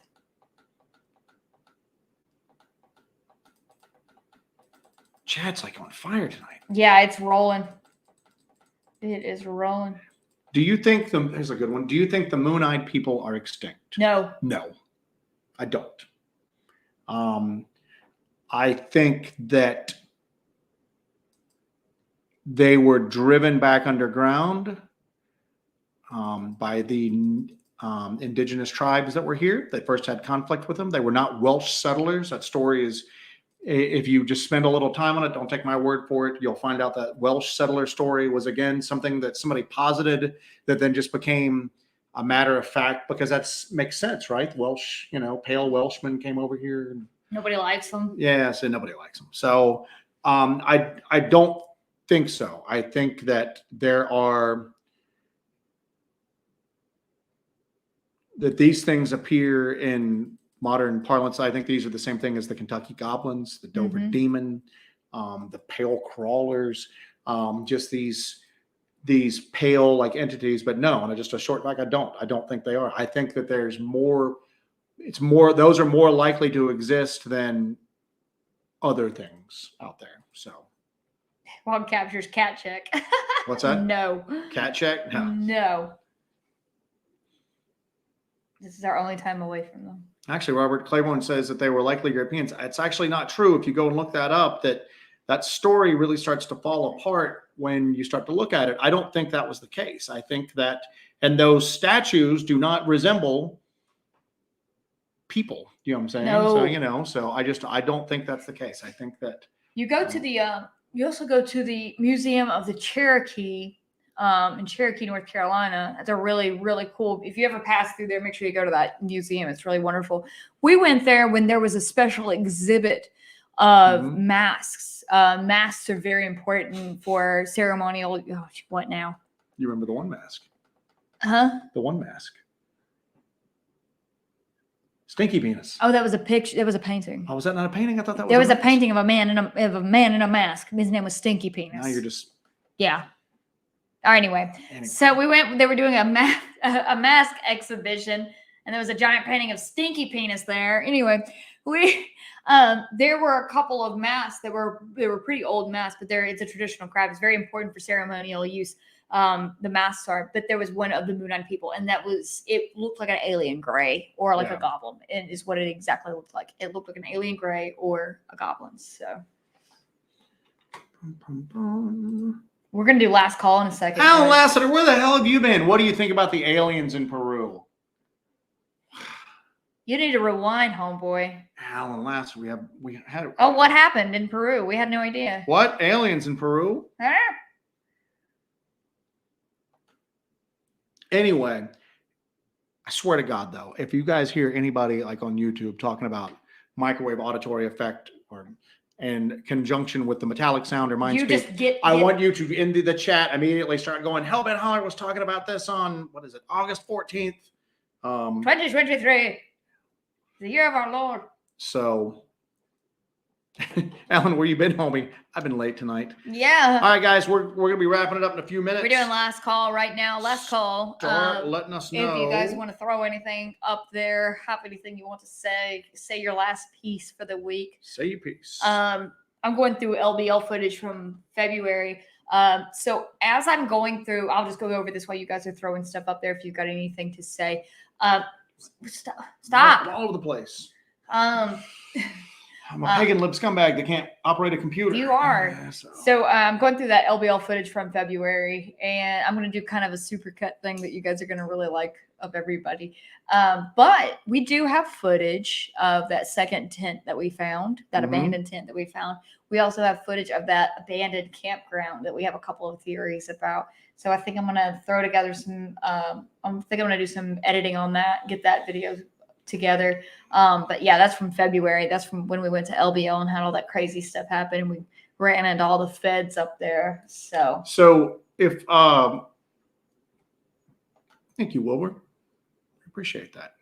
Speaker 2: Chat's like on fire tonight.
Speaker 1: Yeah, it's rolling. It is rolling.
Speaker 2: Do you think here's a good one. Do you think the moon-eyed people are extinct?
Speaker 1: No.
Speaker 2: No, I don't. I think that they were driven back underground by the indigenous tribes that were here. They first had conflict with them. They were not Welsh settlers. That story is, if you just spend a little time on it, don't take my word for it, you'll find out that Welsh settler story was, again, something that somebody posited that then just became a matter of fact, because that makes sense, right? Welsh, pale Welshmen came over here. And,
Speaker 1: nobody likes them.
Speaker 2: Yes, and nobody likes them. So I don't think so. I think that that these things appear in modern parlance. I think these are the same thing as the Kentucky Goblins, the Dover Demon, the Pale Crawlers, just these pale like entities. But no, and just a short back, I don't think they are. I think that there's more. Those are more likely to exist than other things out there. So.
Speaker 1: Hog captures cat check.
Speaker 2: What's that?
Speaker 1: No.
Speaker 2: Cat check? No.
Speaker 1: No. This is our only time away from them.
Speaker 2: Actually, Robert Claiborne says that they were likely Europeans. It's actually not true. If you go and look that up, that story really starts to fall apart when you start to look at it. I don't think that was the case. I think that, and those statues do not resemble people. You know what I'm saying?
Speaker 1: No.
Speaker 2: So, you know, so I don't think that's the case. I think that
Speaker 1: you go to the, you also go to the Museum of the Cherokee in Cherokee, North Carolina. It's a really, really cool. If you ever pass through there, make sure you go to that museum. It's really wonderful. We went there when there was a special exhibit of masks. Masks are very important for ceremonial. Oh, what now?
Speaker 2: You remember the one mask?
Speaker 1: Huh?
Speaker 2: The one mask. Stinky penis.
Speaker 1: Oh, that was a picture. That was a painting.
Speaker 2: Oh, was that not a painting? I thought that was.
Speaker 1: There was a painting of a man in a mask. His name was Stinky Penis.
Speaker 2: Now you're just.
Speaker 1: Yeah. All right, anyway. So we went. They were doing a mask exhibition, and there was a giant painting of Stinky Penis there. Anyway, there were a couple of masks that were pretty old masks, but it's a traditional craft. It's very important for ceremonial use. The masks are, but there was one of the Moon Eye people, and it looked like an alien gray or like a goblin. It is what it exactly looked like. It looked like an alien gray or a goblin. So we're gonna do last call in a second.
Speaker 2: Alan Lassiter, where the hell have you been? What do you think about the aliens in Peru?
Speaker 1: You need to rewind, homeboy.
Speaker 2: Alan Lassiter, we had.
Speaker 1: Oh, what happened in Peru? We had no idea.
Speaker 2: What aliens in Peru?
Speaker 1: Huh?
Speaker 2: Anyway, I swear to God, though, if you guys hear anybody like on YouTube talking about microwave auditory effect or in conjunction with the metallic sound or mind speak, I want you to, in the chat, immediately start going, Hellbent Holler was talking about this on, what is it, August 14th?
Speaker 1: 2023, the year of our Lord.
Speaker 2: So, Alan, where you been, homie? I've been late tonight.
Speaker 1: Yeah.
Speaker 2: All right, guys, we're going to be wrapping it up in a few minutes.
Speaker 1: We're doing last call right now. Last call.
Speaker 2: Start letting us know.
Speaker 1: If you guys want to throw anything up there, have anything you want to say your last piece for the week.
Speaker 2: Say your piece.
Speaker 1: I'm going through LBL footage from February. So as I'm going through, I'll just go over this while you guys are throwing stuff up there if you've got anything to say. Stop.
Speaker 2: All over the place. I'm a
Speaker 1: Um,
Speaker 2: pagan lib scumbag that can't operate a computer.
Speaker 1: You are.
Speaker 2: Yeah,
Speaker 1: so I'm going through that LBL footage from February, and I'm going to do kind of a supercut thing that you guys are going to really like of everybody. But we do have footage of that second tent that we found, that abandoned tent that we found. We also have footage of that abandoned campground that we have a couple of theories about. So I think I'm going to throw together some, I'm going to do some editing on that, get that video together. But yeah, that's from February. That's from when we went to LBL and had all that crazy stuff happen. We ran into all the feds up there. So
Speaker 2: if thank you, Wilbur. Appreciate that.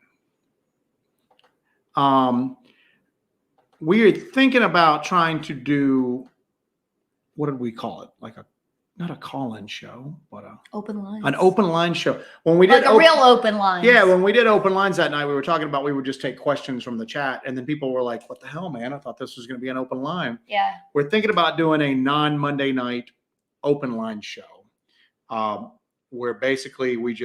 Speaker 2: We're thinking about trying to do, what did we call it? Like not a call-in show, but an open line show. When we did
Speaker 1: like a real open line.
Speaker 2: Yeah, when we did open lines that night, we were talking about we would just take questions from the chat, and then people were like, "What the hell, man? I thought this was going to be an open line."
Speaker 1: Yeah.
Speaker 2: We're thinking about doing a non-Monday night open line show, where basically we'd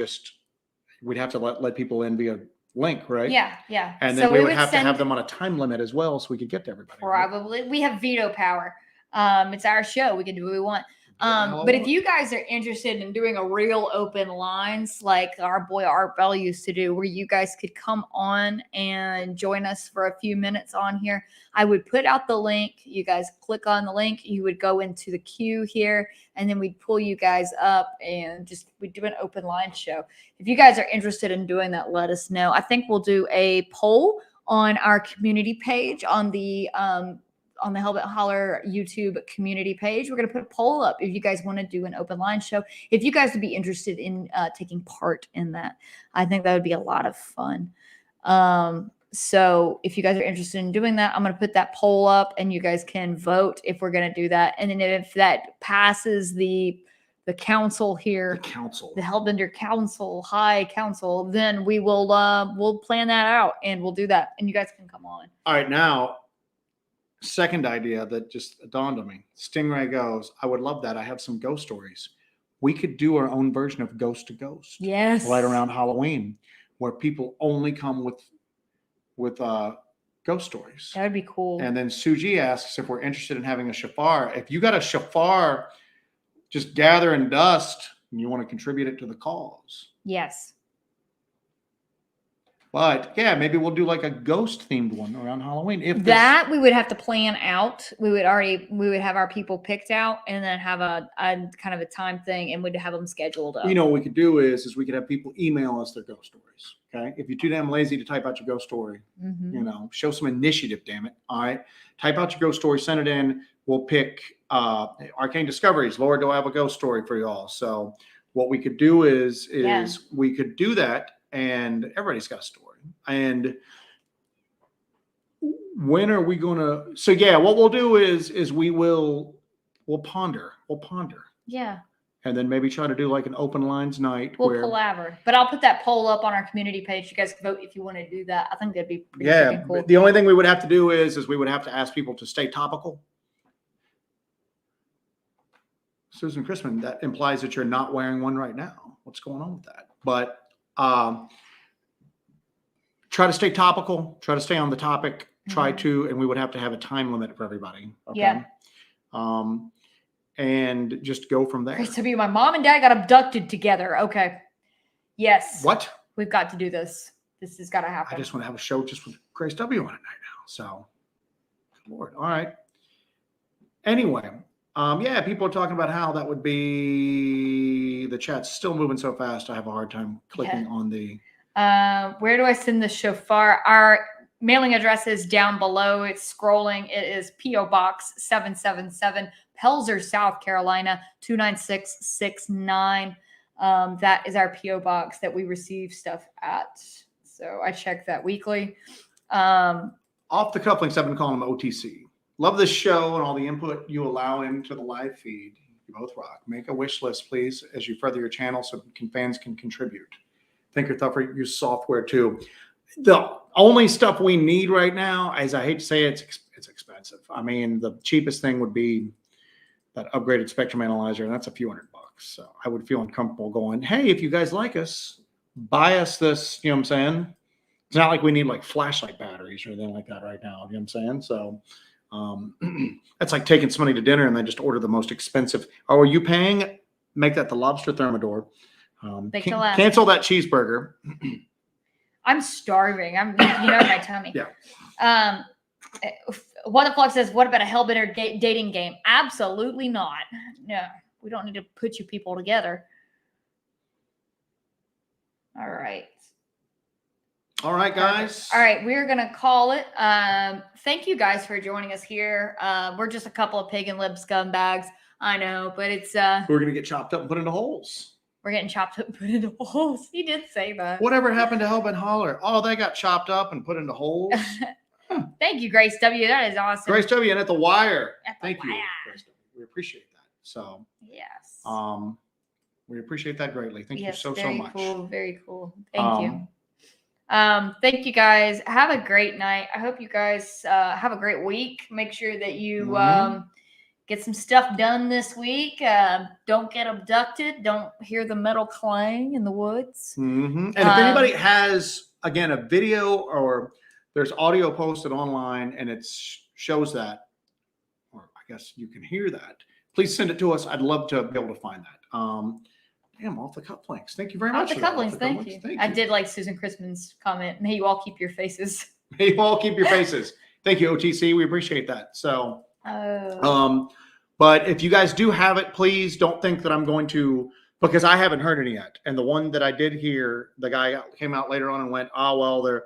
Speaker 2: have to let people in via link, right?
Speaker 1: Yeah.
Speaker 2: And then we would have to have them on a time limit as well, so we could get to everybody.
Speaker 1: Probably, right? We have veto power. It's our show. We can do what we want. But if you guys are interested in doing a real open lines like our boy Art Bell used to do, where you guys could come on and join us for a few minutes on here, I would put out the link. You guys click on the link. You would go into the queue here, and then we'd pull you guys up and we'd do an open line show. If you guys are interested in doing that, let us know. I think we'll do a poll on our community page on the Hellbent Holler YouTube community page. We're going to put a poll up if you guys want to do an open line show. If you guys would be interested in taking part in that, I think that would be a lot of fun. So if you guys are interested in doing that, I'm going to put that poll up and you guys can vote if we're going to do that. And then if that passes the council here, the Hellbender Council, High Council, then we will we'll plan that out and we'll do that. And you guys can come on.
Speaker 2: All right, now, second idea that just dawned on me. Stingray goes, I would love that. I have some ghost stories. We could do our own version of Ghost to Ghost.
Speaker 1: Yes.
Speaker 2: Right around Halloween, where people only come with ghost stories.
Speaker 1: That would be cool.
Speaker 2: And then Suji asks if we're interested in having a shafar. If you got a shafar, just gathering dust and you want to contribute it to the cause.
Speaker 1: Yes.
Speaker 2: But yeah, maybe we'll do like a ghost themed one around Halloween. If
Speaker 1: That we would have to plan out. We would have our people picked out and then have a kind of a time thing, and we'd have them scheduled up.
Speaker 2: You know, what we could do is we could have people email us their ghost stories. Okay. If you're too damn lazy to type out your ghost story, you know, show some initiative, damn it. All right. Type out your ghost story, send it in. We'll pick Arcane Discoveries. Lord, do I have a ghost story for y'all? So what we could do is we could do that, and everybody's got a story. And when are we going to? So yeah, what we'll do is we'll ponder.
Speaker 1: Yeah.
Speaker 2: And then maybe try to do like an open lines night.
Speaker 1: We'll collaborate. But I'll put that poll up on our community page. You guys can vote if you want to do that. I think that'd be pretty freaking cool.
Speaker 2: The only thing we would have to do is we would have to ask people to stay topical. Susan Chrisman, that implies that you're not wearing one right now. What's going on with that? But try to stay topical, try to stay on the topic, and we would have to have a time limit for everybody. Okay?
Speaker 1: Yeah.
Speaker 2: And just go from there.
Speaker 1: Grace W, my mom and dad got abducted together. Okay. Yes.
Speaker 2: What?
Speaker 1: We've got to do this. This has got to happen.
Speaker 2: I just want to have a show just with Grace W on it right now. So, Lord. All right. Anyway, yeah, people are talking about how that would be. The chat's still moving so fast. I have a hard time clicking on the.
Speaker 1: Where do I send the shofar? Our mailing address is down below. It's scrolling. It is P.O. Box 777, Pelzer, South Carolina 29669. That is our P.O. Box that we receive stuff at. So I check that weekly.
Speaker 2: Off the Cufflinks, I've been calling them OTC. Love this show and all the input you allow into the live feed. You both rock. Make a wish list, please, as you further your channel so fans can contribute. Think or thought use software too. The only stuff we need right now, as I hate to say it, it's expensive. I mean, the cheapest thing would be that upgraded spectrum analyzer, and that's a few $100. So I would feel uncomfortable going, hey, if you guys like us, buy us this, you know what I'm saying? It's not like we need like flashlight batteries or anything like that right now, you know what I'm saying? So that's like taking somebody to dinner and then just order the most expensive. Oh, are you paying? Make that the lobster thermidor. Cancel that cheeseburger.
Speaker 1: I'm starving. I'm, my tummy.
Speaker 2: Yeah.
Speaker 1: What the fuck says, what about a Hellbender dating game? Absolutely not. No, we don't need to put you people together. All right.
Speaker 2: All right, guys.
Speaker 1: All right, we're going to call it. Thank you guys for joining us here. We're just a couple of pig and lib scumbags. I know, but it's...
Speaker 2: We're going to get chopped up and put into holes.
Speaker 1: We're getting chopped up and put into holes. He did say that.
Speaker 2: Whatever happened to Hellbent Holler? Oh, they got chopped up and put into holes.
Speaker 1: Thank you, Grace W. That is awesome.
Speaker 2: Grace W. and at the wire. Thank you, Grace W. We appreciate that. So,
Speaker 1: yes.
Speaker 2: We appreciate that greatly. Thank you so much.
Speaker 1: Cool. Very cool. Thank you. Thank you guys. Have a great night. I hope you guys have a great week. Make sure that you get some stuff done this week. Don't get abducted. Don't hear the metal clang in the woods.
Speaker 2: And if anybody has, again, a video or there's audio posted online and it shows that, or I guess you can hear that, please send it to us. I'd love to be able to find that. Damn, off the cufflinks. Thank you very much.
Speaker 1: Off the cufflinks. Thank you. I did like Susan Chrisman's comment. May you all keep your faces.
Speaker 2: May you all keep your faces. Thank you, OTC. We appreciate that. So, but if you guys do have it, please don't think that I'm going to, because I haven't heard any yet. And the one that I did hear, the guy came out later on and went, oh, well, there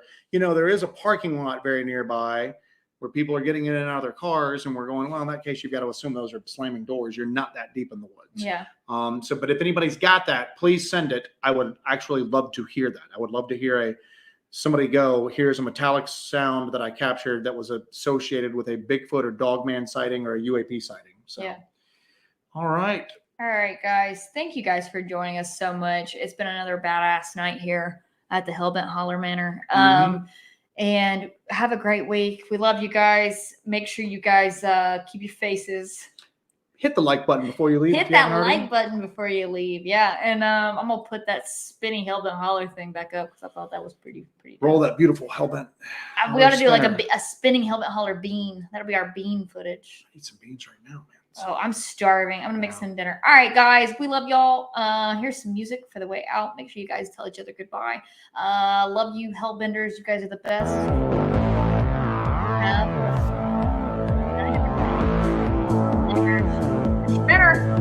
Speaker 2: is a parking lot very nearby where people are getting in and out of their cars. And we're going, well, in that case, you've got to assume those are slamming doors. You're not that deep in the woods.
Speaker 1: Yeah.
Speaker 2: But if anybody's got that, please send it. I would actually love to hear that. I would love to hear somebody go, here's a metallic sound that I captured that was associated with a Bigfoot or Dogman sighting or a UAP sighting. So, yeah. All right.
Speaker 1: All right, guys. Thank you guys for joining us so much. It's been another badass night here at the Hellbent Holler Manor. And have a great week. We love you guys. Make sure you guys keep your faces.
Speaker 2: Hit the like button before you leave.
Speaker 1: Hit that like button before you leave. Yeah. And I'm going to put that spinning Hellbent Holler thing back up because I thought that was pretty
Speaker 2: roll that beautiful Hellbent.
Speaker 1: We ought to do like a spinning Hellbent Holler bean. That'll be our bean footage.
Speaker 2: I need some beans right now, man.
Speaker 1: Oh, I'm starving. I'm gonna make
Speaker 2: Yeah.
Speaker 1: some dinner. All right, guys, we love y'all. Here's some music for the way out. Make sure you guys tell each other goodbye. Love you, Hellbenders. You guys are the best. Better.